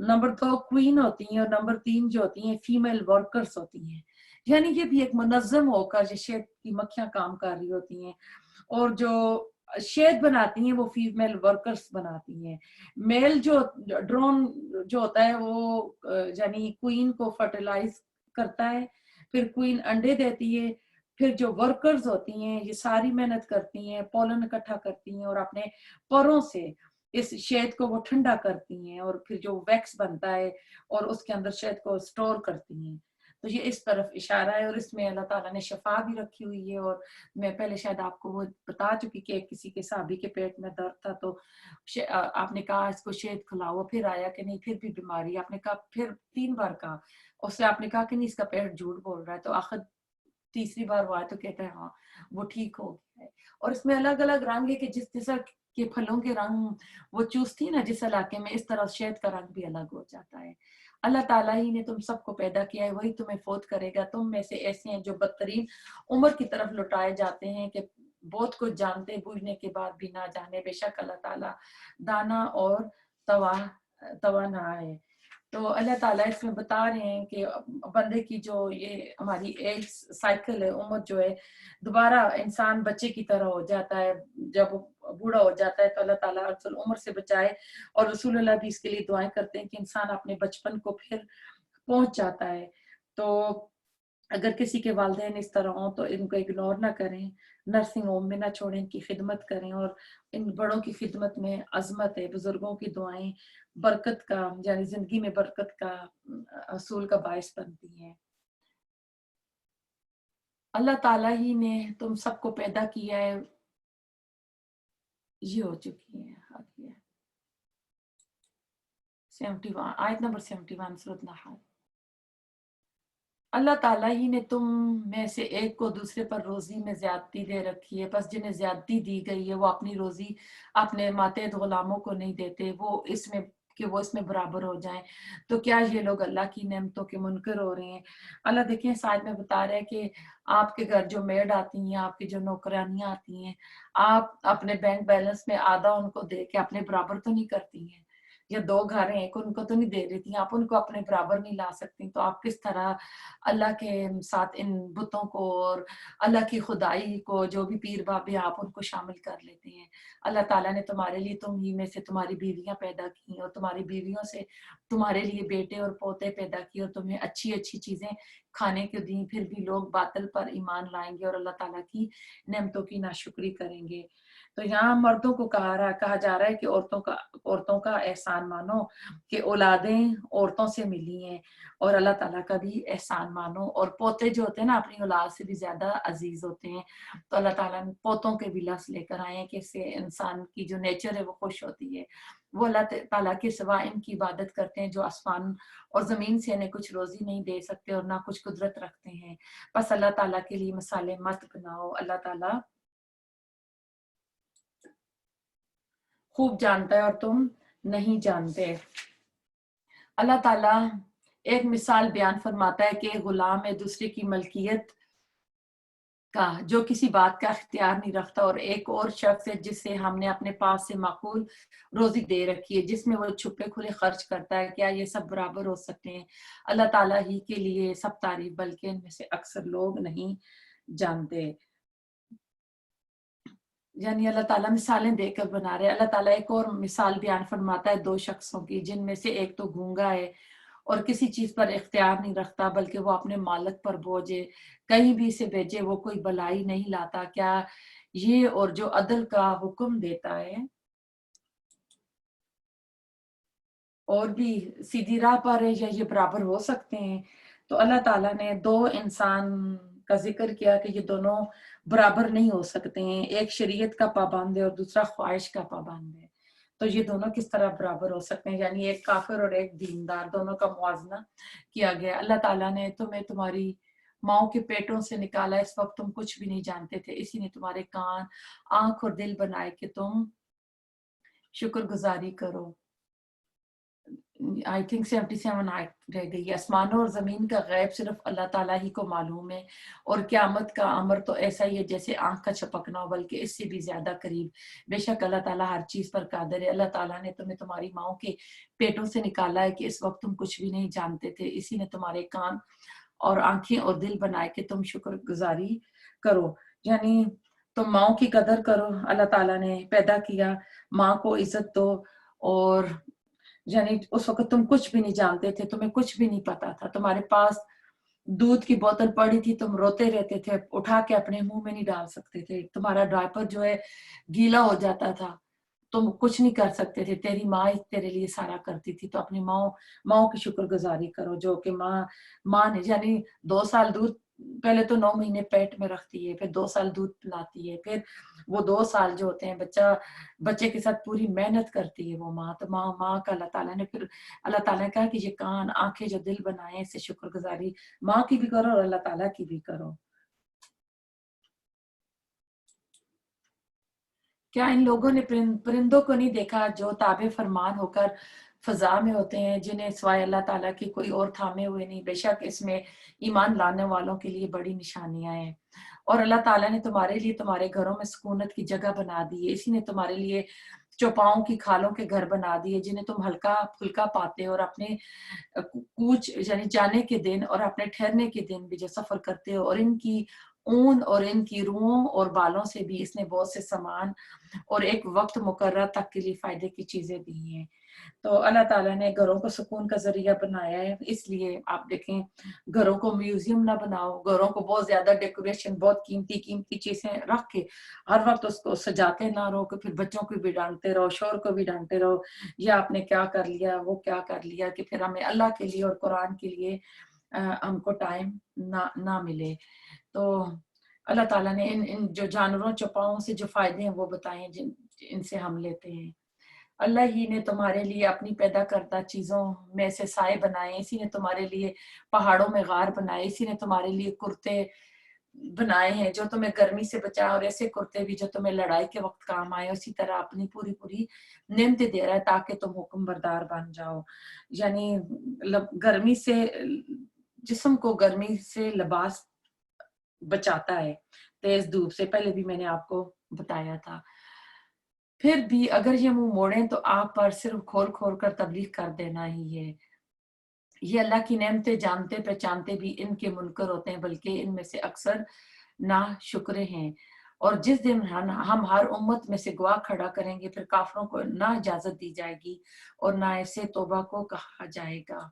A: नंबर 2 क्वीन होती हैं, और नंबर 3 जो होती हैं फीमेल वर्कर्स होती हैं। यानी ये भी एक मुनज्जम होकर जो शहद की मक्खियां काम कर रही होती हैं, और जो शहद बनाती हैं वो फीमेल वर्कर्स बनाती हैं। मेल जो ड्रोन जो होता है वो यानी क्वीन को फर्टिलाइज करता है, फिर क्वीन अंडे देती है, फिर जो वर्कर्स होती हैं ये सारी मेहनत करती हैं, पोलन इकट्ठा करती हैं और अपने परों से इस शहद को वो ठंडा करती हैं, और फिर जो वैक्स बनता है और उसके अंदर शहद को स्टोर करती हैं। तो ये इस तरफ इशारा है, और इसमें अल्लाह ताला ने शफा भी रखी हुई है। और मैं पहले शायद आपको वो बता चुकी कि किसी के साहबी के पेट में दर्द था, तो आपने कहा इसको शहद खिलाओ, फिर आया कि नहीं, फिर भी बीमारी, आपने कहा, फिर 3 बार कहा, उससे आपने कहा कि नहीं इसका पेट झूठ बोल रहा है, तो आखिर तीसरी बार हुआ तो कहते हैं हाँ वो ठीक हो गया है। और इसमें अलग अलग रंग है कि जिस जैसा के फलों के रंग वो चूसती है ना जिस इलाके में, इस तरह शहद का रंग भी अलग हो जाता है। अल्लाह ताला ही ने तुम सबको पैदा किया है, वही तुम्हें फौत करेगा। तुम में से ऐसे हैं जो बदतरीन उम्र की तरफ लौटाए जाते हैं कि बहुत कुछ जानते बूझने के बाद भी ना जाने। बेशक अल्लाह ताला दाना और तवा तवाना है। तो अल्लाह ताला इसमें बता रहे हैं कि बंदे की जो ये हमारी एज साइकिल है, उम्र जो है, दोबारा इंसान बच्चे की तरह हो जाता है जब वो बूढ़ा हो जाता है। तो अल्लाह ताला अक्सर उम्र से बचाए, और रसूल अल्लाह भी इसके लिए दुआएं करते हैं कि इंसान अपने बचपन को फिर पहुंच जाता है। तो अगर किसी के वालिदैन इस तरह हों तो इनको इग्नोर ना करें, नर्सिंग होम में ना छोड़ें, इनकी खिदमत करें। और इन बड़ों की खिदमत में अजमत है। बुजुर्गों की दुआएं बरकत का, यानी जिंदगी में बरकत का असूल का बायस बनती हैं। अल्लाह ताला ही ने तुम सबको पैदा किया है। ये हो चुकी है आगे 71 आयत नंबर 71 सूरत नहल। अल्लाह ताला ही ने तुम में से एक को दूसरे पर रोजी में ज्यादती दे रखी है, बस जिन्हें ज्यादती दी गई है वो अपनी रोजी अपने मातेहत गुलामों को नहीं देते वो इसमें कि वो इसमें बराबर हो जाएं। तो क्या ये लोग अल्लाह की नेमतों के मुनकर हो रहे हैं? अल्लाह देखिए साइड में बता रहे हैं कि आपके घर जो मेड आती हैं, आपकी जो नौकरानियां आती हैं, आप अपने बैंक बैलेंस में आधा उनको दे के अपने बराबर तो नहीं करती हैं। या दो घर हैं, एक उनको तो नहीं दे रही थी, आप उनको अपने बराबर नहीं ला सकती, तो आप किस तरह अल्लाह के साथ इन बुतों को और अल्लाह की खुदाई को, जो भी पीर बाबे आप उनको शामिल कर लेते हैं। अल्लाह ताला ने तुम्हारे लिए तुम ही में से तुम्हारी बीवियां पैदा की और तुम्हारी बीवियों से तुम्हारे लिए बेटे और पोते पैदा किए और तुम्हें अच्छी अच्छी चीजें खाने को दी, फिर भी लोग बातिल पर ईमान लाएंगे और अल्लाह ताला की नेमतों की नाशुक्री करेंगे। तो यहाँ मर्दों को कहा जा रहा है कि औरतों का एहसान मानो कि औलादें औरतों से मिली हैं और अल्लाह ताला का भी एहसान मानो। और पोते जो होते हैं ना अपनी औलाद से भी ज्यादा अजीज होते हैं, तो अल्लाह ताला ने पोतों के भी लफ्ज लेकर आए हैं कि इससे इंसान की जो नेचर है वो खुश होती है। वो अल्लाह ताला के सिवा इनकी इबादत करते हैं जो आसमान और जमीन से इन्हें कुछ रोजी नहीं दे सकते और ना कुछ कुदरत रखते हैं। बस अल्लाह ताला के लिए मिसालें मत बनाओ, अल्लाह ताला खूब जानता है और तुम नहीं जानते। अल्लाह ताला एक मिसाल बयान फरमाता है कि एक गुलाम है दूसरे की मलकियत का जो किसी बात का इख्तियार नहीं रखता, और एक और शख्स है जिससे हमने अपने पास से माकूल रोजी दे रखी है जिसमें वो छुपे खुले खर्च करता है। क्या ये सब बराबर हो सकते हैं? अल्लाह ताला ही के लिए सब तारीफ, बल्कि इनमें से अक्सर लोग नहीं जानते। यानी अल्लाह ताला मिसालें देकर बना रहे हैं। अल्लाह ताला एक और मिसाल बयान फरमाता है दो शख्सों की जिनमें से एक तो गूंगा है और किसी चीज पर इख्तियार नहीं रखता, बल्कि वो अपने मालिक पर बोझ है, कहीं भी इसे भेजे वो कोई भलाई नहीं लाता। क्या ये और जो अदल का हुक्म देता है और भी सीधी राह पर है, या ये बराबर हो सकते हैं? तो अल्लाह ताला ने दो इंसान का जिक्र किया कि ये दोनों बराबर नहीं हो सकते हैं, एक शरीयत का पाबंद है और दूसरा ख्वाहिश का पाबंद है। तो ये दोनों किस तरह बराबर हो सकते हैं? यानी एक काफिर और एक दीनदार, दोनों का मुआवजा किया गया। अल्लाह ताला ने तुम्हें तुम्हारी माओ के पेटों से निकाला, इस वक्त तुम कुछ भी नहीं जानते थे, इसी ने तुम्हारे कान, आंख और दिल बनाए कि तुम शुक्रगुजारी करो। आई थिंक 77 आयत रह गई है। आसमानों और जमीन का गैब सिर्फ अल्लाह ताला ही को मालूम है, और क्यामत का अमर तो ऐसा ही है जैसे आंख का झपकना हो, बल्कि इससे भी ज्यादा करीब। बेशक अल्लाह ताला हर चीज पर कादिर है। अल्लाह ताला ने तुम्हें तुम्हारी माओ के पेटों से निकाला है कि इस वक्त तुम कुछ भी नहीं जानते थे, इसी ने तुम्हारे कान और आंखें और दिल बनाए कि तुम शुक्रगुजारी करो। यानी तुम माओ की कदर करो। अल्लाह ताला ने पैदा किया, माँ को इज्जत दो। और यानी उस वक्त तुम कुछ भी नहीं जानते थे, तुम्हें कुछ भी नहीं पता था, तुम्हारे पास दूध की बोतल पड़ी थी, तुम रोते रहते थे, उठा के अपने मुंह में नहीं डाल सकते थे, तुम्हारा डायपर जो है गीला हो जाता था, तुम कुछ नहीं कर सकते थे, तेरी माँ ही तेरे लिए सारा करती थी। तो अपनी माँ की शुक्रगुजारी करो जो कि माँ ने यानी 2 साल दूध, पहले तो 9 महीने पेट में रखती है, फिर 2 साल दूध पिलाती है, फिर वो 2 साल जो होते हैं बच्चे के साथ पूरी मेहनत करती है वो माँ। तो माँ का अल्लाह ताला ने कहा कि ये कान आंखें जो दिल बनाए इससे शुक्रगुजारी माँ की भी करो और अल्लाह ताला की भी करो। क्या इन लोगों ने परिंदों को नहीं देखा जो ताबे फरमान होकर फजा में होते हैं, जिन्हें सिवाय अल्लाह ताला की कोई और थामे हुए नहीं? बेशक इसमें ईमान लाने वालों के लिए बड़ी निशानियां हैं। और अल्लाह ताला ने तुम्हारे लिए तुम्हारे घरों में सुकूनत की जगह बना दी है, इसी ने तुम्हारे लिए चौपाओं की खालों के घर बना दिए जिन्हें तुम हल्का फुल्का पाते हो, और अपने कूच यानी जाने के दिन और अपने ठहरने के दिन भी जो सफर करते हो। और इनकी ऊन और इनकी रूहों और बालों से भी इसने बहुत से सामान और एक वक्त मुकर्रर तक के लिए फायदे की चीजें दी हैं। तो अल्लाह ताला ने घरों को सुकून का जरिया बनाया है, इसलिए आप देखें घरों को म्यूजियम ना बनाओ, घरों को बहुत ज्यादा डेकोरेशन, बहुत कीमती कीमती चीजें रख के हर वक्त उसको सजाते ना रहो कि फिर बच्चों को भी डांटते रहो, शोर को भी डांटते रहो, ये आपने क्या कर लिया, वो क्या कर लिया, कि फिर हमें अल्लाह के लिए और कुरान के लिए हमको टाइम ना ना मिले। تو اللہ ताला ने इन जो जानवरों चौपाओं से जो फायदे हैं वो बताए हैं जिन इनसे हम लेते हैं। अल्लाह ही ने तुम्हारे लिए अपनी पैदा करदा चीज़ों में से साए बनाए, इसी ने तुम्हारे लिए पहाड़ों में गार बनाए, इसी ने तुम्हारे लिए कुर्ते बनाए हैं जो तुम्हें गर्मी से बचाए और ऐसे कुर्ते भी जो तुम्हें लड़ाई के वक्त काम आए। उसी तरह अपनी पूरी पूरी नेमतें दे रहा है ताकि तुम हुक्म बरदार बन जाओ। यानी गर्मी से जिस्म को गर्मी से लिबास बचाता है तेज धूप से, पहले भी मैंने आपको बताया था। फिर भी अगर ये मुंह मोड़ें तो आप पर सिर्फ खोल खोल कर तबलीग कर देना ही है। ये अल्लाह की नेमतें जानते पहचानते भी इनके मुनकर होते हैं, बल्कि इनमें से अक्सर ना शुक्र हैं। और जिस दिन हम हर उम्मत में से गवाह खड़ा करेंगे, फिर काफरों को ना इजाजत दी जाएगी और ना ऐसे तौबा को कहा जाएगा।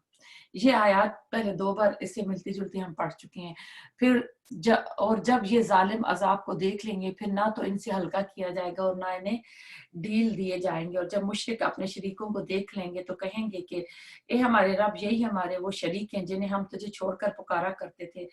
A: ये आयत पहले 2 बार इससे मिलती जुलती हम पढ़ चुके हैं। फिर जब ये जालिम अजाब को देख लेंगे, फिर ना तो इनसे हल्का किया जाएगा और ना इन्हें ढील दिए जाएंगे। और जब मुशरिक अपने शरीकों को देख लेंगे तो कहेंगे कि ए हमारे रब, यही हमारे वो शरीक हैं जिन्हें हम तुझे छोड़कर पुकारा करते थे।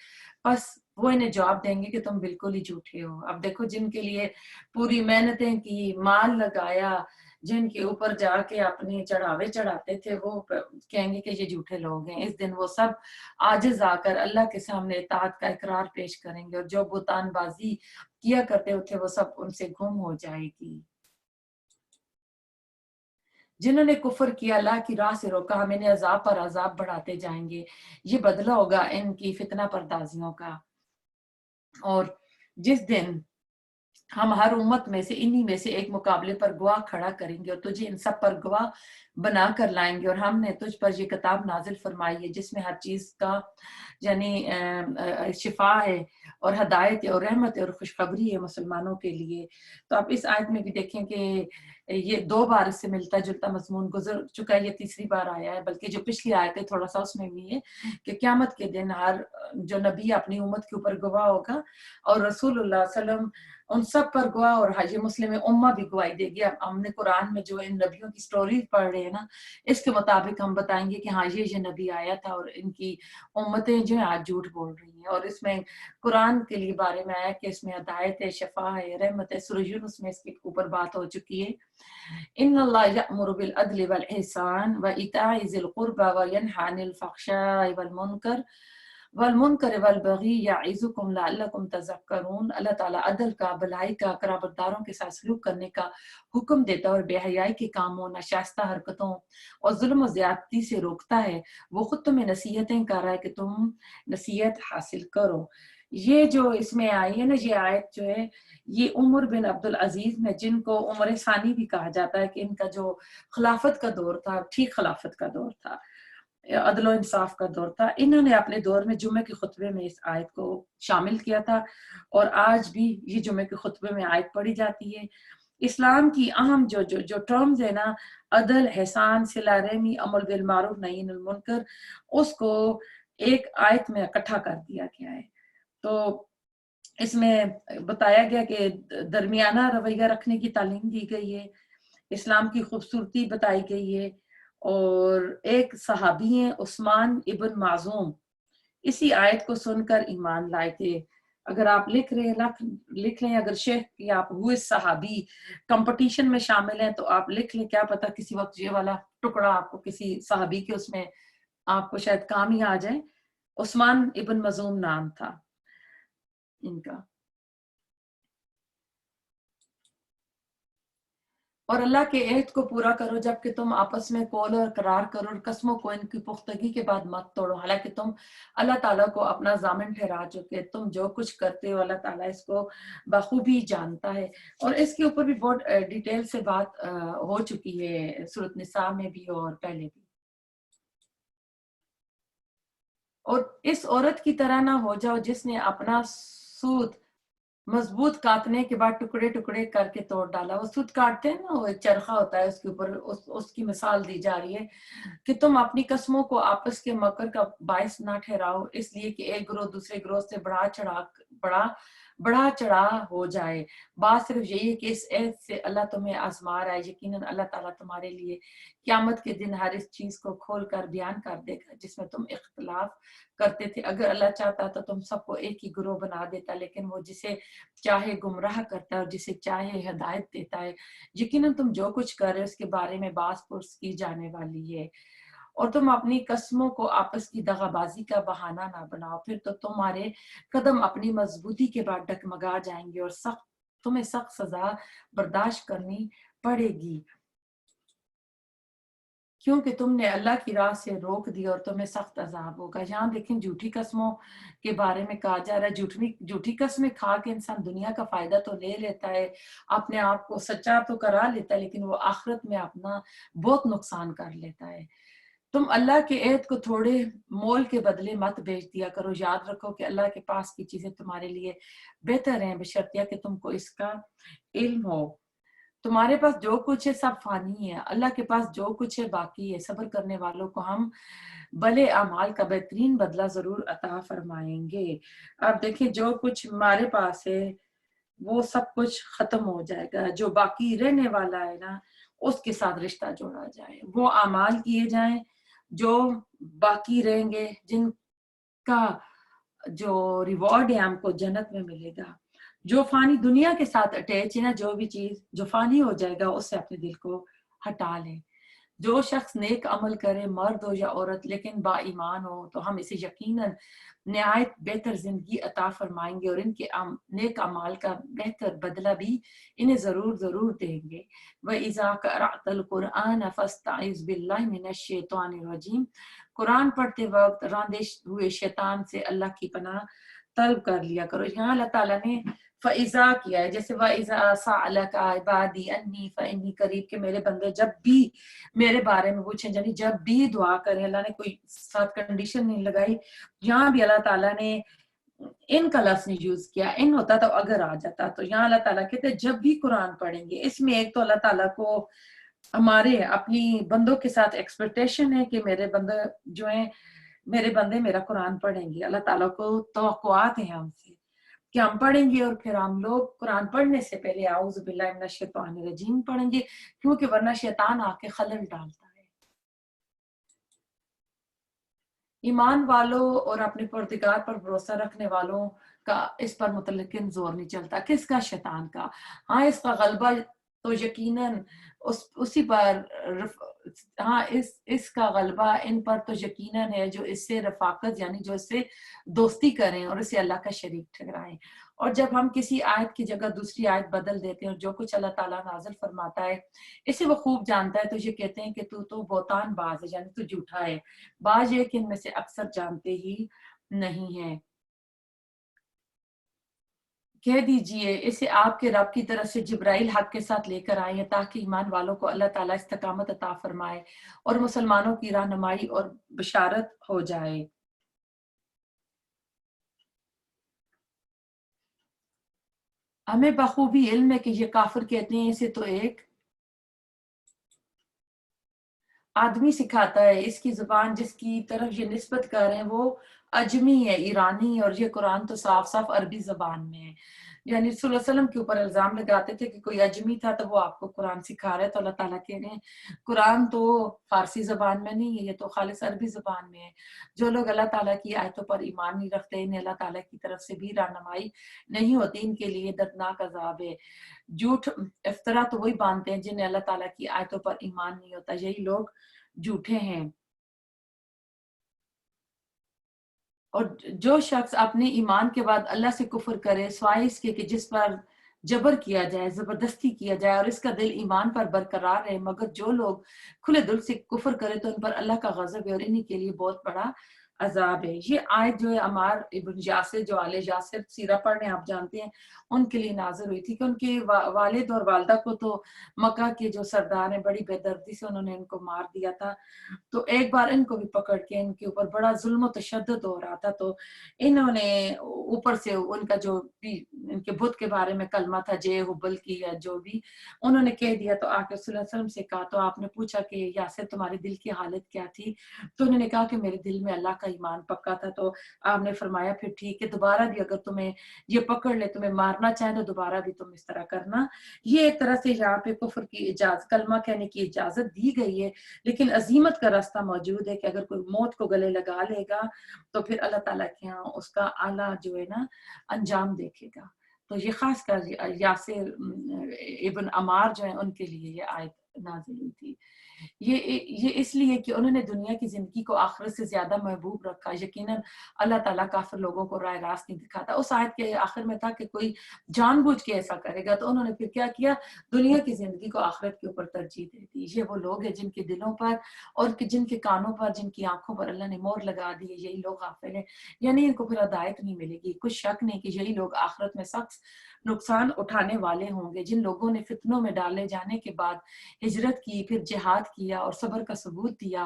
A: बस वो इन्हें जवाब देंगे कि तुम बिल्कुल ही झूठे हो। अब देखो, जिनके लिए पूरी मेहनतें की, माल लगाया, जिनके ऊपर जाके अपने चढ़ावे चढ़ाते थे, वो कहेंगे कि ये झूठे लोग हैं। इस दिन वो सब आजिज आकर अल्लाह के सामने इताअत का इकरार पेश करेंगे और जो बुतानबाजी किया करते थे वो सब उनसे गुम हो जाएगी। जिन्होंने कुफर किया, अल्लाह की राह से रोका, हम इन्हें अजाब पर अजाब बढ़ाते जाएंगे। ये बदला होगा इनकी फितना परदाजियों का। और जिस दिन हम हर उम्मत में से इन्हीं में से एक मुकाबले पर गवाह खड़ा करेंगे और तुझे इन सब पर गवाह बना कर लाएंगे। और हमने तुझ पर ये किताब नाजिल फरमाई है जिसमें हर चीज का यानी शिफा है और हदायत है और रहमत है और खुशखबरी है मुसलमानों के लिए। तो आप इस आयत में भी देखें कि ये 2 बार इससे मिलता जुलता मजमून गुजर चुका है, ये तीसरी बार आया है। बल्कि जो पिछली आयत है थोड़ा सा उसमें भी है कि क़यामत के दिन हर जो नबी अपनी उम्मत के ऊपर गवाह होगा और रसूलुल्लाह सल्लम उन सब पर गवाह और हाजी मुस्लिम उम्मा भी गवाही देगी। अब हमने कुरान में जो इन नबियों की स्टोरी पढ़ रहे हैं ना, इसके मुताबिक हम बताएंगे कि हाँ ये नबी आया था और इनकी उम्मतें जो है आज झूठ बोल रही हैं। और इसमें कुरान के लिए बारे में आया कि इसमें हदायत है, शफा है, रहमत है। सूरह यूनुस में इसके ऊपर बात हो चुकी है। इन्नल्लाह यअमुरु बिल अदलि वल इहसान व इताइ ज़िल कुर्बा व यनहा अनिल फ़हशाइ वल मुनकर वल बगी याइज़ुकुम लअल्लकुम तज़क्करून। अल्लाह ताला अदल का, भलाई का, कराबतदारों के साथ सलूक करने का हुक्म देता है और बेहयाई के कामों, नाशास्ता हरकतों और जुल्म और ज्यादती से रोकता है। वो खुद तुम्हें नसीहतें कर रहा है कि तुम नसीहत हासिल करो। ये जो इसमें आई है ना, ये आयत जो है, ये उमर बिन अब्दुल अजीज में, जिनको उमर सानी भी कहा जाता है, कि इनका जो खिलाफत का दौर था, ठीक खिलाफत का दौर था, अदलो इंसाफ का दौर था। इन्होंने अपने दौर में जुमे के खुतबे में इस आयत को शामिल किया था और आज भी ये जुमे के खुतबे में आयत पढ़ी जाती है। इस्लाम की अहम जो जो जो टर्म्स है ना, अदल, एहसान, सिला रहमी, अमल बिल मारूफ, नही अनिल मुनकर, उसको एक आयत में इकट्ठा कर दिया गया है। तो इसमें बताया गया कि दरमियाना रवैया रखने की तालीम दी गई है, इस्लाम की खूबसूरती बताई गई है। और एक सहाबी हैं उस्मान इब्न माज़ूम, इसी आयत को सुनकर ईमान लाए थे। अगर आप लिख लें अगर शेख कि आप हुए सहाबी कंपटीशन में शामिल हैं तो आप लिख लें, क्या पता किसी वक्त ये वाला टुकड़ा आपको किसी सहाबी के उसमें आपको शायद काम ही आ जाए। उस्मान इब्न मज़ूम नाम था इनका। और अल्लाह के अहद को पूरा करो जबकि तुम आपस में कौल और करार करो और कस्मों को इनकी पुख्तगी के बाद मत तोड़ो, हालांकि तुम अल्लाह ताला को अपना जामिन ठहरा चुके। तुम जो कुछ करते हो अल्लाह ताला इसको बखूबी जानता है। और इसके ऊपर भी बहुत डिटेल से बात हो चुकी है सूरत निसा में भी और पहले भी। और इस औरत की तरह ना हो जाओ जिसने अपना सूत मजबूत काटने के बाद टुकड़े टुकड़े करके तोड़ डाला। वो सूत काटते हैं ना, वो एक चरखा होता है, उसके ऊपर उसकी मिसाल दी जा रही है कि तुम अपनी कस्मों को आपस के मकर का बायस ना ठहराओ, इसलिए कि एक ग्रोह दूसरे ग्रोह से बढ़ा بڑا چڑھا ہو جائے۔ بات صرف یہی ہے کہ اس عہد سے اللہ تمہیں آزما رہا ہے، یقیناً اللہ تعالیٰ تمہارے لیے قیامت کے دن ہر اس چیز کو کھول کر بیان کر دے گا جس میں تم اختلاف کرتے تھے۔ اگر اللہ چاہتا تو تم سب کو ایک ہی گروہ بنا دیتا، لیکن وہ جسے چاہے گمراہ کرتا ہے اور جسے چاہے ہدایت دیتا ہے۔ یقیناً تم جو کچھ کر رہے ہو اس کے بارے میں باز پرس کی جانے والی ہے، اور تم اپنی قسموں کو آپس کی دغا بازی کا بہانہ نہ بناؤ، پھر تو تمہارے قدم اپنی مضبوطی کے بعد ڈگمگا جائیں گے اور تمہیں سخت سزا برداشت کرنی پڑے گی، کیونکہ تم نے اللہ کی راہ سے روک دیا اور تمہیں سخت عذاب ہوگا۔ یہاں دیکھیں جھوٹی قسموں کے بارے میں کہا جا رہا ہے، جھوٹی قسمیں کھا کے انسان دنیا کا فائدہ تو لے لیتا ہے، اپنے آپ کو سچا تو کرا لیتا ہے، لیکن وہ آخرت میں اپنا بہت نقصان کر لیتا ہے۔ تم اللہ کے عہد کو تھوڑے مول کے بدلے مت بیچ دیا کرو، یاد رکھو کہ اللہ کے پاس کی چیزیں تمہارے لیے بہتر ہیں، بشرطیہ کہ تم کو اس کا علم ہو۔ تمہارے پاس جو کچھ ہے سب فانی ہے، اللہ کے پاس جو کچھ ہے باقی ہے۔ صبر کرنے والوں کو ہم بھلے اعمال کا بہترین بدلہ ضرور عطا فرمائیں گے۔ اب دیکھیں جو کچھ ہمارے پاس ہے وہ سب کچھ ختم ہو جائے گا، جو باقی رہنے والا ہے نا اس کے ساتھ رشتہ جوڑا جائے، وہ اعمال کیے جائیں جو باقی رہیں گے، جن کا جو ریوارڈ ہے ہم کو جنت میں ملے گا۔ جو فانی دنیا کے ساتھ اٹیچ ہے نا، جو بھی چیز جو فانی ہو جائے گا اس سے اپنے دل کو ہٹا لیں۔ جو شخص نیک عمل کرے، مرد ہو یا عورت، لیکن با ایمان ہو، تو ہم اسے یقیناً نہایت بہتر زندگی عطا فرمائیں گے اور ان کے نیک اعمال کا بہتر بدلہ بھی انہیں ضرور دیں گے۔ وَإِذَا قَرَأْتَ الْقُرْآنَ فَاسْتَعِذْ بِاللَّهِ مِنَ الشَّيْطَانِ الرَّجِيمِ، قرآن پڑھتے وقت راندش ہوئے شیطان سے اللہ کی پناہ طلب کر لیا کرو۔ یہاں اللہ تعالیٰ نے فَإِذَا کیا ہے، جیسے وَإِذَا سَأَلَكَ عِبَادِي عَنِّي فَإِنِّي قَرِيبٌ، کہ میرے بندے جب بھی میرے بارے میں پوچھیں، یعنی جب بھی دعا کریں، اللہ نے کوئی ساتھ کنڈیشن نہیں لگائی۔ یہاں بھی اللہ تعالیٰ نے ان کا لفظ نہیں یوز کیا، ان ہوتا تو اگر آ جاتا، تو یہاں اللہ تعالیٰ کہتے ہیں جب بھی قرآن پڑھیں گے۔ اس میں ایک تو اللہ تعالیٰ کو ہمارے اپنی بندوں کے ساتھ ایکسپیکٹیشن ہے کہ میرے بندے جو ہیں، میرے بندے میرا قرآن پڑھیں گے۔ اللہ تعالیٰ کو توقعات ہیں ہم سے کہ ہم پڑھیں گے، اور پھر ہم لوگ قرآن پڑھنے سے پہلے اعوذ باللہ من الشیطان الرجیم پڑھیں گے، کیونکہ ورنہ شیطان آ کے خلل ڈالتا ہے۔ ایمان والوں اور اپنے پروردگار پر بھروسہ رکھنے والوں کا اس پر متعلق زور نہیں چلتا۔ کس کا؟ شیطان کا۔ ہاں اس کا غلبہ تو یقیناً اسی پر ہاں اس کا غلبہ ان پر تو یقیناً ہے جو اس سے رفاقت یعنی جو اس سے دوستی کریں اور اسے اللہ کا شریک ٹھہرائیں۔ اور جب ہم کسی آیت کی جگہ دوسری آیت بدل دیتے ہیں اور جو کچھ اللہ تعالیٰ نازل فرماتا ہے اسے وہ خوب جانتا ہے، تو یہ کہتے ہیں کہ تو بہتان باز ہے، یعنی تو جھوٹا ہے۔ بعض یہ کہ ان میں سے اکثر جانتے ہی نہیں ہیں۔ کہہ دیجئے اسے آپ کے رب کی طرف سے جبرائیل حق کے ساتھ لے کر آئے ہیں تاکہ ایمان والوں کو اللہ تعالیٰ استقامت عطا فرمائے اور مسلمانوں کی رہنمائی اور بشارت ہو جائے۔ ہمیں بخوبی علم ہے کہ یہ کافر کہتے ہیں اسے تو ایک آدمی سکھاتا ہے، اس کی زبان جس کی طرف یہ نسبت کر رہے ہیں وہ اجمی ہے، ایرانی، اور یہ قرآن تو صاف صاف عربی زبان میں ہے۔ یعنی رسول اللہ علیہ وسلم کے اوپر الزام لگاتے تھے کہ کوئی اجمی تھا تو وہ آپ کو قرآن سکھا رہا ہے، تو اللہ تعالیٰ کہہ رہے ہیں قرآن تو فارسی زبان میں نہیں ہے، یہ تو خالص عربی زبان میں ہے۔ جو لوگ اللہ تعالیٰ کی آیتوں پر ایمان نہیں رکھتے، انہیں اللہ تعالیٰ کی طرف سے بھی رہنمائی نہیں ہوتی، ان کے لیے دردناک عذاب ہے۔ جھوٹ افطرا تو وہی باندھتے ہیں جنہیں اللہ تعالیٰ کی آیتوں پر ایمان نہیں ہوتا، یہی لوگ جھوٹے ہیں۔ اور جو شخص اپنے ایمان کے بعد اللہ سے کفر کرے سوائے اس کے کہ جس پر جبر کیا جائے، زبردستی کیا جائے، اور اس کا دل ایمان پر برقرار رہے، مگر جو لوگ کھلے دل سے کفر کرے تو ان پر اللہ کا غضب ہے اور انہی کے لیے بہت بڑا عذاب ہے۔ یہ آیت جو ہے عمار ابن یاسر، جو آل یاسر سیرہ پڑھنے آپ جانتے ہیں، ان کے لیے نازل ہوئی تھی کہ ان کے والد اور والدہ کو تو مکہ کے جو سردار ہیں بڑی بے دردی سے انہوں نے ان کو مار دیا تھا، تو ایک بار ان کو بھی پکڑ کے ان کے اوپر بڑا ظلم و تشدد ہو رہا تھا، تو انہوں نے اوپر سے ان کا جو بھی ان کے بت کے بارے میں کلمہ تھا، جے حبل کی یا جو بھی، انہوں نے کہہ دیا، تو آ کے صلی اللہ علیہ وسلم سے کہا، تو آپ نے پوچھا کہ یاسر تمہارے دل کی حالت کیا تھی؟ تو انہوں نے کہا کہ میرے دل میں اللہ کا کا ایمان پکا تھا، تو آپ نے فرمایا پھر ٹھیک ہے، دوبارہ بھی اگر تمہیں یہ پکڑ لے، تمہیں مارنا چاہے تو دوبارہ بھی تم اس طرح کرنا۔ یہ ایک طرح سے یہاں پہ کفر کی اجازت، کلمہ کہنے کی اجازت دی گئی ہے، لیکن عزیمت کا راستہ موجود ہے کہ اگر کوئی موت کو گلے لگا لے گا تو پھر اللہ تعالیٰ کے ہاں اس کا اعلیٰ جو ہے نا انجام دیکھے گا۔ تو یہ خاص کر یاسر ابن عمار جو ہیں ان کے لیے یہ آیت نازل ہوئی تھی۔ یہ اس لیے کہ انہوں نے دنیا کی زندگی کو آخرت سے زیادہ محبوب رکھا۔ یقیناً اللہ تعالیٰ کافر لوگوں کو راہ راست نہیں دکھاتا۔ اس آیت کے آخر میں تھا کہ کوئی جان بوجھ کے ایسا کرے گا، تو انہوں نے پھر کیا کیا، دنیا کی زندگی کو آخرت کے اوپر ترجیح دے دی۔ یہ وہ لوگ ہیں جن کے دلوں پر اور جن کے کانوں پر، جن کی آنکھوں پر اللہ نے مہر لگا دی ہے، یہی لوگ غافل ہیں، یعنی ان کو پھر ہدایت نہیں ملے گی۔ کچھ شک نہیں کہ یہی لوگ آخرت میں سخت نقصان اٹھانے والے ہوں گے۔ جن لوگوں نے فتنوں میں ڈالے جانے کے بعد ہجرت کی، پھر جہاد کیا اور صبر کا ثبوت دیا،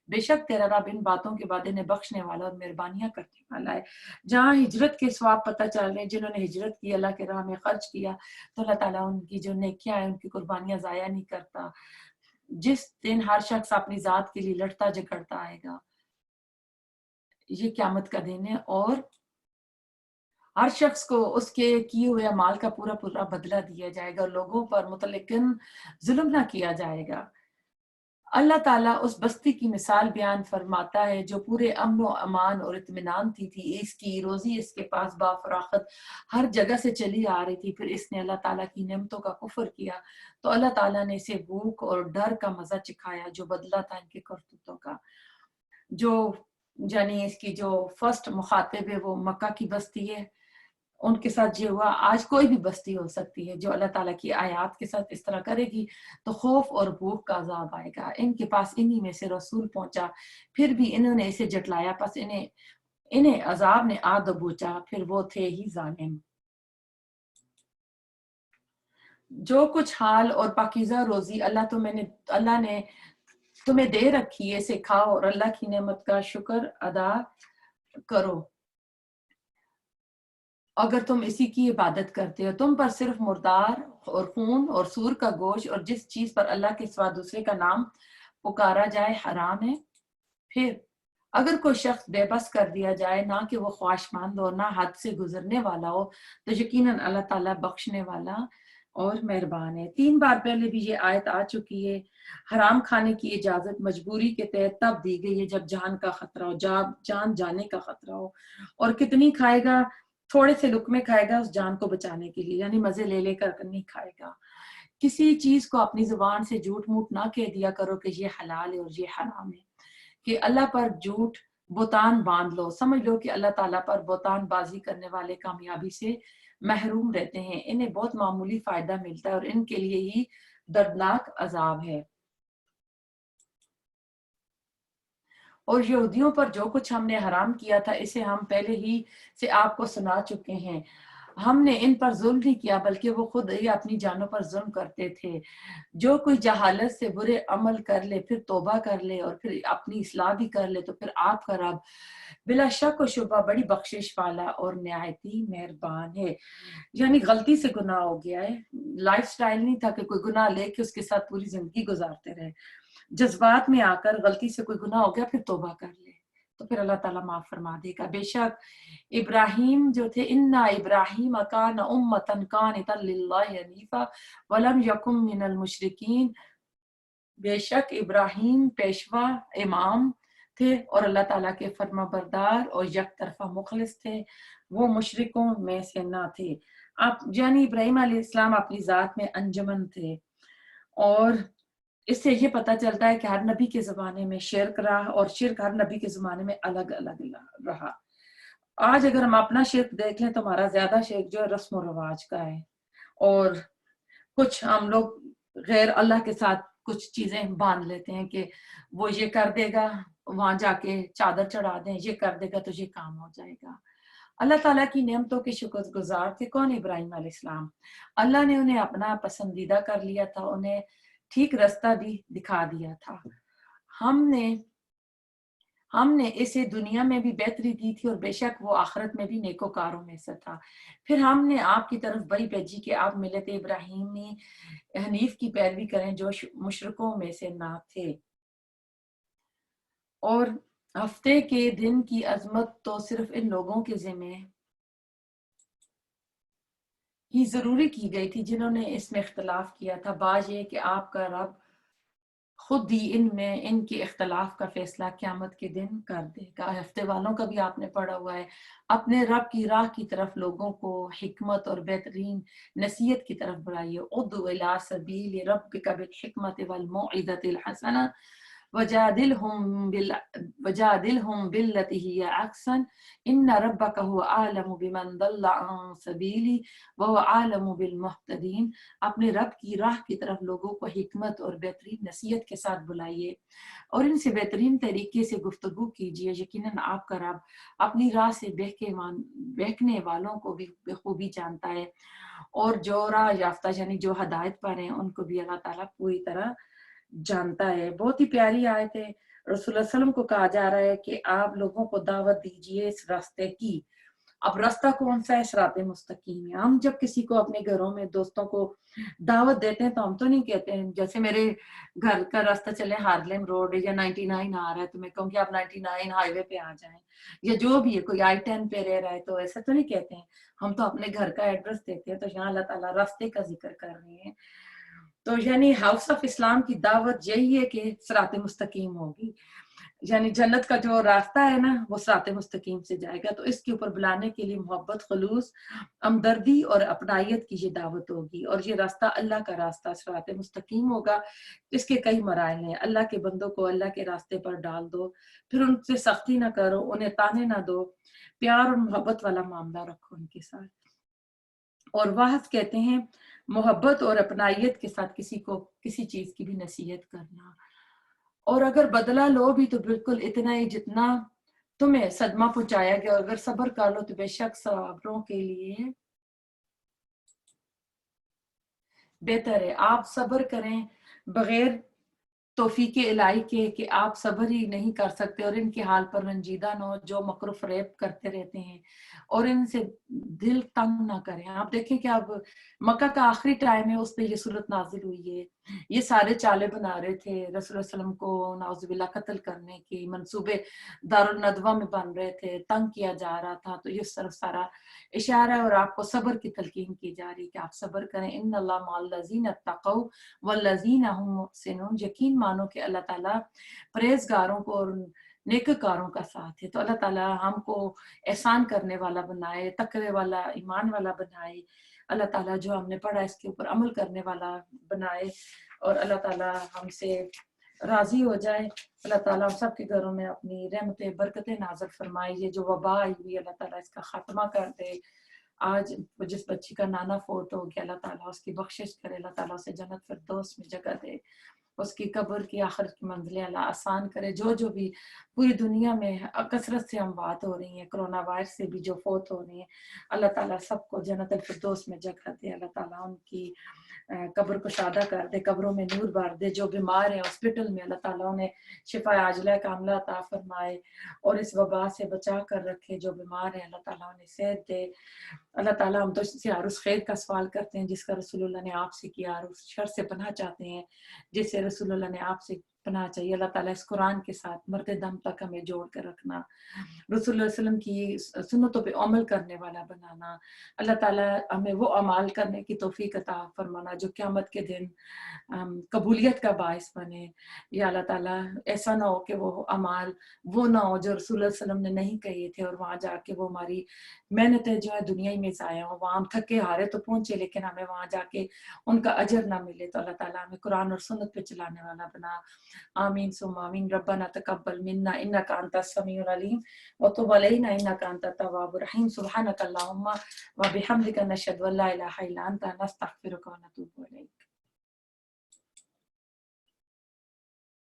A: بے شک تیرا رب ان باتوں کے بعد انہیں بخشنے والا اور مہربانیاں کرنے والا ہے۔ جہاں ہجرت کے ثواب پتہ چل رہے ہیں، جنہوں نے ہجرت کی، اللہ کے راہ میں خرچ کیا، تو اللہ تعالیٰ ان کی جو نیکیاں ہیں ان کی قربانیاں ضائع نہیں کرتا۔ جس دن ہر شخص اپنی ذات کے لیے لڑتا جھگڑتا آئے گا، یہ قیامت کا دن ہے، اور ہر شخص کو اس کے کیے ہوئے اعمال کا پورا پورا بدلہ دیا جائے گا، لوگوں پر مطلقاً ظلم نہ کیا جائے گا۔ اللہ تعالیٰ اس بستی کی مثال بیان فرماتا ہے جو پورے امن و امان اور اطمینان تھی، اس کی روزی اس کے پاس بافراخت ہر جگہ سے چلی آ رہی تھی، پھر اس نے اللہ تعالیٰ کی نعمتوں کا کفر کیا تو اللہ تعالیٰ نے اسے بھوک اور ڈر کا مزہ چکھایا جو بدلہ تھا ان کے کرتوتوں کا۔ جو یعنی اس کی جو فرسٹ مخاطب ہے وہ مکہ کی بستی ہے، ان کے ساتھ یہ ہوا، آج کوئی بھی بستی ہو سکتی ہے جو اللہ تعالیٰ کی آیات کے ساتھ اس طرح کرے گی تو خوف اور بھوک کا عذاب آئے گا۔ ان کے پاس انہی میں سے رسول پہنچا، پھر بھی انہوں نے اسے جٹلایا، پس انہیں عذاب نے آ دبوچا، پھر وہ تھے ہی ظالم۔ جو کچھ حال اور پاکیزہ روزی اللہ نے تمہیں دے رکھی ہے، اسے کھاؤ اور اللہ کی نعمت کا شکر ادا کرو اگر تم اسی کی عبادت کرتے ہو۔ تم پر صرف مردار اور خون اور سور کا گوشت اور جس چیز پر اللہ کے سوا دوسرے کا نام پکارا جائے حرام ہے۔ پھر اگر کوئی شخص بے بس کر دیا جائے، نہ کہ وہ خواہشمند ہو نہ حد سے گزرنے والا ہو، تو یقیناً اللہ تعالیٰ بخشنے والا اور مہربان ہے۔ 3 بار پہلے بھی یہ آیت آ چکی ہے۔ حرام کھانے کی اجازت مجبوری کے تحت تب دی گئی ہے جب جان کا خطرہ ہو، جان جانے کا خطرہ ہو، اور کتنی کھائے گا، تھوڑے سے لقمے کھائے گا اس جان کو بچانے کے لیے، یعنی مزے لے لے کر نہیں کھائے گا۔ کسی چیز کو اپنی زبان سے جھوٹ موٹ نہ کہہ دیا کرو کہ یہ حلال ہے اور یہ حرام ہے، کہ اللہ پر جھوٹ بہتان باندھ لو، سمجھ لو کہ اللہ تعالیٰ پر بہتان بازی کرنے والے کامیابی سے محروم رہتے ہیں، انہیں بہت معمولی فائدہ ملتا ہے اور ان کے لیے ہی دردناک عذاب ہے۔ اور یہودیوں پر جو کچھ ہم نے حرام کیا تھا اسے ہم پہلے ہی سے آپ کو سنا چکے ہیں۔ ہم نے ان پر ظلم نہیں کیا بلکہ وہ خود ہی اپنی جانوں پر ظلم کرتے تھے۔ جو کوئی جہالت سے برے عمل کر لے، پھر توبہ کر لے اور پھر اپنی اصلاح بھی کر لے، تو پھر آپ کا رب بلا شک و شبہ بڑی بخشش والا اور نہایت ہی مہربان ہے۔ یعنی غلطی سے گناہ ہو گیا ہے، لائف سٹائل نہیں تھا کہ کوئی گناہ لے کے اس کے ساتھ پوری زندگی گزارتے رہے، جذبات میں آ کر غلطی سے کوئی گناہ ہو گیا پھر توبہ کر لے تو پھر اللہ تعالیٰ معاف فرما دے گا۔ بے شک ابراہیم جو تھے، انا ابراہیم کان امۃ قانتا للہ حنیفا ولم یکن من المشرکین، بے شک ابراہیم پیشوا امام تھے اور اللہ تعالیٰ کے فرما بردار اور یک طرفہ مخلص تھے، وہ مشرکوں میں سے نہ تھے۔ آپ یعنی ابراہیم علیہ السلام اپنی ذات میں انجمن تھے، اور اس سے یہ پتہ چلتا ہے کہ ہر نبی کے زمانے میں شرک رہا اور شرک ہر نبی کے زمانے میں الگ الگ رہا۔ آج اگر ہم اپنا شرک دیکھ لیں تو ہمارا زیادہ شرک جو ہے رسم و رواج کا ہے، اور کچھ ہم لوگ غیر اللہ کے ساتھ کچھ چیزیں باندھ لیتے ہیں کہ وہ یہ کر دے گا، وہاں جا کے چادر چڑھا دیں، یہ کر دے گا تو یہ کام ہو جائے گا۔ اللہ تعالیٰ کی نعمتوں کے شکر گزار تھے کون؟ ابراہیم علیہ السلام۔ اللہ نے انہیں اپنا پسندیدہ کر لیا تھا، انہیں ٹھیک راستہ بھی دکھا دیا تھا۔ ہم نے اسے دنیا میں بھی بہتری دی تھی اور بے شک وہ آخرت میں بھی نیکوکاروں میں سے تھا۔ پھر ہم نے آپ کی طرف وحی بھیجی کہ آپ ملت ابراہیمی حنیف کی پیروی کریں جو مشرکوں میں سے نہ تھے۔ اور हफ्ते के दिन की अजमत तो सिर्फ इन लोगों के जिम्मे ही जरूरी की गई थी जिन्होंने इसमें इख्तलाफ किया था। बाज ये कि आपका रब खुद ही इनमें इनके इख्तलाफ का फैसला क़यामत के दिन कर देगा। हफ्ते वालों का भी आपने पढ़ा हुआ है। अपने रब की राह की तरफ लोगों को हिकमत और बेहतरीन नसीहत की तरफ बुलाइए। उद्दु इला सबील रब्बिका बिल हिकमति वल मौइज़तिल हसना वजादिलहुम बिल्लती हिय अहसन इन्न रब्बका हुवा आलमु बिमन दल्ला अन सबीली व हुवा आलमु बिल मुहतदीन। अपने रब की राह की तरफ लोगों को हिकमत और बेहतरीन नसीहत के साथ बुलाइए और इनसे बेहतरीन तरीके से गुफ्तगू कीजिए। यकीनन आपका रब अपनी राह से बहकने वालों को भी बखूबी जानता है, और जो राह याफ्ता यानी जो हदायत पर हैं उनको भी अल्लाह ताला पूरी तरह जानता है। बहुत ही प्यारी आयत है। रसूल सल्लम को कहा जा रहा है कि आप लोगों को दावत दीजिए इस रास्ते की। अब रास्ता कौन सा है? सिरात मुस्तकीम है। हम जब किसी को अपने घरों में दोस्तों को दावत देते हैं तो हम तो नहीं कहते हैं जैसे मेरे घर का रास्ता चले हार्लेम रोड या 99 आ रहा है तो मैं कहूँगी आप 99 हाईवे पे आ जाएं, या जो भी है कोई I-10 पे रह रहा है तो ऐसा तो नहीं कहते हैं। हम तो अपने घर का एड्रेस देते हैं। तो यहाँ अल्लाह ताला रास्ते का जिक्र कर रहे हैं। तो यानी हाउस ऑफ इस्लाम की दावत यही है कि सिरात मुस्तकीम होगी, यानी जन्नत का जो रास्ता है ना वो सिरात मुस्तकीम से जाएगा। तो इसके ऊपर बुलाने के लिए मोहब्बत, खलूस, हमदर्दी और अपनायत की ये दावत होगी। और ये रास्ता अल्लाह का रास्ता सिरात मुस्तकीम होगा। इसके कई मराइल हैं। अल्लाह के बंदों को अल्लाह के रास्ते पर डाल दो, फिर उनसे सख्ती ना करो, उन्हें ताने ना दो, प्यार और मोहब्बत वाला मामला रखो उनके साथ। और वाहद कहते हैं मोहब्बत और अपनायत के साथ किसी को किसी चीज की भी नसीहत करना। और अगर बदला लो भी तो बिल्कुल इतना ही जितना तुम्हें सदमा पहुंचाया गया। और अगर सब्र कर लो तो बेशक सब्रों के लिए बेहतर है। आप सब्र करें बगैर तौफीक इलाही के कि आप सब्र ही नहीं कर सकते और इनके हाल पर रंजीदा न हो जो मकर फरेब करते रहते हैं, और इनसे दिल तंग ना करें। आप देखें कि अब मक्का का आखिरी टाइम है, उस पर ये सूरत नाजिल हुई है। ये सारे चाले बना रहे थे रसूल सल्लम को नाउजुबिल्लाह कत्ल करने की, मंसूबे दारुल नदवा में बन रहे थे, तंग किया जा रहा था। तो ये तरफ सारा इशारा है और आपको सब्र की तलकीन की जा रही है कि आप सब्र करें। इन्नल्लाह मअल लज़ीना तक़ौ वल्लज़ीना हुम मुहसिनून। यकीन मानो कि अल्लाह ताला परहेजगारों को और नेककारों का साथ है। तो अल्लाह ताला हमको एहसान करने वाला बनाए, तकवे वाला, ईमान वाला बनाए। अल्लाह ताला जो हमने पढ़ा इसके ऊपर अमल करने वाला बनाए, और अल्लाह ताला हमसे राजी हो जाए। अल्लाह ताला हम सब के घरों में अपनी रहमतें बरकतें नाज़िल फरमाए। ये जो वबा आई हुई अल्लाह ताला इसका खात्मा कर दे। आज जिस बच्ची का नाना फोत हो गया अल्लाह ताला उसकी बख्शिश करे, अल्लाह ताला उसे जन्नत फिरदौस में जगह दे, उसकी कब्र की आखिर की मंजिलें अल्लाह आसान करे। जो जो भी पूरी दुनिया में कसरत से हम बात हो रही हैं, कोरोना वायरस से भी जो फोत हो रही हैं, अल्लाह ताला सबको जन्नत फिरदौस में जगह दे। अल्लाह ताला उनकी कब्र को शादा कर दे, कब्रों में नूर भर दे। जो बीमार है हॉस्पिटल में अल्लाह ताला उन्हें शिफा आजिला कामला अता फरमाए और इस वबा से बचा कर रखे। जो बीमार है अल्लाह ताला उन्हें सेहत दे। अल्लाह ताला हम तो इससे हर उस खैर का सवाल करते हैं जिसका रसूलुल्लाह ने आपसे किया, और उस शर से पनाह चाहते हैं जिससे रसूलुल्लाह ने आपसे पनाह चाहिए। अल्लाह ताला इस कुरान के साथ मरते दम तक हमें जोड़ कर रखना, रसूलुल्लाह सल्लम की सुन्नतों पे अमल करने वाला बनाना। अल्लाह ताला हमें वो अमाल करने की तौफीक अता फरमाना जो क़यामत के दिन कबूलियत का बायस बने। या अल्लाह ताला ऐसा ना हो कि वो अमाल वो ना हो जो रसूलुल्लाह सल्लम ने नहीं कहे थे, और वहाँ जाके वो हमारी मेहनतें जो है दुनिया ही में ज़ाया हो। वहाँ हम थके हारे तो पहुंचे लेकिन हमें वहाँ जाके उनका अजर ना मिले। तो अल्लाह ताला हमें कुरान और सुन्नत पे चलाने वाला बना। आमीन सुम्मा आमीन। रब्बना तकब्बल मिन्ना इन्नका अंतस समीउल अलीम व तुब अलैना इन्नका अंतत तव्वाबुर रहीम। सुब्हानक अल्लाहुम्मा व बिहम्दिका नशहदु अन ला इलाहा इल्ला अंता नस्तगफिरुका व नतूबु इलैक।